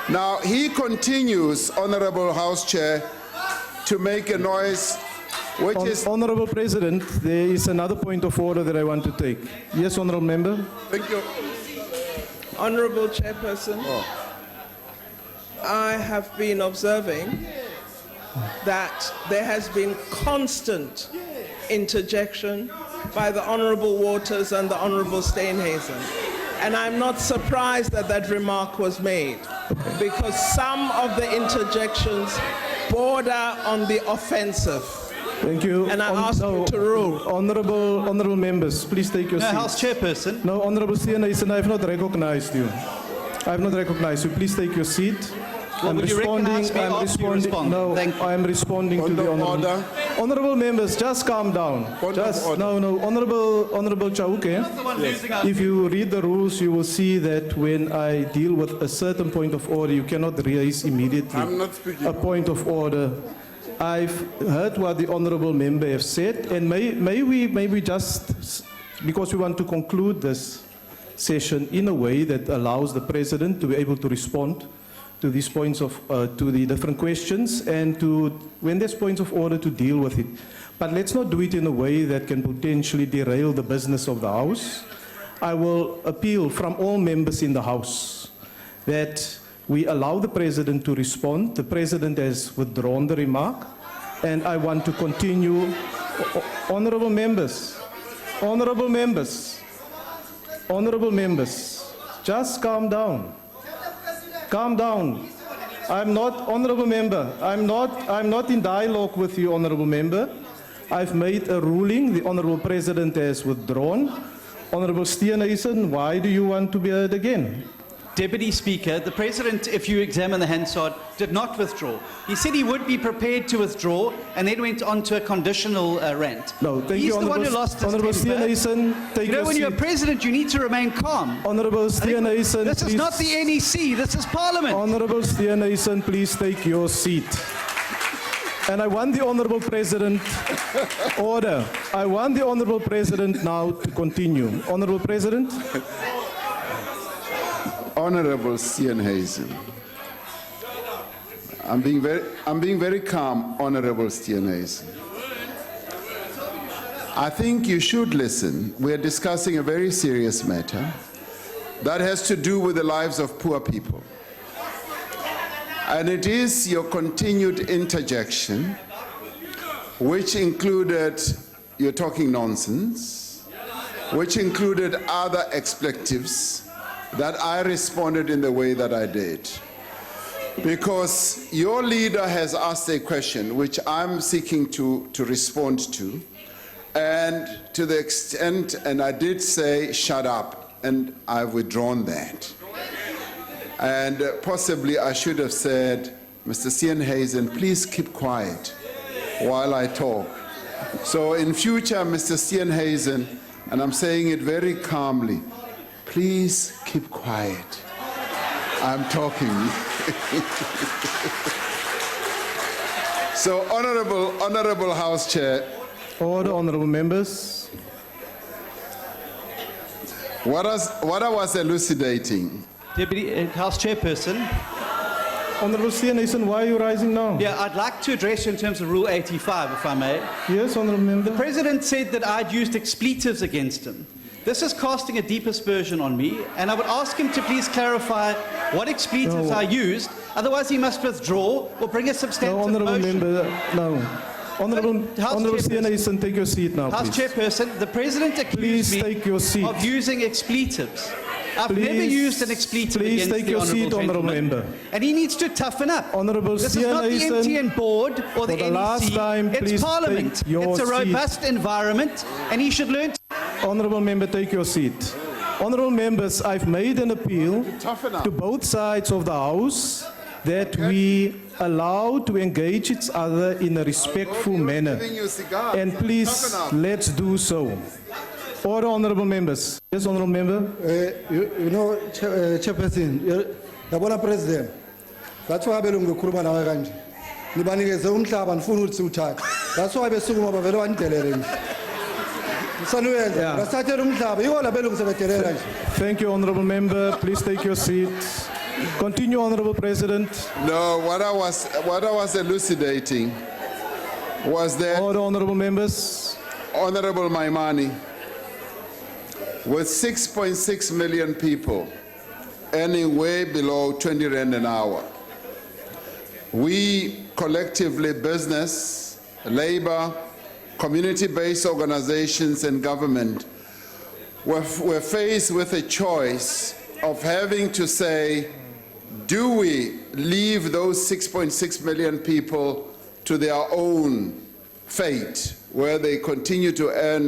Now, he continues, Honorable House Chair, to make a noise, which is... Honourable President, there is another point of order that I want to take. Yes, honourable member. Thank you. Honourable Chairperson, I have been observing that there has been constant interjection by the Honourable Waters and the Honourable Steenhuisen. And I'm not surprised that that remark was made, because some of the interjections border on the offensive. Thank you. And I ask you to rule. Honourable members, please take your seats. House Chairperson. No, Honourable Steenhuisen, I have not recognized you. I have not recognized you. Please take your seat. Well, will you recognize me after you respond? No, I am responding to the honourable. Honourable members, just calm down. Honourable Chauke. If you read the rules, you will see that when I deal with a certain point of order, you cannot raise immediately I'm not speaking. a point of order. I've heard what the honourable member has said, and may we just, because we want to conclude this session in a way that allows the President to be able to respond to these points of, to the different questions, and to, when there's points of order, to deal with it. But let's not do it in a way that can potentially derail the business of the House. I will appeal from all members in the House that we allow the President to respond. The President has withdrawn the remark, and I want to continue. Honourable members, honourable members, honourable members, just calm down. Calm down. I'm not, honourable member, I'm not in dialogue with you, honourable member. I've made a ruling. The honourable President has withdrawn. Honourable Steenhuisen, why do you want to be heard again? Deputy Speaker, the President, if you examine the Hansard, did not withdraw. He said he would be prepared to withdraw, and then went on to a conditional rant. No, thank He's you, the one who Honourable lost his Honourable temper. Steenhuisen, take You know, your when you're a seat. President, you need to remain calm. Honourable Steenhuisen, This is not the NEC, this is Parliament. Honourable Steenhuisen, please take your seat. And I want the Honourable President, order. I want the Honourable President now to continue. Honourable President. Honourable Steenhuisen, I'm being very calm, Honourable Steenhuisen. I think you should listen. We're discussing a very serious matter that has to do with the lives of poor people. And it is your continued interjection, which included, you're talking nonsense, which included other expletives, that I responded in the way that I did. Because your leader has asked a question which I'm seeking to respond to, and to the extent, and I did say, shut up, and I've withdrawn that. And possibly I should have said, Mr. Steenhuisen, please keep quiet while I talk. So in future, Mr. Steenhuisen, and I'm saying it very calmly, please keep quiet. I'm talking. So, Honourable House Chair. Order, honourable members. What I was elucidating. Deputy House Chairperson. Honourable Steenhuisen, why are you rising now? Yeah, I'd like to address you in terms of Rule 85, if I may. Yes, honourable member. The President said that I'd used expletives against him. This is casting a deep aspersion on me, and I would ask him to please clarify what expletives I used. Otherwise, he must withdraw or bring a substantive Honourable motion. member, no. Honourable Steenhuisen, take your seat now, House please. Chairperson, the President accused me of using expletives. I've never used an expletive against the honourable member. And he needs to toughen up. Honourable This is not the MTN board or the NEC. It's Parliament. It's a robust environment, and he should learn. Honourable member, take your seat. Honourable members, I've made an appeal to both sides of the House that we allow to engage each other in a respectful manner. And please, let's do so. Order, honorable members. Yes, honorable member. You know, Chairperson, yabona President, that's why belungu khuluma nawe kanje. Nibanikeze umhlaba nifuna ukuthi uthathe. That's why besukuma bavele wandelele nje. Sanuyenza, basathethe umhlaba, yiwo la belungu sebedelela nje. Thank you, honorable member. Please take your seat. Continue, honorable President. No, what I was elucidating was that... Order, honorable members. Honorable Maimani, with 6.6 million people earning way below 20 rand an hour, we collectively, business, labor, community-based organizations and government were faced with a choice of having to say, do we leave those 6.6 million people to their own fate, where they continue to earn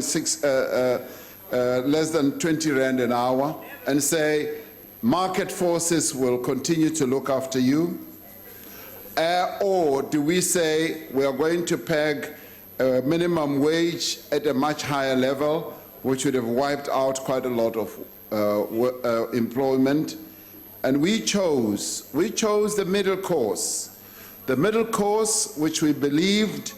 less than 20 rand an hour, and say, market forces will continue to look after you? Or do we say we are going to peg a minimum wage at a much higher level, which would have wiped out quite a lot of employment? And we chose the middle course. The middle course, which we believed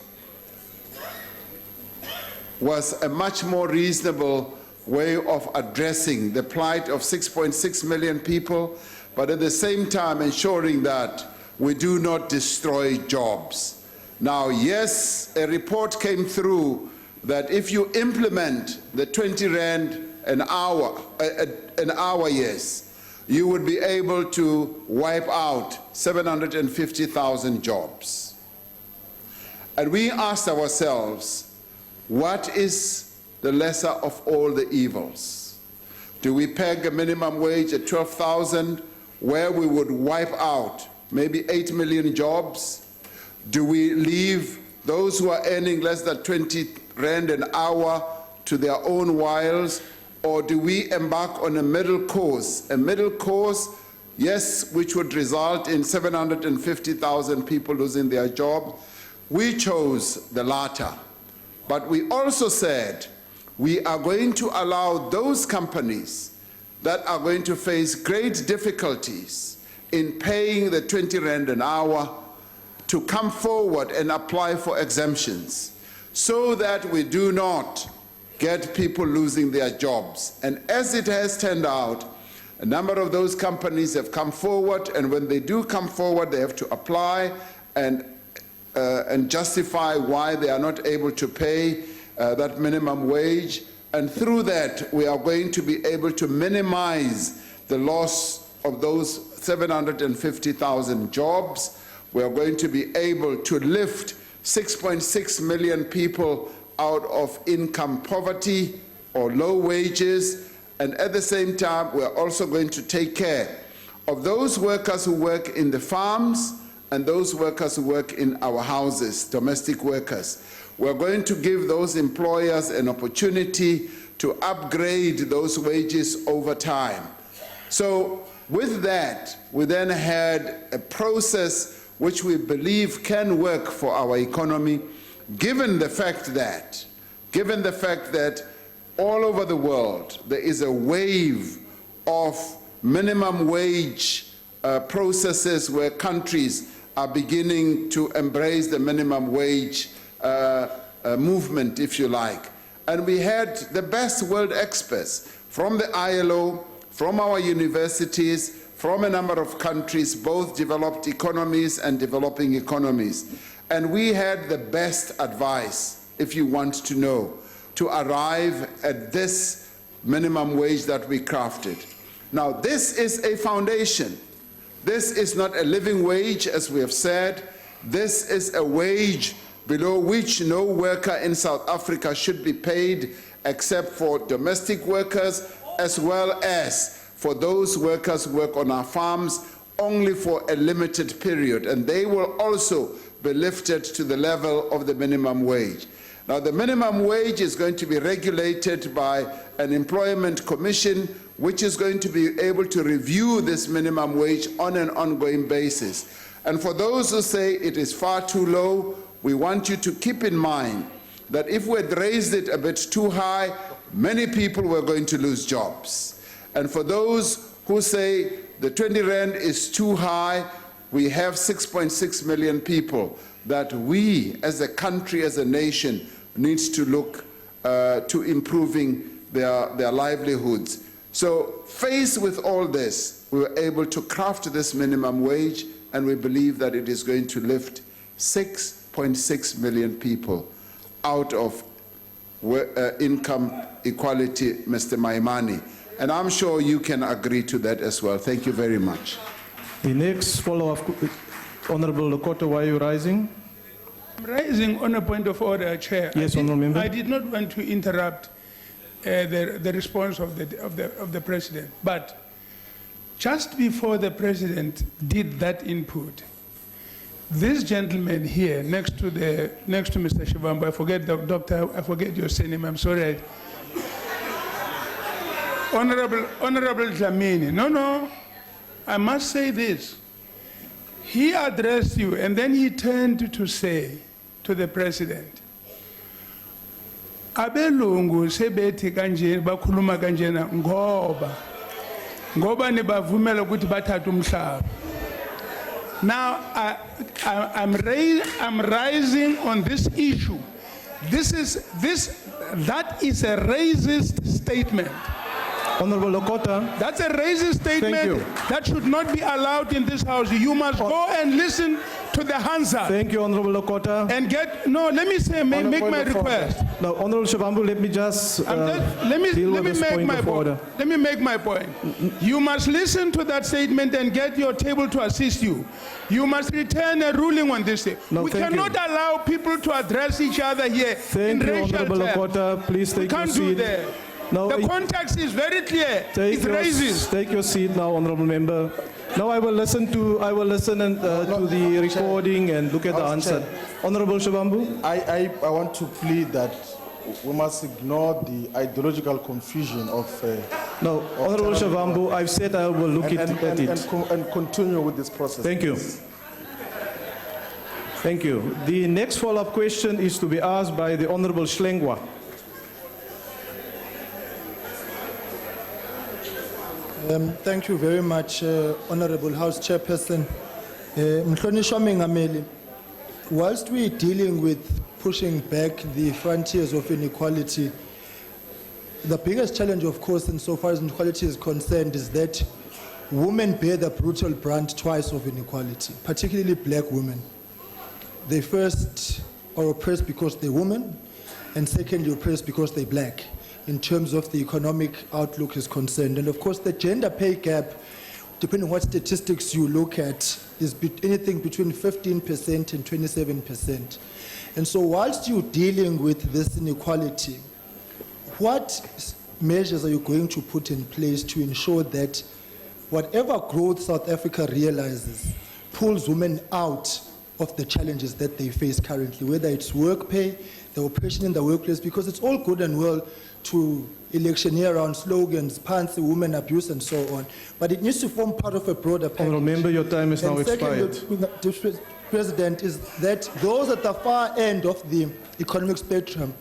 was a much more reasonable way of addressing the plight of 6.6 million people, but at the same time ensuring that we do not destroy jobs. Now, yes, a report came through that if you implement the 20 rand an hour, yes, you would be able to wipe out 750,000 jobs. And we asked ourselves, what is the lesser of all the evils? Do we peg a minimum wage at 12,000, where we would wipe out maybe 8 million jobs? Do we leave those who are earning less than 20 rand an hour to their own wiles? Or do we embark on a middle course? A middle course, yes, which would result in 750,000 people losing their job. We chose the latter. But we also said we are going to allow those companies that are going to face great difficulties in paying the 20 rand an hour to come forward and apply for exemptions, so that we do not get people losing their jobs. And as it has turned out, a number of those companies have come forward, and when they do come forward, they have to apply and justify why they are not able to pay that minimum wage. And through that, we are going to be able to minimize the loss of those 750,000 jobs. We are going to be able to lift 6.6 million people out of income poverty or low wages, and at the same time, we are also going to take care of those workers who work in the farms and those workers who work in our houses, domestic workers. We're going to give those employers an opportunity to upgrade those wages over time. So with that, we then had a process which we believe can work for our economy, given the fact that all over the world there is a wave of minimum wage processes where countries are beginning to embrace the minimum wage movement, if you like. And we had the best world experts from the ILO, from our universities, from a number of countries, both developed economies and developing economies. And we had the best advice, if you want to know, to arrive at this minimum wage that we crafted. Now, this is a foundation. This is not a living wage, as we have said. This is a wage below which no worker in South Africa should be paid, except for domestic workers, as well as for those workers who work on our farms, only for a limited period. And they will also be lifted to the level of the minimum wage. Now, the minimum wage is going to be regulated by an employment commission, which is going to be able to review this minimum wage on an ongoing basis. And for those who say it is far too low, we want you to keep in mind that if we had raised it a bit too high, many people were going to lose jobs. And for those who say the 20 rand is too high, we have 6.6 million people that we as a country, as a nation, needs to look to improving their livelihoods. So faced with all this, we were able to craft this minimum wage, and we believe that it is going to lift 6.6 million people out of income equality, Mr. Maimani. And I'm sure you can agree to that as well. Thank you very much. The next follow-up, Honorable Lokota, why are you rising? I'm rising on a point of order, Chair. Yes, Honourable Member. I did not want to interrupt the response of the President, but just before the President did that input, this gentleman here, next to Mr. Shivambu, I forget the doctor, I forget your surname, I'm sorry. Honorable Dlamini, no, I must say this. He addressed you and then he turned to say to the President, abelungu sebethi kanje bakhuluma kanjena ngoba nibavumela ukuthi bathathe umhlaba. Now I'm rising on this issue. That is a racist statement. Honorable Lokota. That's a racist statement. Thank you. That should not be allowed in this house. You must go and listen to the Hansa. Thank you, Honorable Lokota. And let me say, make my request. Now, Honorable Shivambu, let me just deal with this point of order. Let me make my point. You must listen to that statement and get your table to assist you. You must return a ruling on this thing. No, we cannot allow people to address each other here in racial Honorable terms. Lokota. Please take your seat. We can't do that. No, the context is very clear. It's racist. Take your seat now, Honorable Member. Now I will listen to the recording and look at the answer. Honorable Shivambu. I want to plead that we must ignore the ideological confusion of. No, Honorable Shivambu, I've said I will look at it. And continue with this process. Thank you. Thank you. The next follow-up question is to be asked by the Honorable Schlengwa. Thank you very much, Honorable House Chairperson. Mhlonishwa Mengameli, whilst we're dealing with pushing back the frontiers of inequality, the biggest challenge, of course, insofar as inequality is concerned, is that women bear the brutal brunt twice of inequality, particularly black women. They first are oppressed because they're women, and secondly oppressed because they're black, in terms of the economic outlook is concerned. And of course, the gender pay gap, depending on what statistics you look at, is anything between 15% and 27%. And so whilst you're dealing with this inequality, what measures are you going to put in place to ensure that whatever growth South Africa realizes pulls women out of the challenges that they face currently, whether it's work pay, the oppression in the workplace, because it's all good and well to electioneer around slogans, pants, women abuse, and so on. But it needs to form part of a broader package. Remember, your time is now expired. Second, President, is that those at the far end of the economic spectrum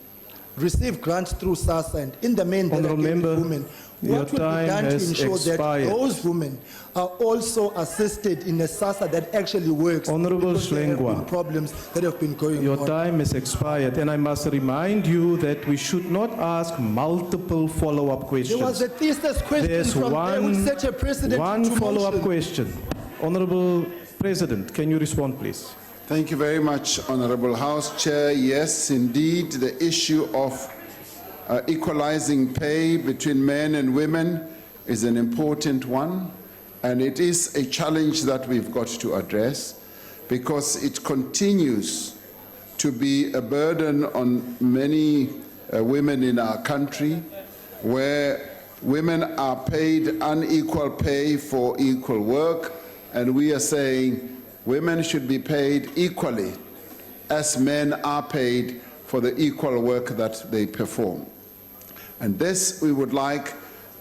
receive grants through SASSA, and in the main, they're women. What will be done to ensure that those women are also assisted in a SASSA that actually works? Honorable Schlengwa, problems that have been going on. Your time is expired, and I must remind you that we should not ask multiple follow-up questions. There was a thesis question There's from there which set a precedent. One follow-up question. Honorable President, can you respond, please? Thank you very much, Honorable House Chair. Yes, indeed, the issue of equalizing pay between men and women is an important one, and it is a challenge that we've got to address because it continues to be a burden on many women in our country, where women are paid unequal pay for equal work, and we are saying women should be paid equally as men are paid for the equal work that they perform. And this we would like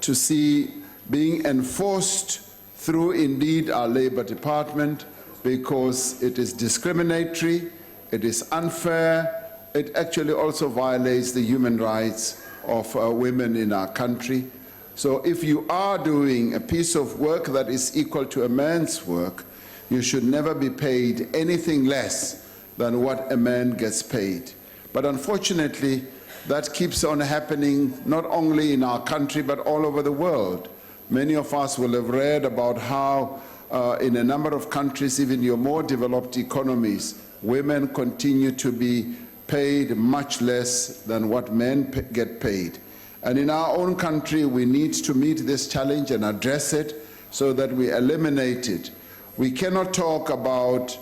to see being enforced through indeed our Labour Department, because it is discriminatory, it is unfair, it actually also violates the human rights of women in our country. So if you are doing a piece of work that is equal to a man's work, you should never be paid anything less than what a man gets paid. But unfortunately, that keeps on happening not only in our country but all over the world. Many of us will have read about how in a number of countries, even your more developed economies, women continue to be paid much less than what men get paid. And in our own country, we need to meet this challenge and address it so that we eliminate it. We cannot talk about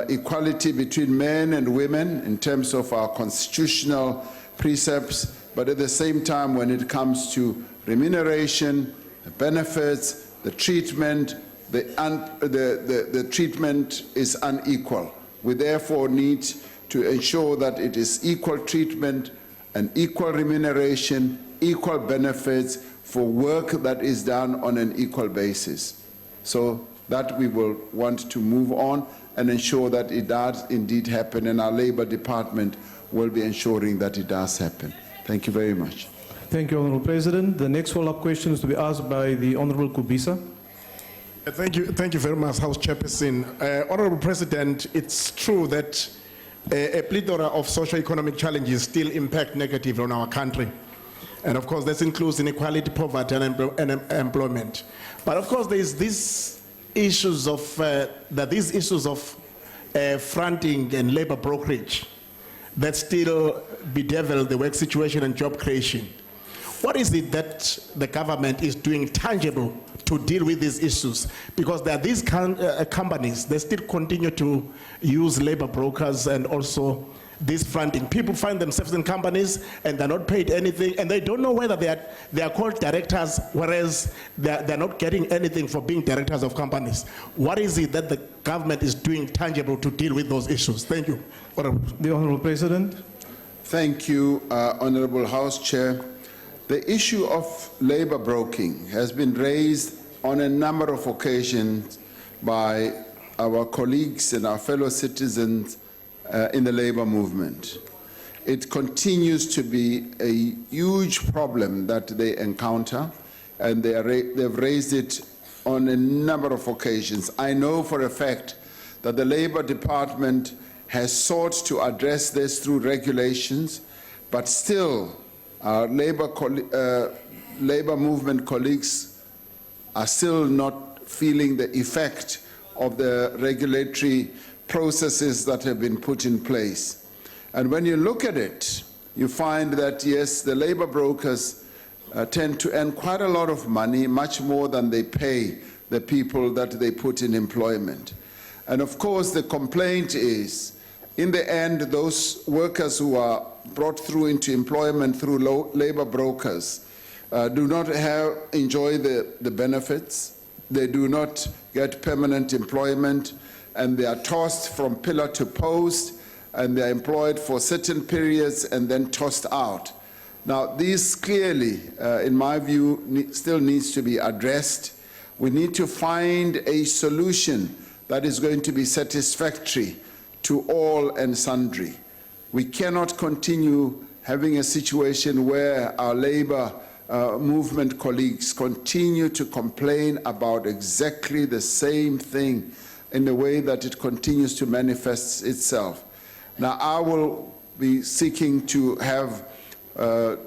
equality between men and women in terms of our constitutional precepts, but at the same time, when it comes to remuneration, the benefits, the treatment, the treatment is unequal. We therefore need to ensure that it is equal treatment and equal remuneration, equal benefits for work that is done on an equal basis. So that we will want to move on and ensure that it does indeed happen, and our Labour Department will be ensuring that it does happen. Thank you very much. Thank you, Honourable President. The next follow-up question is to be asked by the Honourable Kubisa. Thank you very much, House Chairperson. Honourable President, it's true that a plethora of socio-economic challenges still impact negatively on our country. And of course, that includes inequality, poverty, and employment. But of course, there is these issues of fronting and labor brokerage that still bedevil the work situation and job creation. What is it that the government is doing tangible to deal with these issues? Because there are these companies, they still continue to use labor brokers and also this fronting. People find themselves in companies and they're not paid anything, and they don't know whether they are called directors, whereas they're not getting anything for being directors of companies. What is it that the government is doing tangible to deal with those issues? Thank you. The Honourable President. Thank you, Honourable House Chair. The issue of labor broking has been raised on a number of occasions by our colleagues and our fellow citizens in the labor movement. It continues to be a huge problem that they encounter, and they've raised it on a number of occasions. I know for a fact that the Labour Department has sought to address this through regulations, but still our labor movement colleagues are still not feeling the effect of the regulatory processes that have been put in place. And when you look at it, you find that, yes, the labor brokers tend to earn quite a lot of money, much more than they pay the people that they put in employment. And of course, the complaint is, in the end, those workers who are brought through into employment through labor brokers do not enjoy the benefits. They do not get permanent employment, and they are tossed from pillar to post, and they are employed for certain periods and then tossed out. Now, these clearly, in my view, still needs to be addressed. We need to find a solution that is going to be satisfactory to all and sundry. We cannot continue having a situation where our labor movement colleagues continue to complain about exactly the same thing in the way that it continues to manifest itself. Now, I will be seeking to have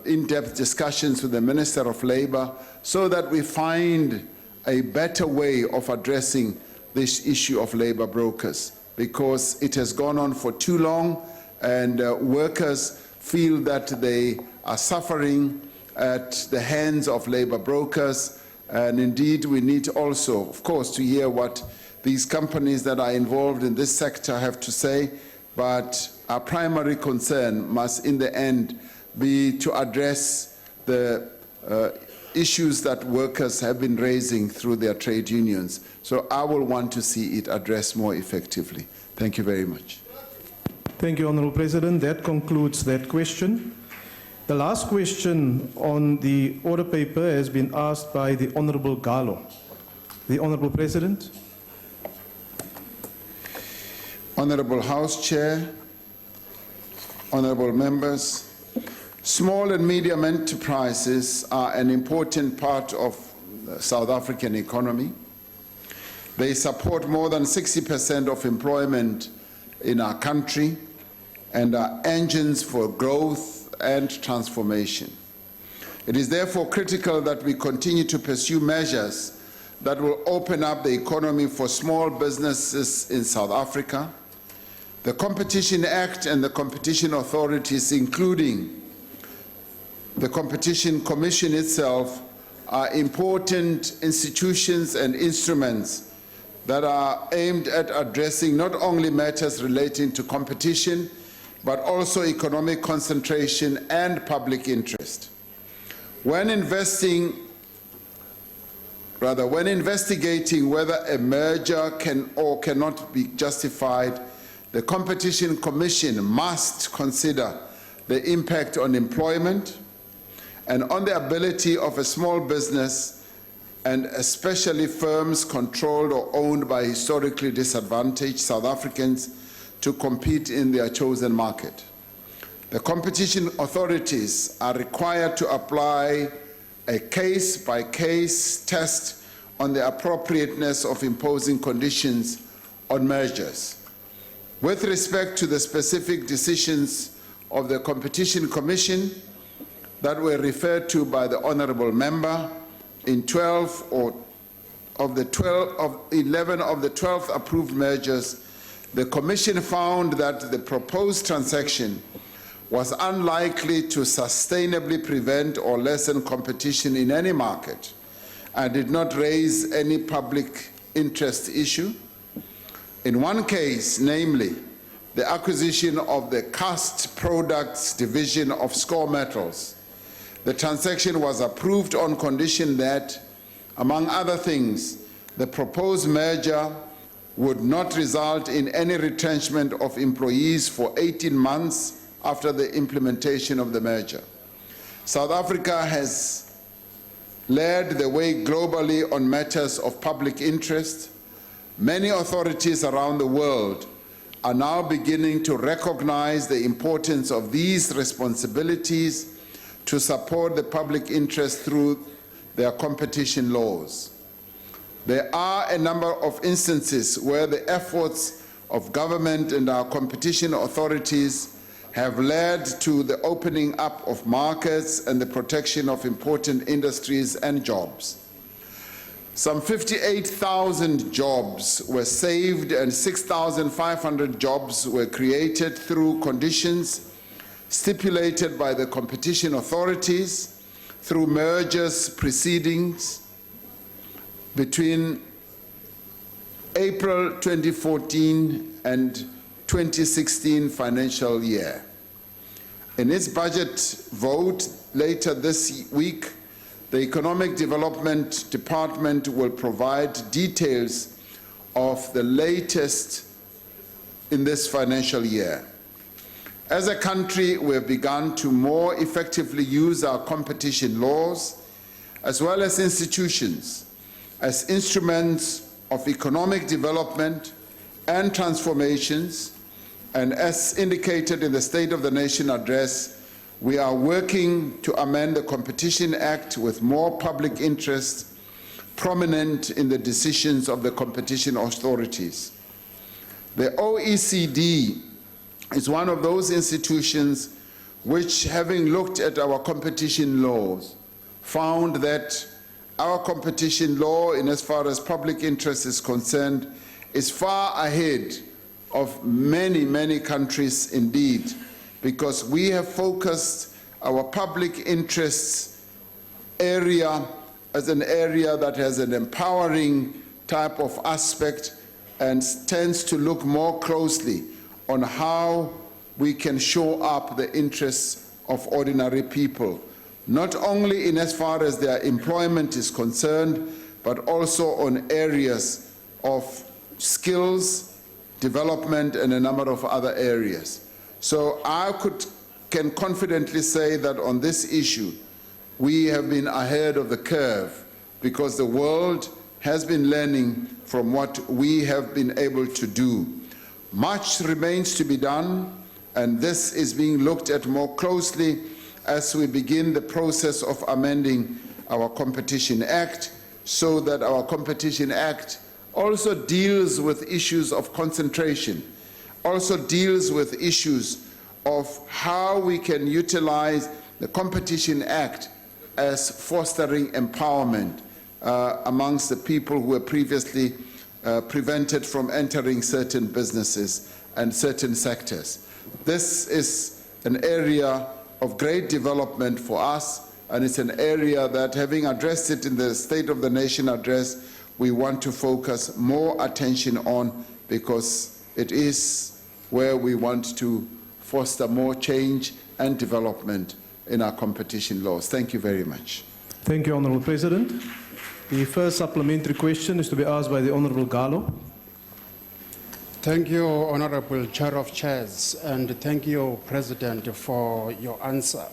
in-depth discussions with the Minister of Labour so that we find a better way of addressing this issue of labor brokers, because it has gone on for too long, and workers feel that they are suffering at the hands of labor brokers. And indeed, we need also, of course, to hear what these companies that are involved in this sector have to say, but our primary concern must, in the end, be to address the issues that workers have been raising through their trade unions. So I will want to see it addressed more effectively. Thank you very much. Thank you, Honourable President. That concludes that question. The last question on the order paper has been asked by the Honourable Gallo. The Honourable President. Honorable House Chair, honorable members, small and medium enterprises are an important part of the South African economy. They support more than 60% of employment in our country and are engines for growth and transformation. It is therefore critical that we continue to pursue measures that will open up the economy for small businesses in South Africa. The Competition Act and the competition authorities, including the Competition Commission itself, are important institutions and instruments that are aimed at addressing not only matters relating to competition, but also economic concentration and public interest. When investigating whether a merger can or cannot be justified, the Competition Commission must consider the impact on employment and on the ability of a small business, and especially firms controlled or owned by historically disadvantaged South Africans, to compete in their chosen market. The competition authorities are required to apply a case-by-case test on the appropriateness of imposing conditions on mergers. With respect to the specific decisions of the Competition Commission that were referred to by the honorable member, in 11 of the 12 approved mergers, the Commission found that the proposed transaction was unlikely to sustainably prevent or lessen competition in any market and did not raise any public interest issue. In one case, namely, the acquisition of the cast products division of Score Metals, the transaction was approved on condition that, among other things, the proposed merger would not result in any retrenchment of employees for 18 months after the implementation of the merger. South Africa has led the way globally on matters of public interest. Many authorities around the world are now beginning to recognize the importance of these responsibilities to support the public interest through their competition laws. There are a number of instances where the efforts of government and our competition authorities have led to the opening up of markets and the protection of important industries and jobs. Some 58,000 jobs were saved and 6,500 jobs were created through conditions stipulated by the competition authorities through mergers proceedings between April 2014 and 2016 financial year. In its budget vote later this week, the Economic Development Department will provide details of the latest in this financial year. As a country, we have begun to more effectively use our competition laws as well as institutions as instruments of economic development and transformations, and as indicated in the State of the Nation address, we are working to amend the Competition Act with more public interest prominent in the decisions of the competition authorities. The OECD is one of those institutions which, having looked at our competition laws, found that our competition law, in as far as public interest is concerned, is far ahead of many, many countries indeed, because we have focused our public interests area as an area that has an empowering type of aspect and tends to look more closely on how we can shore up the interests of ordinary people, not only in as far as their employment is concerned, but also on areas of skills, development, and a number of other areas. So I can confidently say that on this issue, we have been ahead of the curve because the world has been learning from what we have been able to do. Much remains to be done, and this is being looked at more closely as we begin the process of amending our Competition Act, so that our Competition Act also deals with issues of concentration, also deals with issues of how we can utilize the Competition Act as fostering empowerment amongst the people who were previously prevented from entering certain businesses and certain sectors. This is an area of great development for us, and it's an area that, having addressed it in the State of the Nation address, we want to focus more attention on, because it is where we want to foster more change and development in our competition laws. Thank you very much. Thank you, Honourable President. The first supplementary question is to be asked by the Honourable Gallo. Thank you, Honourable Chair of Chairs, and thank you, President, for your answer.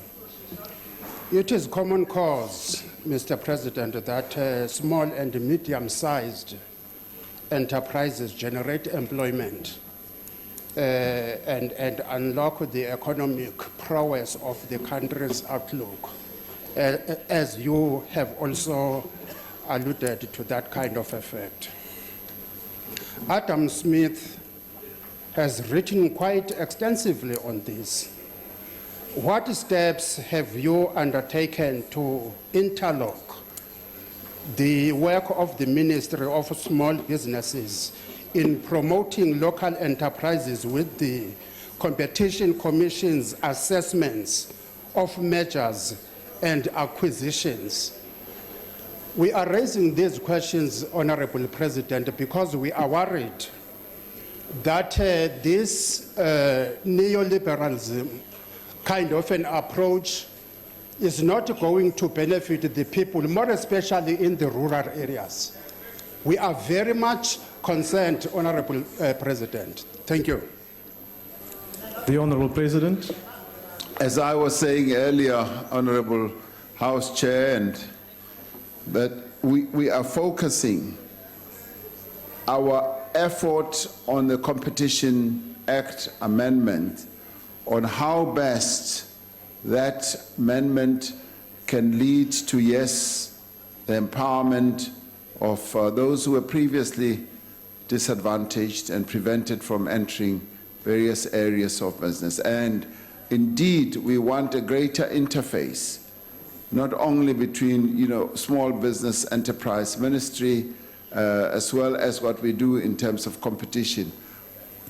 It is common cause, Mr. President, that small and medium-sized enterprises generate employment and unlock the economic prowess of the country's outlook, as you have also alluded to that kind of effect. Adam Smith has written quite extensively on this. What steps have you undertaken to interlock the work of the Ministry of Small Businesses in promoting local enterprises with the Competition Commission's assessments of mergers and acquisitions? We are raising these questions, Honourable President, because we are worried that this neoliberalism kind of an approach is not going to benefit the people, more especially in the rural areas. We are very much concerned, Honourable President. Thank you. The Honourable President. As I was saying earlier, Honourable House Chair, and that we are focusing our effort on the Competition Act amendment on how best that amendment can lead to, yes, the empowerment of those who were previously disadvantaged and prevented from entering various areas of business. And indeed, we want a greater interface, not only between, Small Business Enterprise Ministry, as well as what we do in terms of competition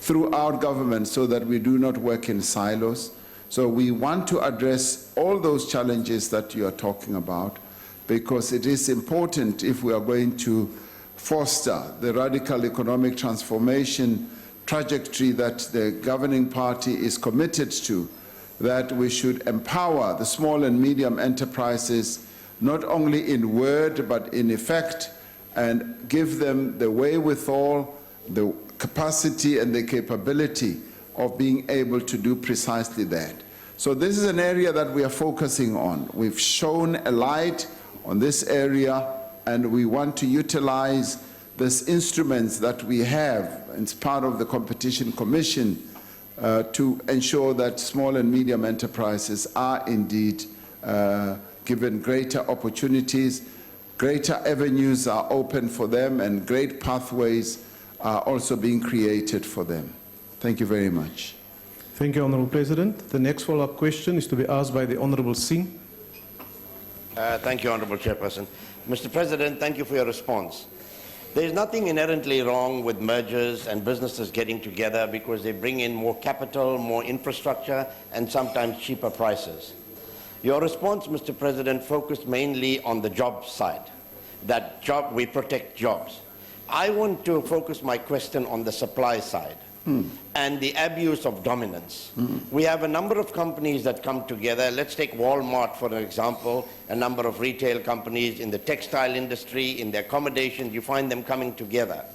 throughout government, so that we do not work in silos. So we want to address all those challenges that you are talking about, because it is important, if we are going to foster the radical economic transformation trajectory that the governing party is committed to, that we should empower the small and medium enterprises, not only in word but in effect, and give them the wherewithal, the capacity and the capability of being able to do precisely that. So this is an area that we are focusing on. We've shown a light on this area, and we want to utilize these instruments that we have as part of the Competition Commission to ensure that small and medium enterprises are indeed given greater opportunities, greater avenues are open for them, and great pathways are also being created for them. Thank you very much. Thank you, Honourable President. The next follow-up question is to be asked by the Honourable Singh. Thank you, Honourable Chairperson. Mr. President, thank you for your response. There is nothing inherently wrong with mergers and businesses getting together, because they bring in more capital, more infrastructure, and sometimes cheaper prices. Your response, Mr. President, focused mainly on the job side, that we protect jobs. I want to focus my question on the supply side and the abuse of dominance. We have a number of companies that come together. Let's take Walmart for an example, a number of retail companies in the textile industry, in the accommodation, you find them coming together.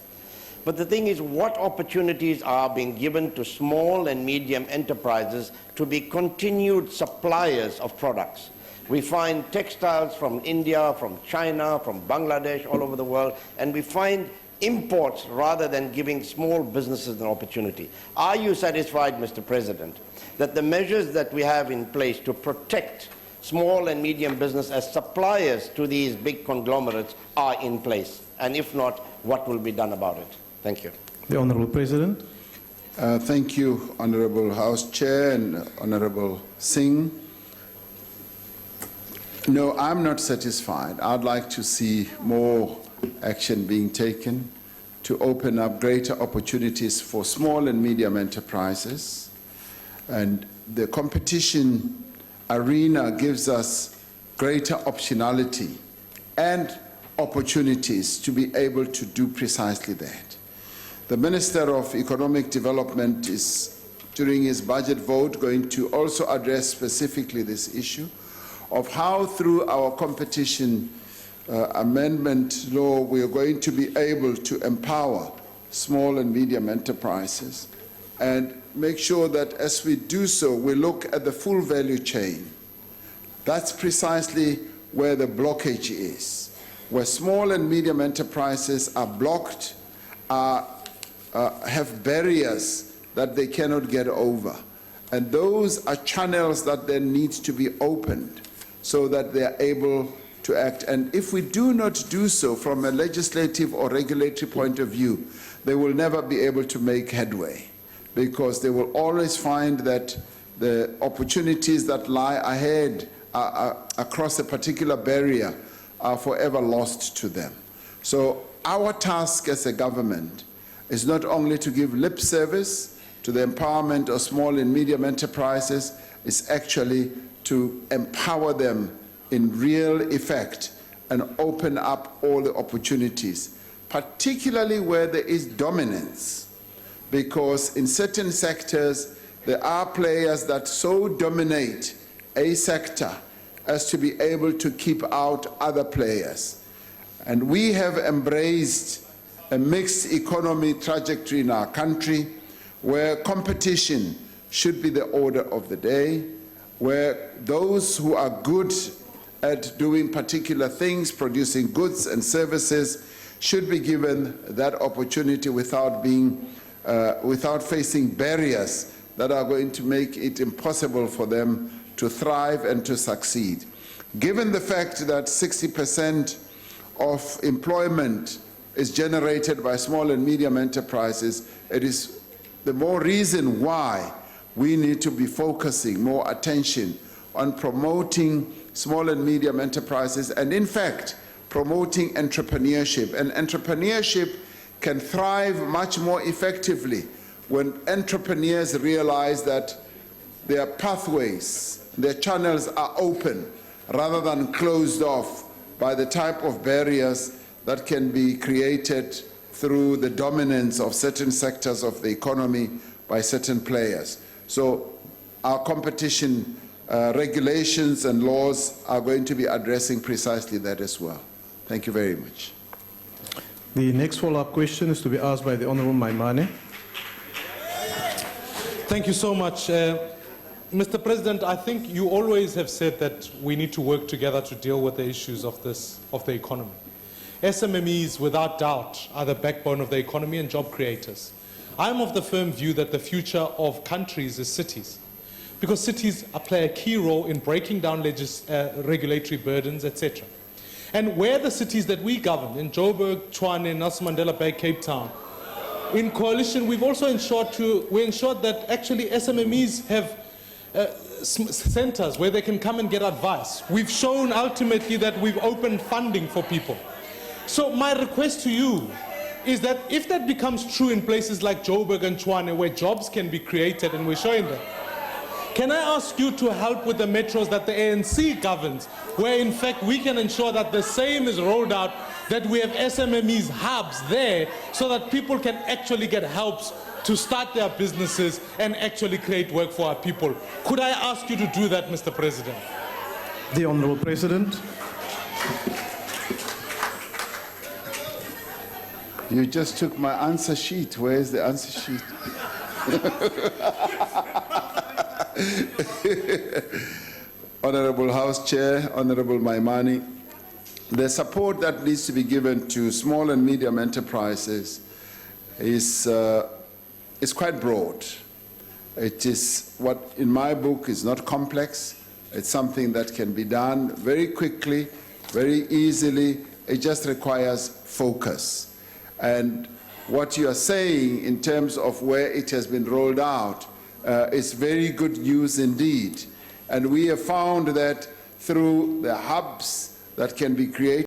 But the thing is, what opportunities are being given to small and medium enterprises to be continued suppliers of products? We find textiles from India, from China, from Bangladesh, all over the world, and we find imports rather than giving small businesses an opportunity. Are you satisfied, Mr. President, that the measures that we have in place to protect small and medium business as suppliers to these big conglomerates are in place? And if not, what will be done about it? Thank you. The Honourable President. Thank you, Honourable House Chair and Honourable Singh. No, I'm not satisfied. I'd like to see more action being taken to open up greater opportunities for small and medium enterprises. And the competition arena gives us greater optionality and opportunities to be able to do precisely that. The Minister of Economic Development is, during his budget vote, going to also address specifically this issue of how through our competition amendment law we are going to be able to empower small and medium enterprises and make sure that as we do so, we look at the full value chain. That's precisely where the blockage is, where small and medium enterprises are blocked, have barriers that they cannot get over. And those are channels that then need to be opened so that they are able to act. And if we do not do so from a legislative or regulatory point of view, they will never be able to make headway, because they will always find that the opportunities that lie ahead across a particular barrier are forever lost to them. So our task as a government is not only to give lip service to the empowerment of small and medium enterprises, it's actually to empower them in real effect and open up all the opportunities, particularly where there is dominance, because in certain sectors there are players that so dominate a sector as to be able to keep out other players. And we have embraced a mixed economy trajectory in our country where competition should be the order of the day, where those who are good at doing particular things, producing goods and services, should be given that opportunity without facing barriers that are going to make it impossible for them to thrive and to succeed. Given the fact that 60% of employment is generated by small and medium enterprises, it is the more reason why we need to be focusing more attention on promoting small and medium enterprises and, in fact, promoting entrepreneurship. And entrepreneurship can thrive much more effectively when entrepreneurs realize that their pathways, their channels are open rather than closed off by the type of barriers that can be created through the dominance of certain sectors of the economy by certain players. So our competition regulations and laws are going to be addressing precisely that as well. Thank you very much. The next follow-up question is to be asked by the Honourable Maimane. Thank you so much. Mr. President, I think you always have said that we need to work together to deal with the issues of the economy. SMMEs, without doubt, are the backbone of the economy and job creators. I'm of the firm view that the future of countries is cities, because cities play a key role in breaking down regulatory burdens, etc. And where the cities that we govern, in Joburg, Tshwane, Nelson Mandela Bay, Cape Town, in coalition, we've also ensured that actually SMMEs have centers where they can come and get advice. We've shown ultimately that we've opened funding for people. So my request to you is that if that becomes true in places like Joburg and Tshwane, where jobs can be created and we're showing them, can I ask you to help with the metros that the ANC governs, where in fact we can ensure that the same is rolled out, that we have SMMEs hubs there so that people can actually get helps to start their businesses and actually create work for our people. Could I ask you to do that, Mr. President? The Honourable President. You just took my answer sheet. Where is the answer sheet? Honourable House Chair, Honourable Maimane, the support that needs to be given to small and medium enterprises is quite broad. It is what, in my book, is not complex. It's something that can be done very quickly, very easily. It just requires focus. And what you are saying in terms of where it has been rolled out is very good news indeed. And we have found that through the hubs that can be created